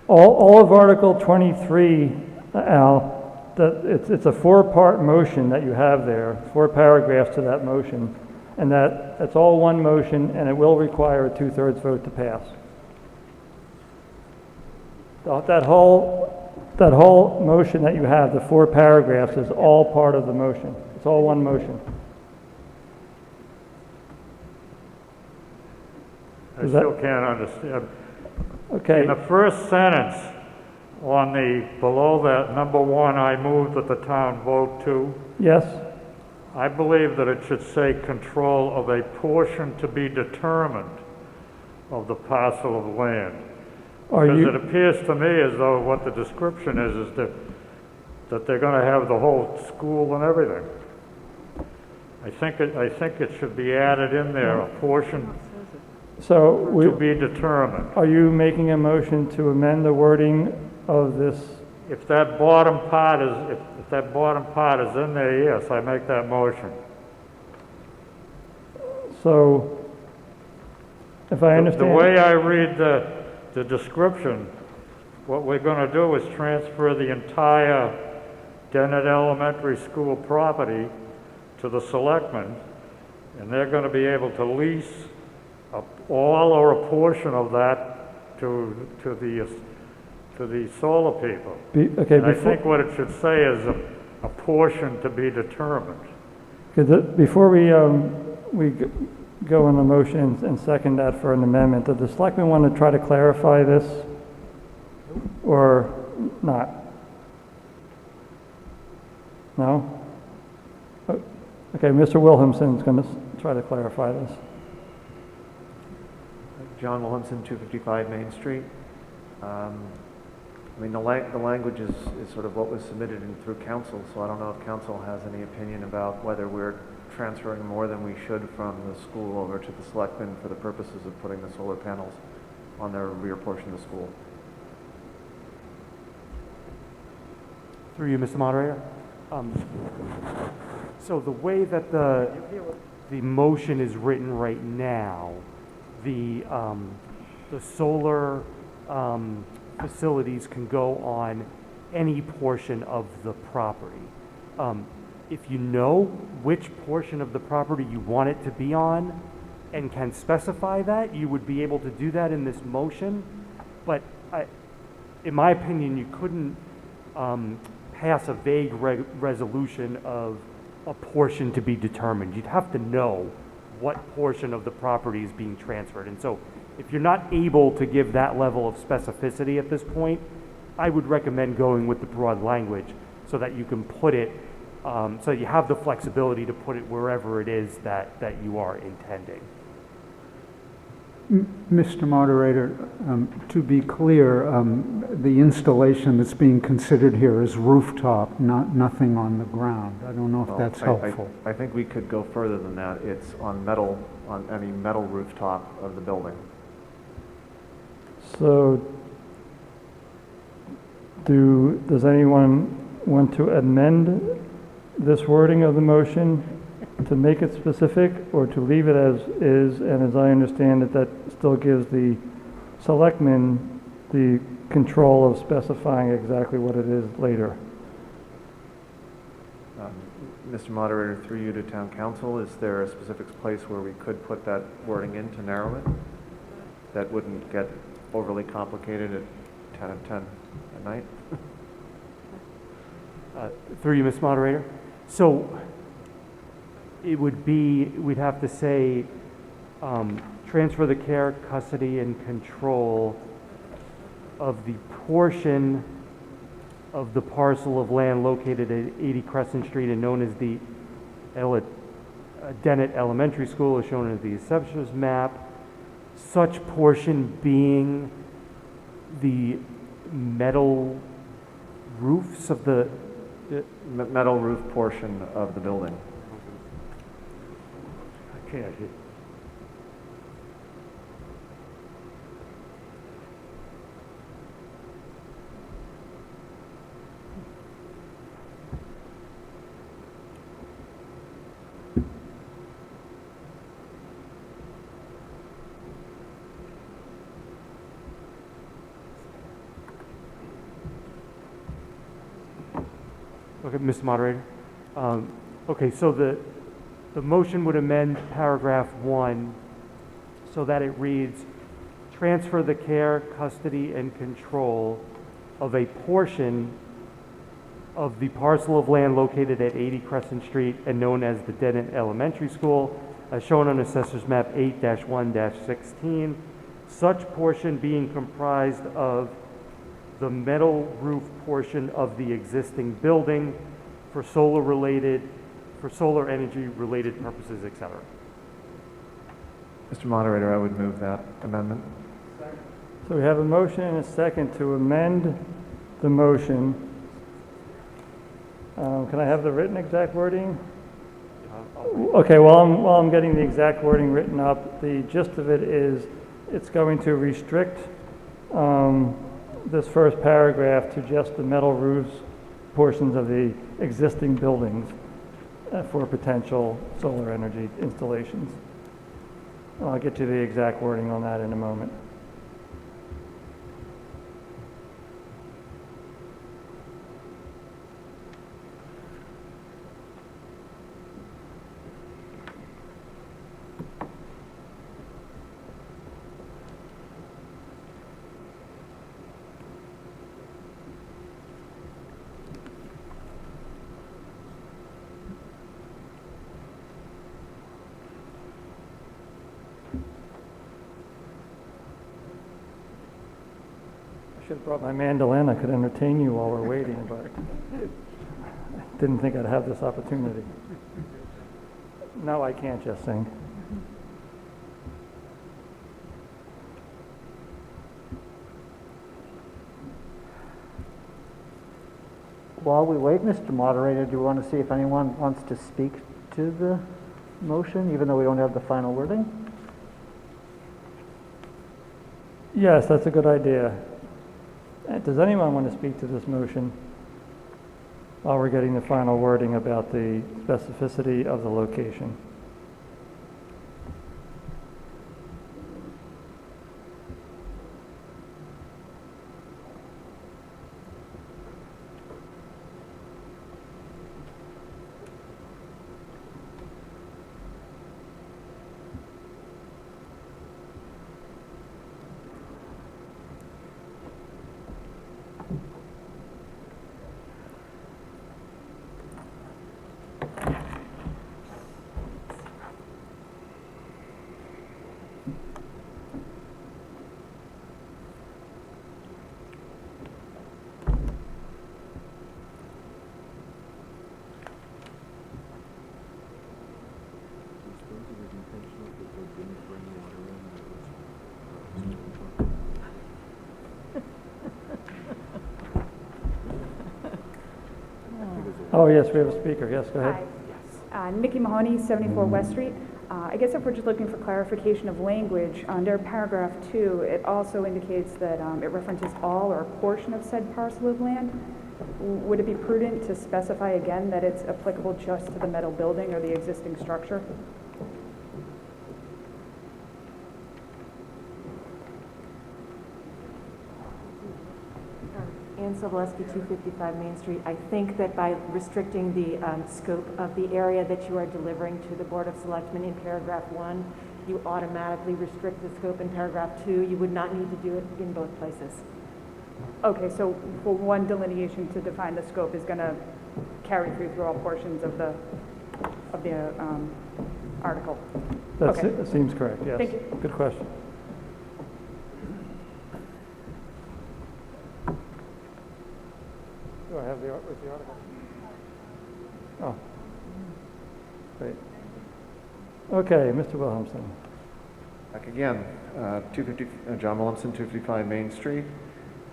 All of Article 23, Al, it's a 4-part motion that you have there, 4 paragraphs to that motion, and that's all one motion, and it will require a 2/3 vote to pass. That whole motion that you have, the 4 paragraphs, is all part of the motion. It's all one motion. I still can't understand. Okay. In the first sentence, on the, below that, number 1, I move that the town vote to. Yes. I believe that it should say control of a portion to be determined of the parcel of land. Because it appears to me as though what the description is that they're going to have the whole school and everything. I think it should be added in there, a portion to be determined. Are you making a motion to amend the wording of this? If that bottom part is, if that bottom part is in there, yes, I make that motion. So, if I understand. The way I read the description, what we're going to do is transfer the entire Dennett Elementary School property to the selectmen, and they're going to be able to lease all or a portion of that to the solar people. I think what it should say is a portion to be determined. Before we go on the motion and second that for an amendment, did the selectmen want to try to clarify this or not? No? Okay, Mr. Williamson's going to try to clarify this. John Williamson, 255 Main Street. I mean, the language is sort of what was submitted through council, so I don't know if council has any opinion about whether we're transferring more than we should from the school over to the selectmen for the purposes of putting the solar panels on their rear portion of the school. Through you, Mr. Moderator. So the way that the motion is written right now, the solar facilities can go on any portion of the property. If you know which portion of the property you want it to be on and can specify that, you would be able to do that in this motion. But in my opinion, you couldn't pass a vague resolution of a portion to be determined. You'd have to know what portion of the property is being transferred. And so if you're not able to give that level of specificity at this point, I would recommend going with the broad language so that you can put it, so you have the flexibility to put it wherever it is that you are intending. Mr. Moderator, to be clear, the installation that's being considered here is rooftop, nothing on the ground. I don't know if that's helpful. I think we could go further than that. It's on metal, on any metal rooftop of the building. So, does anyone want to amend this wording of the motion to make it specific, or to leave it as is? And as I understand it, that still gives the selectmen the control of specifying exactly what it is later. Mr. Moderator, through you to Town Council, is there a specific place where we could put that wording in to narrow it? That wouldn't get overly complicated at 10 at night? Through you, Ms. Moderator. So it would be, we'd have to say, transfer the care, custody, and control of the portion of the parcel of land located at 80 Crescent Street and known as the Dennett Elementary School, as shown as the assessor's map, such portion being the metal roofs of the metal roof portion of the building. I can't hear. Okay, Mr. Moderator. Okay, so the motion would amend paragraph 1 so that it reads, transfer the care, custody, and control of a portion of the parcel of land located at 80 Crescent Street and known as the Dennett Elementary School, as shown on Assessor's Map 8-1-16, such portion being comprised of the metal roof portion of the existing building for solar energy related purposes, etc. Mr. Moderator, I would move that amendment. So we have a motion and a second to amend the motion. Can I have the written exact wording? Okay, while I'm getting the exact wording written up, the gist of it is it's going to restrict this first paragraph to just the metal roofs portions of the existing buildings for potential solar energy installations. I'll get to the exact wording on that in a moment. I should have brought my mandolin. I could entertain you while we're waiting, but I didn't think I'd have this opportunity. No, I can't just sing. While we wait, Mr. Moderator, do you want to see if anyone wants to speak to the motion, even though we don't have the final wording? Yes, that's a good idea. Does anyone want to speak to this motion while we're getting the final wording about the specificity of the location? Oh, yes, we have a speaker. Yes, go ahead. Hi. Nikki Mahoney, 74 West Street. I guess if we're just looking for clarification of language, under paragraph 2, it also indicates that it references all or a portion of said parcel of land. Would it be prudent to specify again that it's applicable just to the metal building or the existing structure? Ann Sobolewski, 255 Main Street. I think that by restricting the scope of the area that you are delivering to the Board of Selectmen in paragraph 1, you automatically restrict the scope in paragraph 2. You would not need to do it in both places. Okay, so for one delineation to define the scope is going to carry through all portions of the article. That seems correct, yes. Thank you. Good question. Do I have the article? Oh, great. Okay, Mr. Wilhelmsen. Back again, 250, John Williamson, 255 Main Street.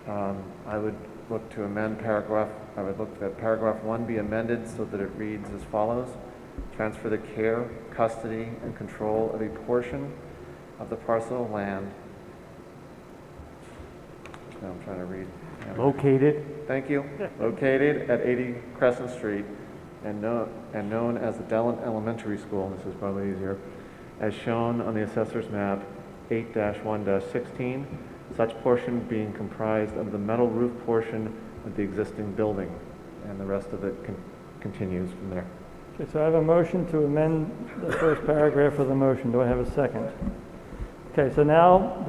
I would look to amend I would look that paragraph 1 be amended so that it reads as follows. Transfer the care, custody, and control of a portion of the parcel of land. Now I'm trying to read. Located. Thank you. Located at 80 Crescent Street and known as the Dellin Elementary School, this is probably easier, as shown on the assessor's map 8-1-16, such portion being comprised of the metal roof portion of the existing building, and the rest of it continues from there. Okay, so I have a motion to amend the first paragraph of the motion. Do I have a second? Okay, so now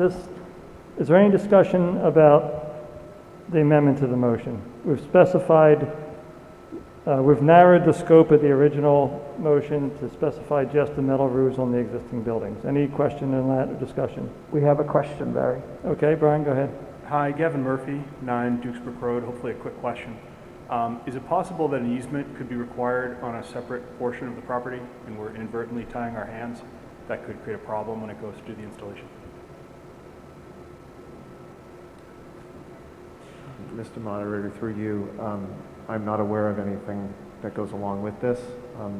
is there any discussion about the amendment to the motion? We've specified, we've narrowed the scope of the original motion to specify just the metal roofs on the existing buildings. Any question in that or discussion? We have a question, Barry. Okay, Brian, go ahead. Hi, Gavin Murphy, 9 Dukesbrook Road. Hopefully a quick question. Is it possible that an easement could be required on a separate portion of the property and we're inadvertently tying our hands? That could create a problem when it goes to do the installation. Mr. Moderator, through you, I'm not aware of anything that goes along with this.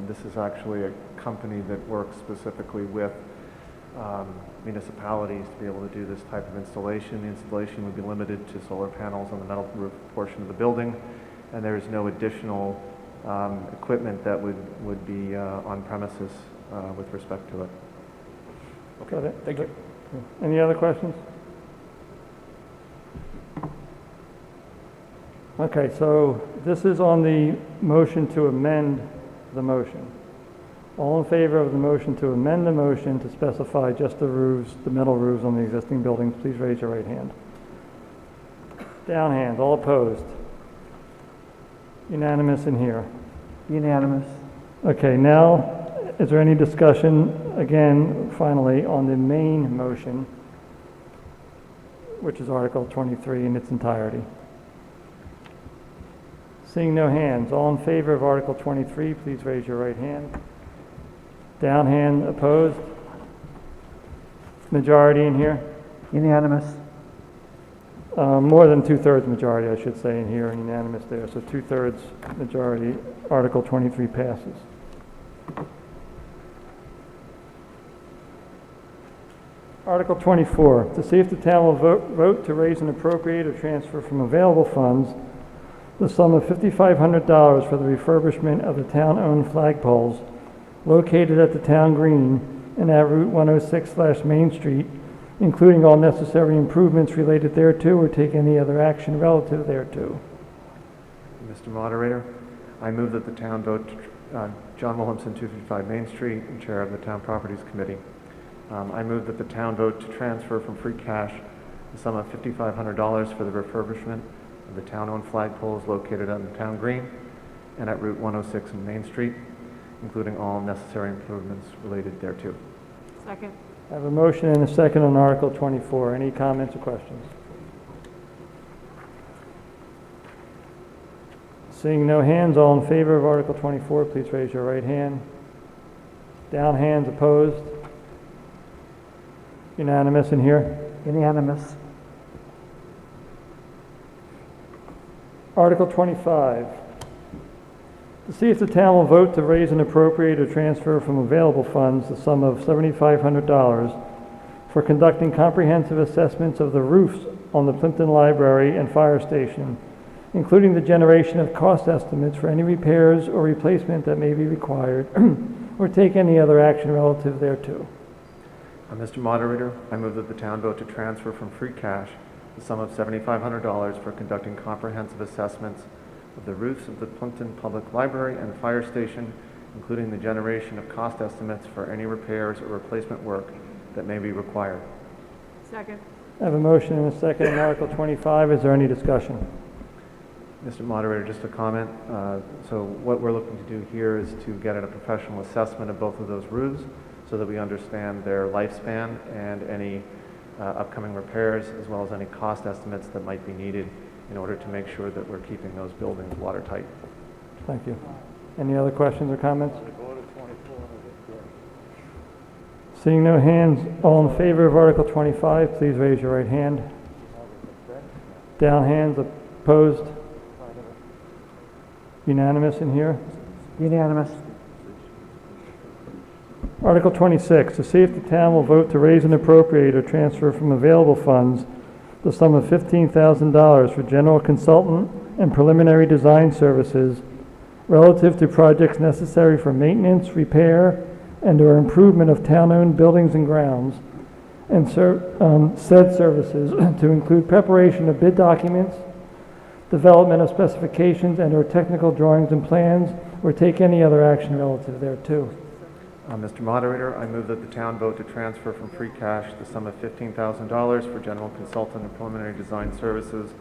This is actually a company that works specifically with municipalities to be able to do this type of installation. The installation would be limited to solar panels on the metal roof portion of the building, and there is no additional equipment that would be on premises with respect to it. Okay, thank you. Any other questions? Okay, so this is on the motion to amend the motion. All in favor of the motion to amend the motion to specify just the roofs, the metal roofs on the existing buildings, please raise your right hand. Down hand, all opposed? Unanimous in here. Unanimous. Okay, now, is there any discussion, again, finally, on the main motion, which is Article 23 in its entirety? Seeing no hands, all in favor of Article 23, please raise your right hand. Down hand, opposed? Majority in here? Unanimous. More than 2/3 majority, I should say, in here, and unanimous there. So 2/3 majority, Article 23 passes. Article 24, to see if the town will vote to raise and appropriate or transfer from available funds the sum of $5,500 for the refurbishment of the town-owned flagpoles located at the town green and at Route 106/Main Street, including all necessary improvements related thereto, or take any other action relative thereto. Mr. Moderator, I move that the town vote, John Williamson, 255 Main Street, and Chair of the Town Properties Committee. I move that the town vote to transfer from free cash the sum of $5,500 for the refurbishment of the town-owned flagpoles located on the town green and at Route 106 and Main Street, including all necessary improvements related thereto. Second. I have a motion and a second on Article 24. Any comments or questions? Seeing no hands, all in favor of Article 24, please raise your right hand. Down hands, opposed? Unanimous in here? Unanimous. Article 25, to see if the town will vote to raise and appropriate or transfer from available funds the sum of $7,500 for conducting comprehensive assessments of the roofs on the Plympton Library and Fire Station, including the generation of cost estimates for any repairs or replacement that may be required, or take any other action relative thereto. Mr. Moderator, I move that the town vote to transfer from free cash the sum of $7,500 for conducting comprehensive assessments of the roofs of the Plympton Public Library and Fire Station, including the generation of cost estimates for any repairs or replacement work that may be required. Second. I have a motion and a second on Article 25. Is there any discussion? Mr. Moderator, just a comment. So what we're looking to do here is to get a professional assessment of both of those roofs so that we understand their lifespan and any upcoming repairs, as well as any cost estimates that might be needed in order to make sure that we're keeping those buildings watertight. Thank you. Any other questions or comments? Seeing no hands, all in favor of Article 25, please raise your right hand. Down hands, opposed? Unanimous in here? Unanimous. Article 26, to see if the town will vote to raise and appropriate or transfer from available funds the sum of $15,000 for general consultant and preliminary design services relative to projects necessary for maintenance, repair, and/or improvement of town-owned buildings and grounds, and said services to include preparation of bid documents, development of specifications and/or technical drawings and plans, or take any other action relative thereto. Mr. Moderator, I move that the town vote to transfer from free cash the sum of $15,000 for general consultant and preliminary design services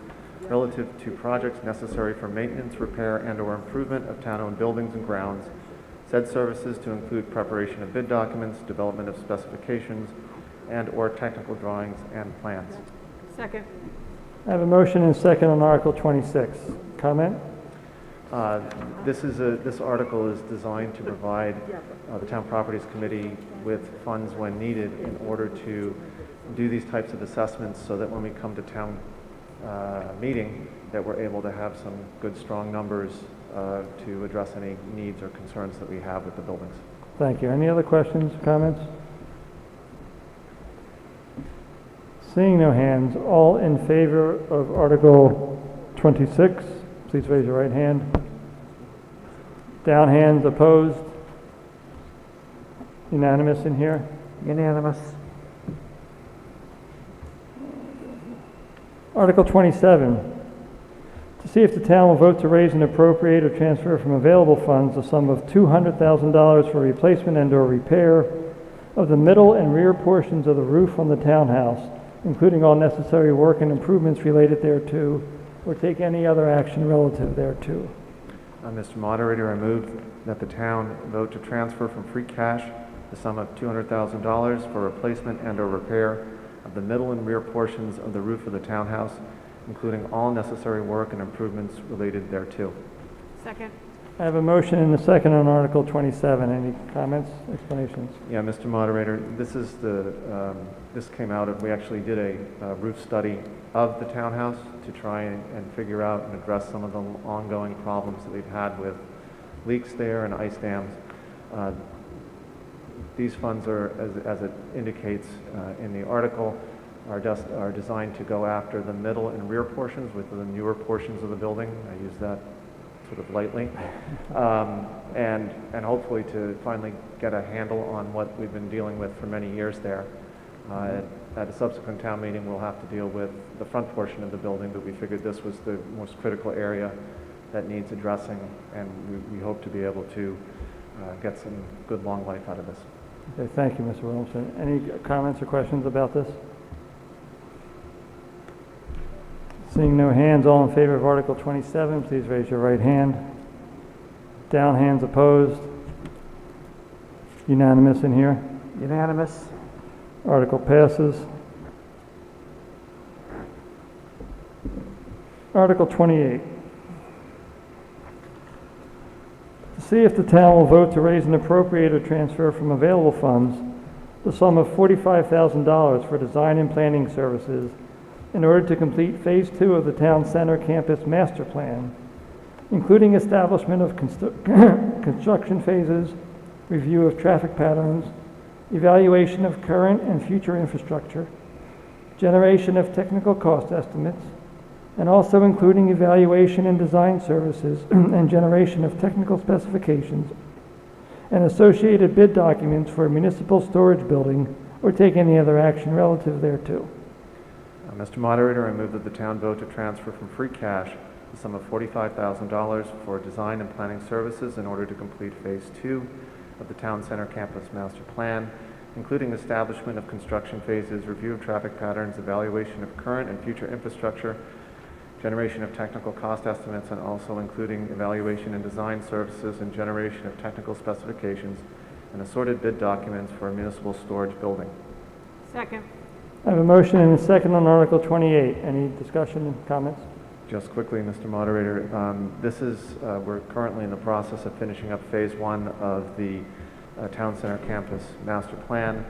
relative to projects necessary for maintenance, repair, and/or improvement of town-owned buildings and grounds. Said services to include preparation of bid documents, development of specifications, and/or technical drawings and plans. Second. I have a motion and a second on Article 26. Comment? This article is designed to provide the Town Properties Committee with funds when needed in order to do these types of assessments so that when we come to town meeting that we're able to have some good strong numbers to address any needs or concerns that we have with the buildings. Thank you. Any other questions, comments? Seeing no hands, all in favor of Article 26, please raise your right hand. Down hands, opposed? Unanimous in here? Unanimous. Article 27, to see if the town will vote to raise and appropriate or transfer from available funds the sum of $200,000 for replacement and/or repair of the middle and rear portions of the roof on the townhouse, including all necessary work and improvements related thereto, or take any other action relative thereto. Mr. Moderator, I move that the town vote to transfer from free cash the sum of $200,000 for replacement and/or repair of the middle and rear portions of the roof of the townhouse, including all necessary work and improvements related thereto. Second. I have a motion and a second on Article 27. Any comments, explanations? Yeah, Mr. Moderator, this is this came out of, we actually did a roof study of the townhouse to try and figure out and address some of the ongoing problems that we've had with leaks there and ice dams. these funds are, as it indicates in the article, are designed to go after the middle and rear portions with the newer portions of the building. I use that sort of lightly. And hopefully to finally get a handle on what we've been dealing with for many years there. At a subsequent town meeting, we'll have to deal with the front portion of the building, but we figured this was the most critical area that needs addressing, and we hope to be able to get some good long life out of this. Okay, thank you, Mr. Williamson. Any comments or questions about this? Seeing no hands, all in favor of Article 27, please raise your right hand. Down, hands opposed. Unanimous in here. Unanimous. Article passes. Article 28. To see if the town will vote to raise and appropriate or transfer from available funds the sum of $45,000 for design and planning services in order to complete Phase 2 of the Town Center Campus Master Plan, including establishment of construction phases, review of traffic patterns, evaluation of current and future infrastructure, generation of technical cost estimates, and also including evaluation and design services and generation of technical specifications and associated bid documents for a municipal storage building or take any other action relative thereto. Mr. Moderator, I move that the town vote to transfer from free cash the sum of $45,000 for design and planning services in order to complete Phase 2 of the Town Center Campus Master Plan, including establishment of construction phases, review of traffic patterns, evaluation of current and future infrastructure, generation of technical cost estimates, and also including evaluation and design services and generation of technical specifications and assorted bid documents for a municipal storage building. Second. I have a motion and a second on Article 28. Any discussion and comments? Just quickly, Mr. Moderator, we're currently in the process of finishing up Phase 1 of the Town Center Campus Master Plan.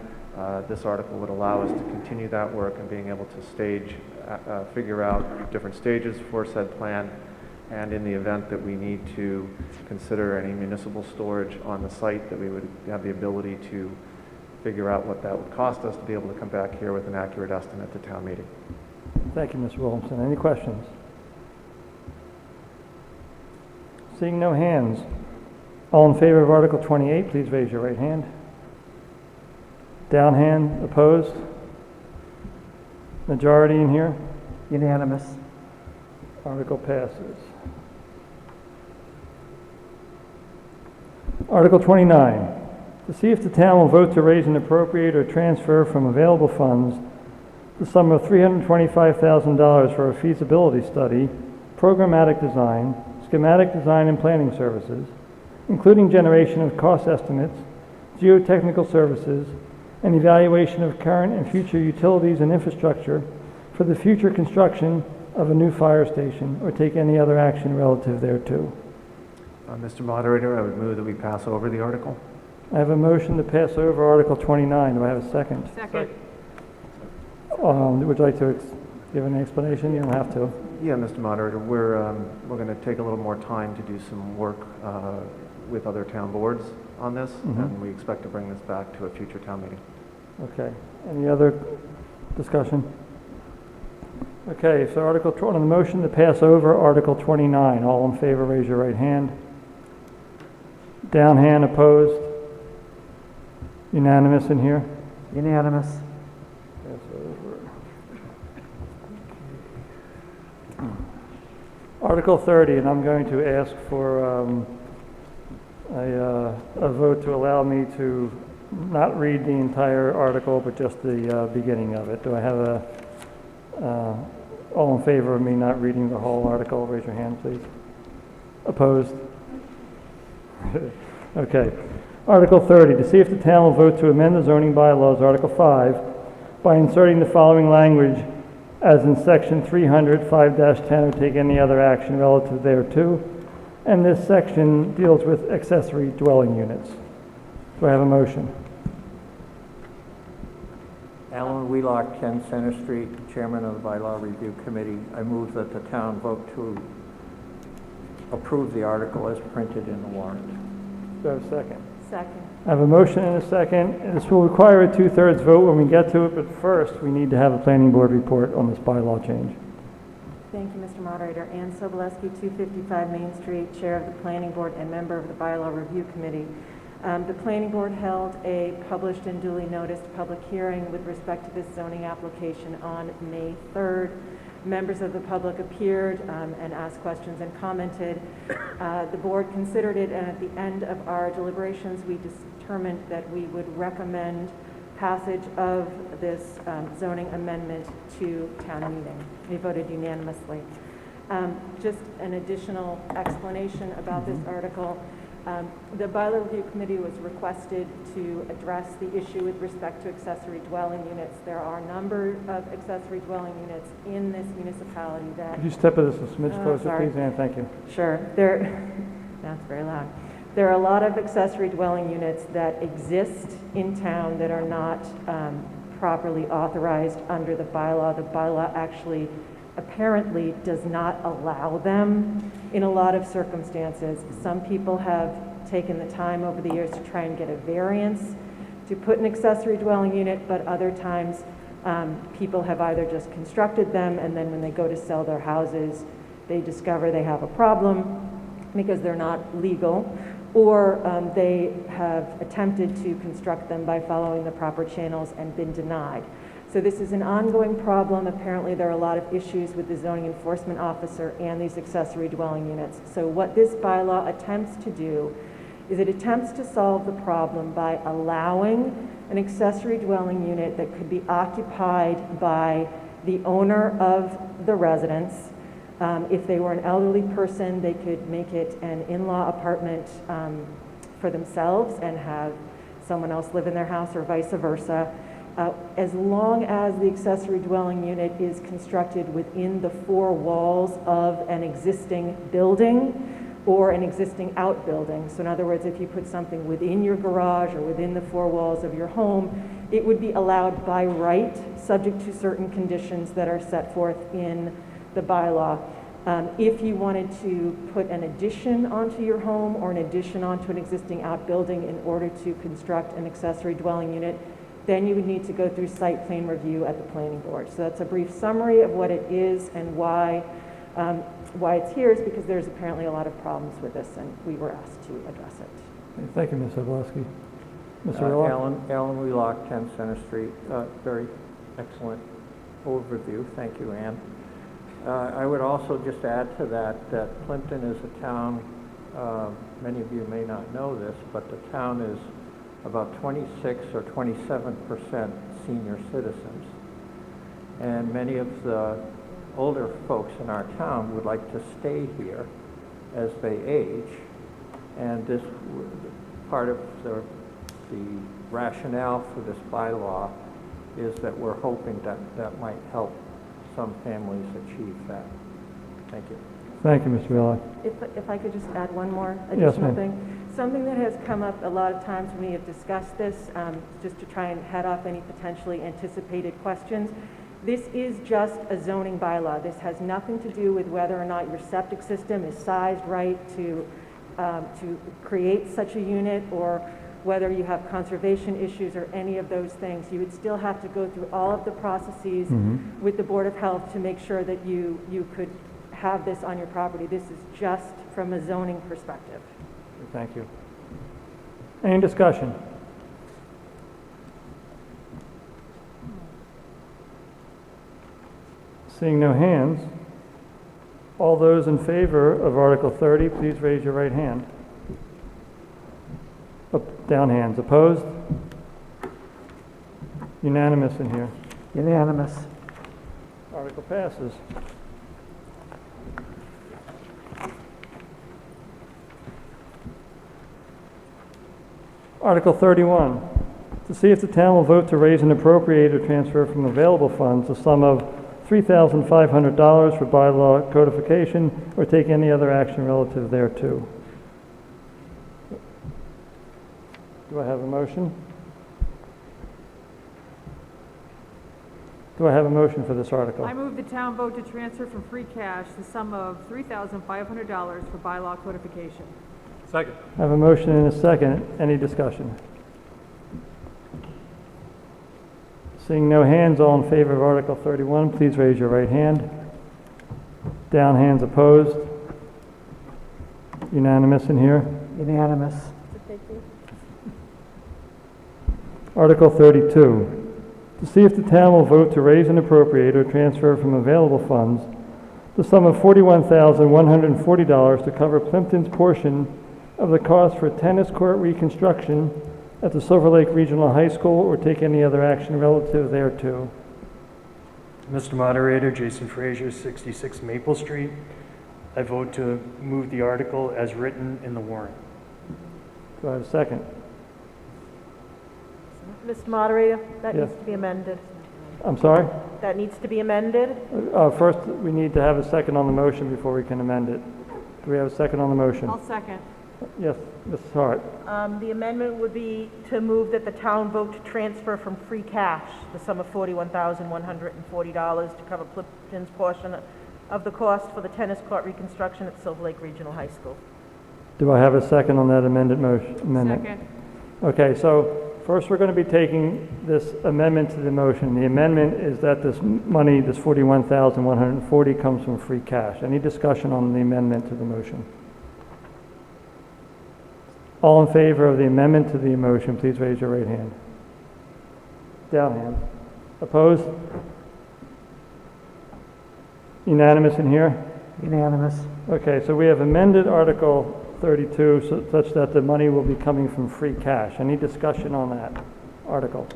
This article would allow us to continue that work and being able to figure out different stages for said plan, and in the event that we need to consider any municipal storage on the site, that we would have the ability to figure out what that would cost us to be able to come back here with an accurate estimate to town meeting. Thank you, Mr. Williamson. Any questions? Seeing no hands, all in favor of Article 28, please raise your right hand. Down hand, opposed? Majority in here? Unanimous. Article passes. Article 29. To see if the town will vote to raise and appropriate or transfer from available funds the sum of $325,000 for a feasibility study, programmatic design, schematic design and planning services, including generation of cost estimates, geotechnical services, and evaluation of current and future utilities and infrastructure for the future construction of a new fire station or take any other action relative thereto. Mr. Moderator, I would move that we pass over the article. I have a motion to pass over Article 29. Do I have a second? Second. Would you like to give an explanation? You don't have to. Yeah, Mr. Moderator, we're going to take a little more time to do some work with other town boards on this, and we expect to bring this back to a future town meeting. Okay. Any other discussion? Okay, so on the motion to pass over Article 29, all in favor, raise your right hand. Down hand, opposed? Unanimous in here? Unanimous. Pass over. Article 30, and I'm going to ask for a vote to allow me to not read the entire article, but just the beginning of it. Do I have all in favor of me not reading the whole article? Raise your hand, please. Opposed? Okay. Article 30, to see if the town will vote to amend the zoning bylaws, Article 5, by inserting the following language as in Section 300, 5-10, or take any other action relative thereto. And this section deals with accessory dwelling units. Do I have a motion? Alan Wheelock, 10 Center Street, Chairman of the Bylaw Review Committee. I move that the town vote to approve the article as printed in the warrant. Do I have a second? Second. I have a motion and a second. This will require a two-thirds vote when we get to it, but first, we need to have a planning board report on this bylaw change. Thank you, Mr. Moderator. Ann Sobolewski, 255 Main Street, Chair of the Planning Board and member of the Bylaw Review Committee. The Planning Board held a published and duly noticed public hearing with respect to this zoning application on May 3rd. Members of the public appeared and asked questions and commented. The board considered it, and at the end of our deliberations, we determined that we would recommend passage of this zoning amendment to town meeting. We voted unanimously. Just an additional explanation about this article. The Bylaw Review Committee was requested to address the issue with respect to accessory dwelling units. There are a number of accessory dwelling units in this municipality that... Could you step this a smidge closer, sorry. please, Ann? Thank you. Sure. That's very loud. There are a lot of accessory dwelling units that exist in town that are not properly authorized under the bylaw. The bylaw actually apparently does not allow them in a lot of circumstances. Some people have taken the time over the years to try and get a variance to put an accessory dwelling unit, but other times people have either just constructed them, and then when they go to sell their houses, they discover they have a problem because they're not legal, or they have attempted to construct them by following the proper channels and been denied. So this is an ongoing problem. Apparently there are a lot of issues with the zoning enforcement officer and these accessory dwelling units. So what this bylaw attempts to do is it attempts to solve the problem by allowing an accessory dwelling unit that could be occupied by the owner of the residence. If they were an elderly person, they could make it an in-law apartment for themselves and have someone else live in their house, or vice versa. As long as the accessory dwelling unit is constructed within the four walls of an existing building or an existing outbuilding. So in other words, if you put something within your garage or within the four walls of your home, it would be allowed by right, subject to certain conditions that are set forth in the bylaw. If you wanted to put an addition onto your home or an addition onto an existing outbuilding in order to construct an accessory dwelling unit, then you would need to go through site plan review at the planning board. So that's a brief summary of what it is and why it's here, is because there's apparently a lot of problems with this, and we were asked to address it. Thank you, Ms. Sobolewski. Mr. Wheelock? Alan Wheelock, 10 Center Street. Very excellent overview. Thank you, Ann. I would also just add to that Plympton is a town, many of you may not know this, but the town is about 26 or 27% senior citizens. And many of the older folks in our town would like to stay here as they age. And this part of the rationale for this bylaw is that we're hoping that might help some families achieve that. Thank you. Thank you, Mr. Wheelock. If I could just add one more Yes, additional ma'am. thing. Something that has come up a lot of times when we have discussed this, just to try and head off any potentially anticipated questions. This is just a zoning bylaw. This has nothing to do with whether or not your septic system is sized right to create such a unit, or whether you have conservation issues or any of those things. You would still have to go through all of the processes with the Board of Health to make sure that you could have this on your property. This is just from a zoning perspective. Thank you. Any discussion? Seeing no hands, all those in favor of Article 30, please raise your right hand. Up, down hands. Opposed? Unanimous in here. Unanimous. Article passes. Article 31, to see if the town will vote to raise and appropriate or transfer from available funds a sum of $3,500 for bylaw codification or take any other action relative thereto. Do I have a motion? Do I have a motion for this article? I move the town vote to transfer from free cash the sum of $3,500 for bylaw codification. Second. I have a motion and a second. Any discussion? Seeing no hands, all in favor of Article 31, please raise your right hand. Down, hands opposed. Unanimous in here. Unanimous. Article 32, to see if the town will vote to raise and appropriate or transfer from available funds the sum of $41,140 to cover Plympton's portion of the cost for tennis court reconstruction at the Silver Lake Regional High School or take any other action relative thereto. Mr. Moderator, Jason Frazier, 66 Maple Street. I vote to move the article as written in the warrant. Do I have a second? Mr. Moderator, that Yes. needs to be amended. I'm sorry? That needs to be amended. First, we need to have a second on the motion before we can amend it. Do we have a second on the motion? I'll second. Yes, Mrs. Hart. The amendment would be to move that the town vote to transfer from free cash the sum of $41,140 to cover Plympton's portion of the cost for the tennis court reconstruction at Silver Lake Regional High School. Do I have a second on that amendment? Second. Okay, so first we're going to be taking this amendment to the motion. The amendment is that this money, this $41,140 comes from free cash. Any discussion on the amendment to the motion? All in favor of the amendment to the motion, please raise your right hand. Down hand. Opposed? Unanimous in here? Unanimous. Okay, so we have amended Article 32 such that the money will be coming from free cash. Any discussion on that article?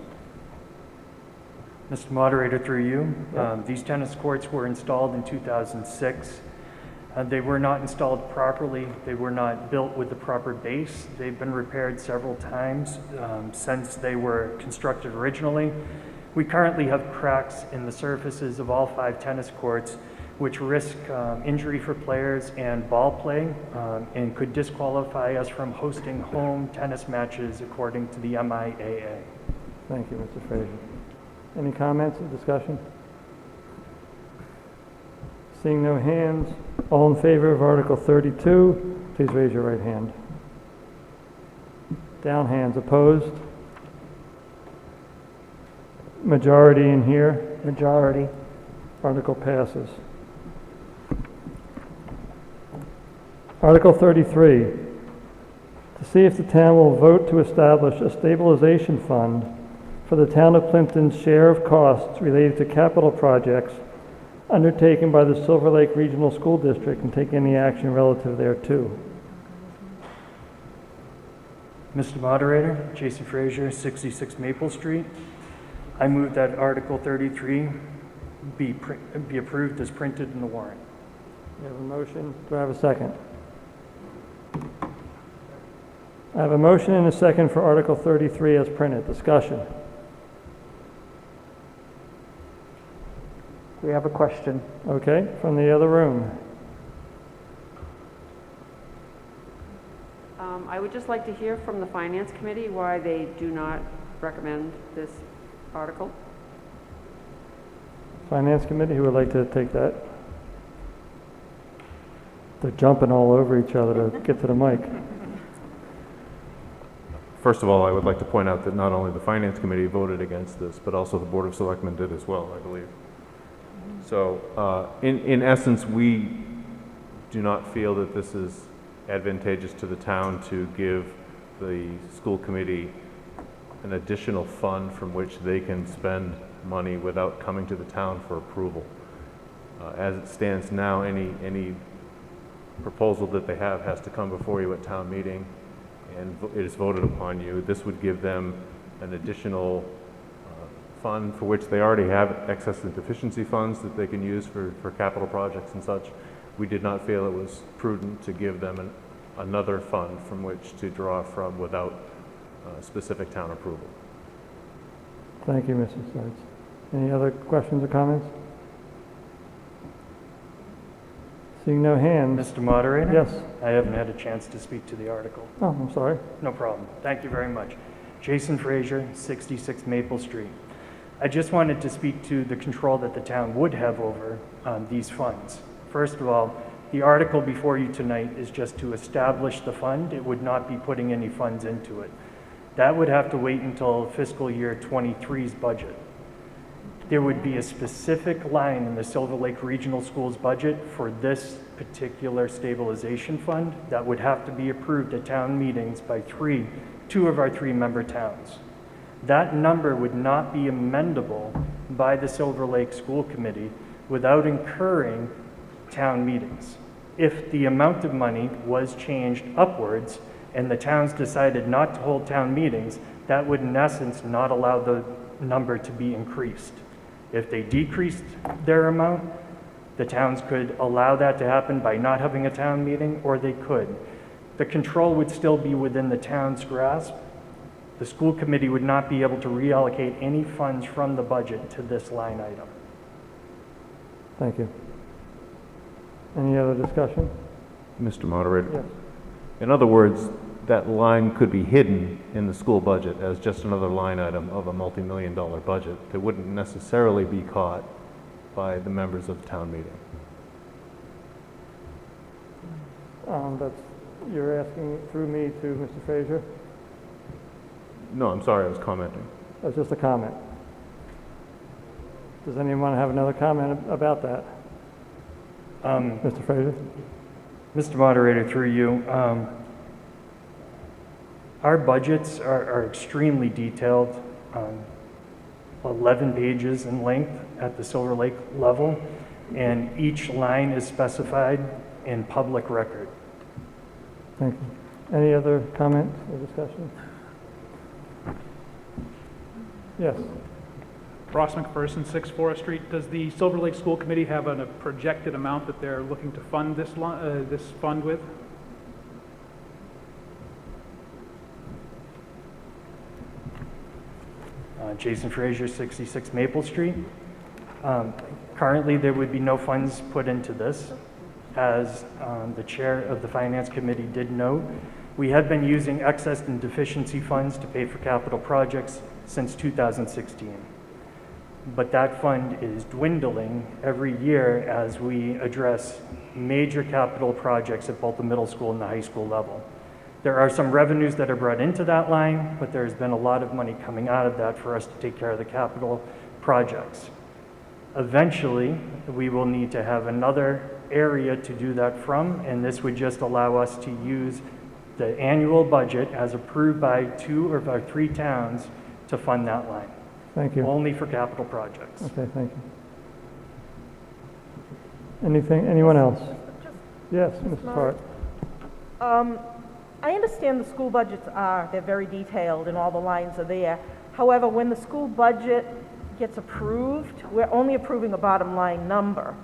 Mr. Moderator, through you, these tennis courts were installed in 2006. They were not installed properly. They were not built with the proper base. They've been repaired several times since they were constructed originally. We currently have cracks in the surfaces of all 5 tennis courts, which risk injury for players and ball play, and could disqualify us from hosting home tennis matches according to the MIAA. Thank you, Mr. Frazier. Any comments or discussion? Seeing no hands, all in favor of Article 32, please raise your right hand. Down, hands opposed. Majority in here. Majority. Article passes. Article 33, to see if the town will vote to establish a stabilization fund for the town of Plympton's share of costs related to capital projects undertaken by the Silver Lake Regional School District and take any action relative thereto. Mr. Moderator, Jason Frazier, 66 Maple Street. I move that Article 33 be approved as printed in the warrant. We have a motion. Do I have a second? I have a motion and a second for Article 33 as printed. Discussion. We have a question. Okay, from the other room. I would just like to hear from the Finance Committee why they do not recommend this article. Finance Committee, who would like to take that? They're jumping all over each other to get to the mic. First of all, I would like to point out that not only the Finance Committee voted against this, but also the Board of Selectmen did as well, I believe. So, in essence, we do not feel that this is advantageous to the town to give the school committee an additional fund from which they can spend money without coming to the town for approval. As it stands now, any proposal that they have has to come before you at town meeting, and it is voted upon you. This would give them an additional fund for which they already have excess and deficiency funds that they can use for capital projects and such. We did not feel it was prudent to give them another fund from which to draw from without specific town approval. Thank you, Mrs. Seitz. Any other questions or comments? Seeing no hands. Mr. Moderator? Yes. I haven't had a chance to speak to the article. Oh, I'm sorry. No problem. Thank you very much. Jason Frazier, 66 Maple Street. I just wanted to speak to the control that the town would have over these funds. First of all, the article before you tonight is just to establish the fund. It would not be putting any funds into it. That would have to wait until fiscal year 23's budget. there would be a specific line in the Silver Lake Regional Schools budget for this particular stabilization fund that would have to be approved at town meetings by two of our 3-member towns. That number would not be amendable by the Silver Lake School Committee without incurring town meetings. If the amount of money was changed upwards and the towns decided not to hold town meetings, that would in essence not allow the number to be increased. If they decreased their amount, the towns could allow that to happen by not having a town meeting, or they could. The control would still be within the town's grasp. The school committee would not be able to reallocate any funds from the budget to this line item. Thank you. Any other discussion? Mr. Moderator? Yes. In other words, that line could be hidden in the school budget as just another line item of a multi-million-dollar budget that wouldn't necessarily be caught by the members of the town meeting. You're asking through me to Mr. Frazier? No, I'm sorry, I was commenting. That's just a comment. Does anyone have another comment about that? Mr. Frazier? Mr. Moderator, through you, our budgets are extremely detailed, 11 pages in length at the Silver Lake level, and each line is specified in public record. Thank you. Any other comments or discussion? Yes. Ross McPherson, 6 Forest Street. Does the Silver Lake School Committee have a projected amount that they're looking to fund this fund with? Jason Frazier, 66 Maple Street. Currently, there would be no funds put into this. As the chair of the Finance Committee did note, we have been using excess and deficiency funds to pay for capital projects since 2016. But that fund is dwindling every year as we address major capital projects at both the middle school and the high school level. There are some revenues that are brought into that line, but there's been a lot of money coming out of that for us to take care of the capital projects. Eventually, we will need to have another area to do that from, and this would just allow us to use the annual budget as approved by 2 of our 3 towns to fund that line. Thank you. Only for capital projects. Okay, thank you. Anyone else? Yes, Mrs. Hart. I understand the school budgets they're very detailed and all the lines are there. However, when the school budget gets approved, we're only approving a bottom line number.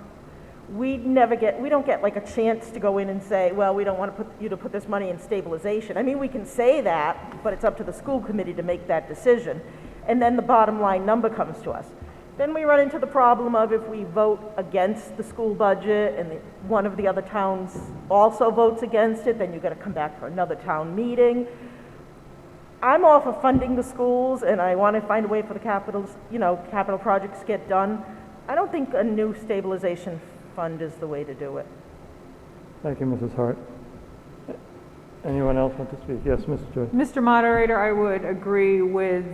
We don't get like a chance to go in and say, well, we don't want to put this money in stabilization. I mean, we can say that, but it's up to the school committee to make that decision. And then the bottom line number comes to us. Then we run into the problem of if we vote against the school budget and one of the other towns also votes against it, then you've got to come back for another town meeting. I'm all for funding the schools, and I want to find a way for the capital projects to get done. I don't think a new stabilization fund is the way to do it. Thank you, Mrs. Hart. Anyone else want to speak? Yes, Mrs. Joy. Mr. Moderator, I would agree with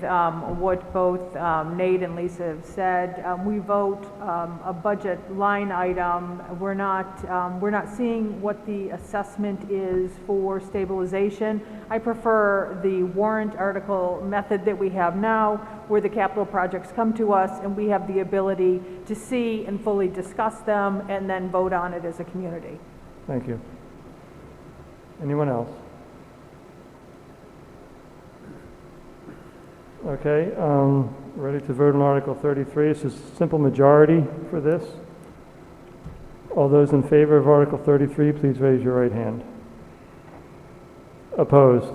what both Nate and Lisa have said. We vote a budget line item. We're not seeing what the assessment is for stabilization. I prefer the warrant article method that we have now, where the capital projects come to us and we have the ability to see and fully discuss them and then vote on it as a community. Thank you. Anyone else? Okay, ready to vote on Article 33. This is simple majority for this. All those in favor of Article 33, please raise your right hand. Opposed?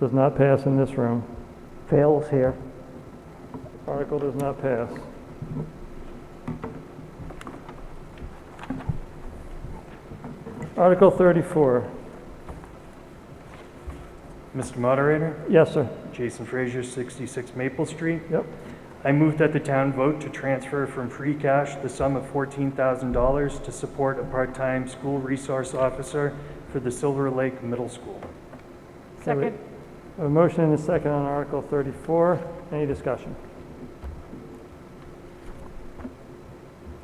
Does not pass in this room. Fails here. Article does not pass. Article 34. Mr. Moderator? Yes, sir. Jason Frazier, 66 Maple Street. Yep. I move that the town vote to transfer from free cash the sum of $14,000 to support a part-time school resource officer for the Silver Lake Middle School. Second. A motion and a second on Article 34. Any discussion?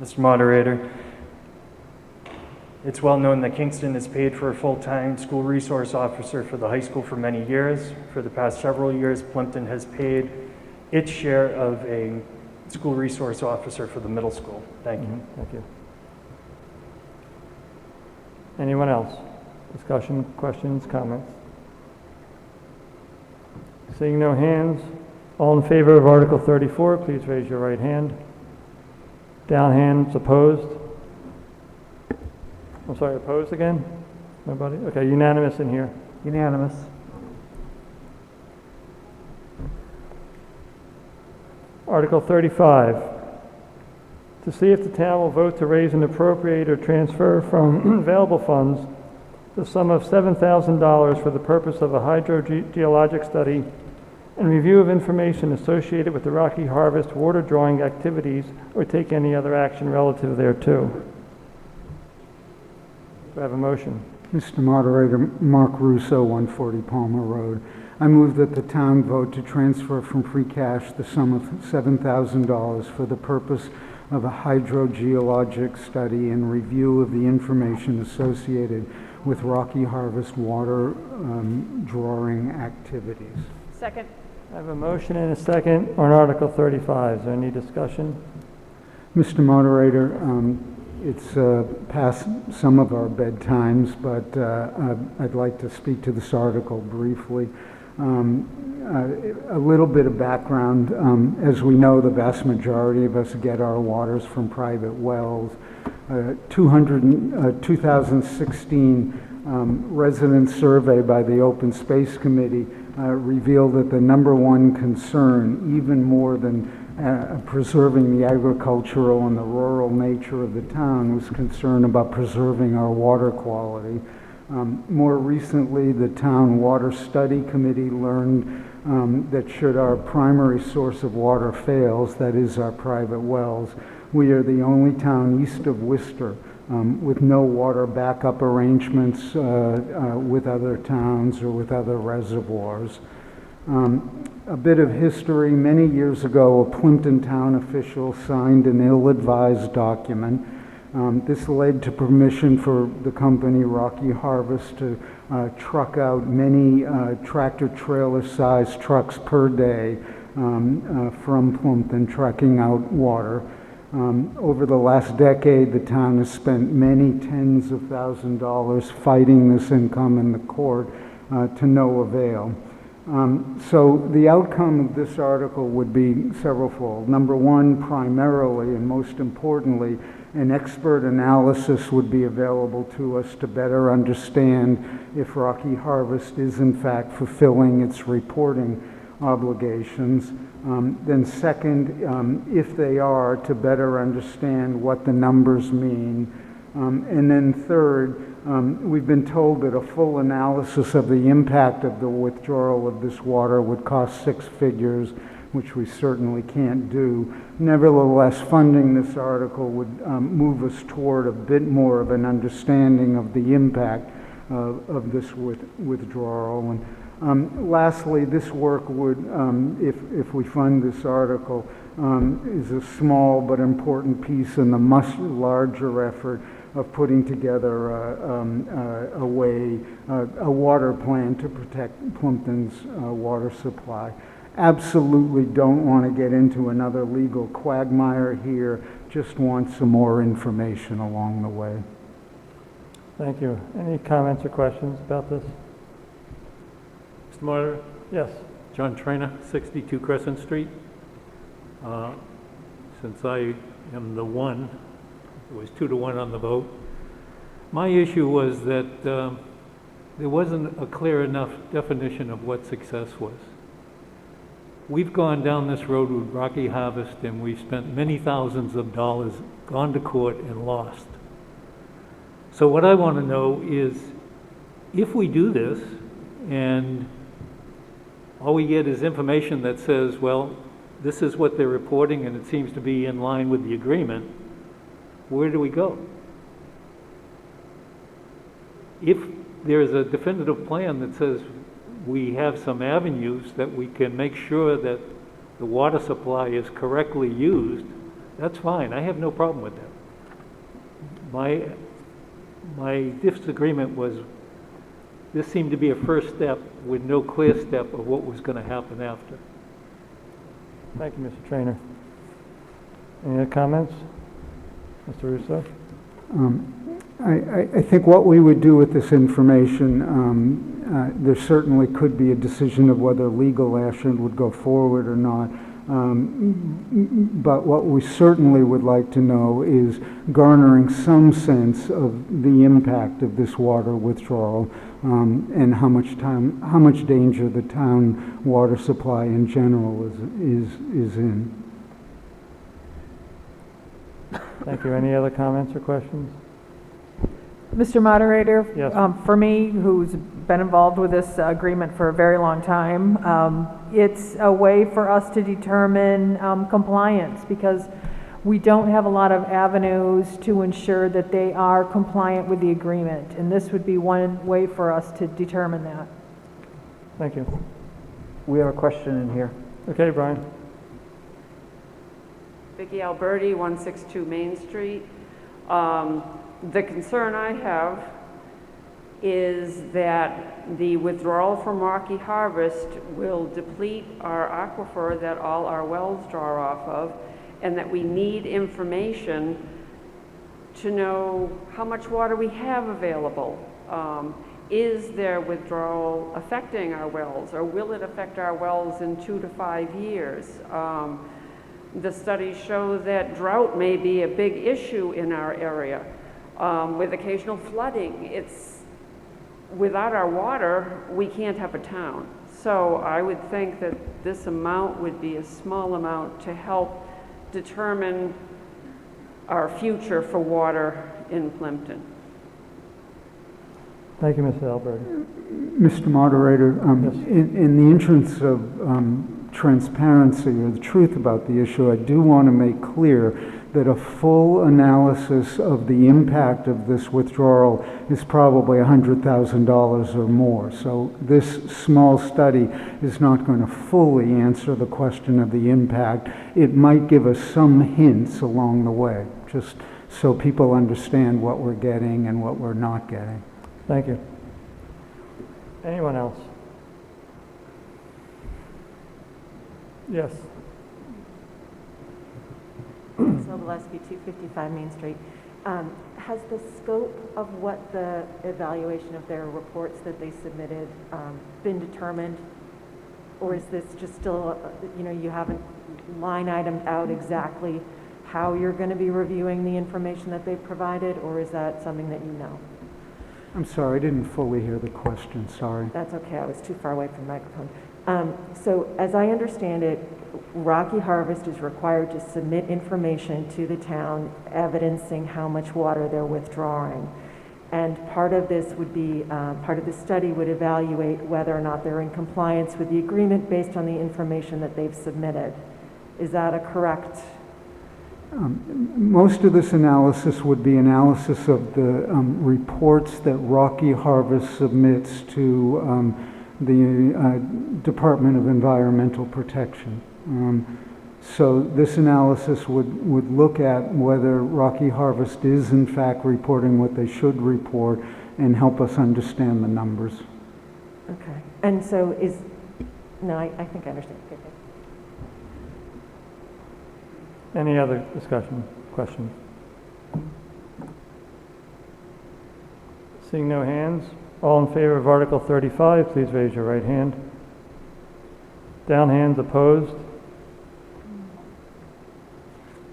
Mr. Moderator, it's well known that Kingston has paid for a full-time school resource officer for the high school for many years. For the past several years, Plympton has paid its share of a school resource officer for the middle school. Thank you. Thank you. Anyone else? Discussion, questions, comments? Seeing no hands, all in favor of Article 34, please raise your right hand. Down hands opposed. I'm sorry, opposed again? Nobody? Okay, unanimous in here. Unanimous. Article 35, to see if the town will vote to raise and appropriate or transfer from available funds the sum of $7,000 for the purpose of a hydrogeologic study and review of information associated with the Rocky Harvest water drawing activities or take any other action relative thereto. Do I have a motion? Mr. Moderator, Mark Russo, 140 Palmer Road. I move that the town vote to transfer from free cash the sum of $7,000 for the purpose of a hydrogeologic study and review of the information associated with Rocky Harvest water drawing activities. Second. I have a motion and a second on Article 35. Is there any discussion? Mr. Moderator, it's past some of our bedtimes, but I'd like to speak to this article briefly. A little bit of background. As we know, the vast majority of us get our waters from private wells. 2016 resident survey by the Open Space Committee revealed that the number one concern, even more than preserving the agricultural and the rural nature of the town, was concern about preserving our water quality. More recently, the Town Water Study Committee learned that should our primary source of water fails, that is our private wells, we are the only town east of Worcester with no water backup arrangements with other towns or with other reservoirs. A bit of history. Many years ago, a Plympton town official signed an ill-advised document. This led to permission for the company Rocky Harvest to truck out many tractor-trailer-sized trucks per day from Plympton, trucking out water. Over the last decade, the town has spent many tens of thousands of dollars fighting this income in the court to no avail. So the outcome of this article would be severalfold. Number one, primarily and most importantly, an expert analysis would be available to us to better understand if Rocky Harvest is in fact fulfilling its reporting obligations. Then second, if they are, to better understand what the numbers mean. And then third, we've been told that a full analysis of the impact of the withdrawal of this water would cost six figures, which we certainly can't do. Nevertheless, funding this article would move us toward a bit more of an understanding of the impact of this withdrawal. And lastly, this work would, if we fund this article, is a small but important piece in the much larger effort of putting together a water plan to protect Plympton's water supply. Absolutely don't want to get into another legal quagmire here, just want some more information along the way. Thank you. Any comments or questions about this? Mr. Moderator? Yes. John Trainer, 62 Crescent Street. Since I am the one, it was 2-1 on the vote. My issue was that there wasn't a clear enough definition of what success was. We've gone down this road with Rocky Harvest and we've spent many thousands of dollars, gone to court and lost. So what I want to know is, if we do this and all we get is information that says, well, this is what they're reporting and it seems to be in line with the agreement, where do we go? If there is a definitive plan that says we have some avenues that we can make sure that the water supply is correctly used, That's fine, I have no problem with that. My disagreement was, this seemed to be a first step with no clear step of what was gonna happen after. Thank you, Mr. Trainer. Any other comments? Mr. Russo? I think what we would do with this information, there certainly could be a decision of whether legal action would go forward or not. But what we certainly would like to know is garnering some sense of the impact of this water withdrawal, and how much danger the town water supply in general is in. Thank you. Any other comments or questions? Mr. Moderator? Yes. For me, who's been involved with this agreement for a very long time, it's a way for us to determine compliance, because we don't have a lot of avenues to ensure that they are compliant with the agreement, and this would be one way for us to determine that. Thank you. We have a question in here. Okay, Brian. Vicki Alberti, 162 Main Street. The concern I have is that the withdrawal from Rocky Harvest will deplete our aquifer that all our wells draw off of, and that we need information to know how much water we have available. Is there withdrawal affecting our wells, or will it affect our wells in 2 to 5 years? The studies show that drought may be a big issue in our area. With occasional flooding, without our water, we can't have a town. So I would think that this amount would be a small amount to help determine our future for water in Plympton. Thank you, Ms. Alberti. Mr. Moderator, in the interest of transparency or the truth about the issue, I do want to make clear that a full analysis of the impact of this withdrawal is probably $100,000 or more. So this small study is not going to fully answer the question of the impact. It might give us some hints along the way, just so people understand what we're getting and what we're not getting. Thank you. Anyone else? Yes. Gillespie, 255 Main Street. Has the scope of what the evaluation of their reports that they submitted been determined? Or is this just still, you haven't line itemed out exactly how you're going to be reviewing the information that they've provided, or is that something that you know? I'm sorry, I didn't fully hear the question, sorry. That's okay, I was too far away from the microphone. So as I understand it, Rocky Harvest is required to submit information to the town evidencing how much water they're withdrawing. And part of this would be, part of the study would evaluate whether or not they're in compliance with the agreement based on the information that they've submitted. Is that a correct? Most of this analysis would be analysis of the reports that Rocky Harvest submits to the Department of Environmental Protection. So this analysis would look at whether Rocky Harvest is in fact reporting what they should report and help us understand the numbers. Okay. And so I think I understand. Okay. Any other discussion, questions? Seeing no hands, all in favor of Article 35, please raise your right hand. Down hands opposed.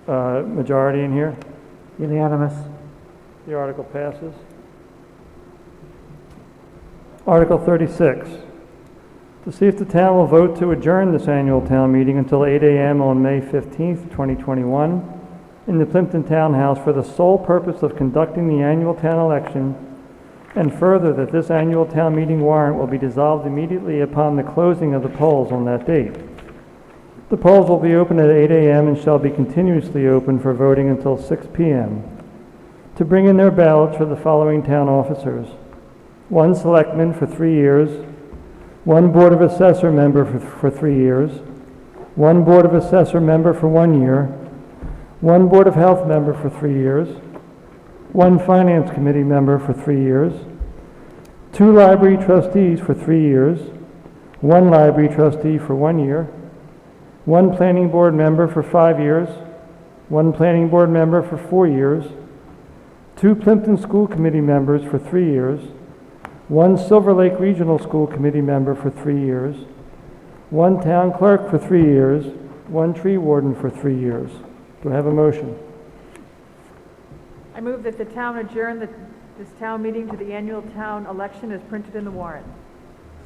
Majority in here. Unanimous. The article passes. Article 36. To see if the town will vote to adjourn this annual town meeting until 8 a.m. on May 15th, 2021, in the Plympton Townhouse for the sole purpose of conducting the annual town election, and further that this annual town meeting warrant will be dissolved immediately upon the closing of the polls on that date. The polls will be open at 8 a.m. and shall be continuously open for voting until 6 p.m. To bring in their ballots for the following town officers: 1 selectman for 3 years, 1 Board of Assessor member for 3 years, 1 Board of Assessor member for 1 year, 1 Board of Health member for 3 years, 1 Finance Committee member for 3 years, 2 library trustees for 3 years, 1 library trustee for 1 year, 1 planning board member for 5 years, 1 planning board member for 4 years, 2 Plympton School Committee members for 3 years, 1 Silver Lake Regional School Committee member for 3 years, 1 town clerk for 3 years, 1 tree warden for 3 years. Do I have a motion? I move that the town adjourn this town meeting to the annual town election as printed in the warrant.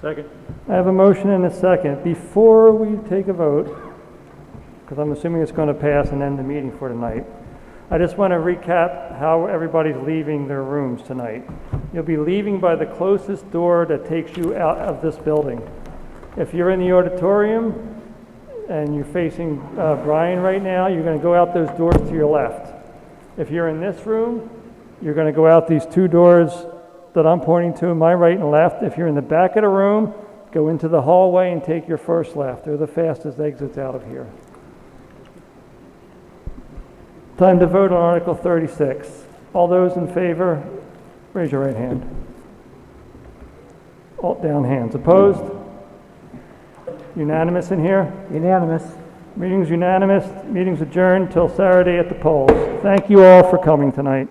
Second. I have a motion and a second. Before we take a vote, because I'm assuming it's going to pass and end the meeting for tonight, I just want to recap how everybody's leaving their rooms tonight. You'll be leaving by the closest door that takes you out of this building. If you're in the auditorium and you're facing Brian right now, you're going to go out those doors to your left. If you're in this room, you're going to go out these 2 doors that I'm pointing to, my right and left. If you're in the back of the room, go into the hallway and take your first left. They're the fastest exits out of here. Time to vote on Article 36. All those in favor, raise your right hand. All down hands. Opposed? Unanimous in here? Unanimous. Meeting's unanimous. Meeting's adjourned till Saturday at the polls. Thank you all for coming tonight.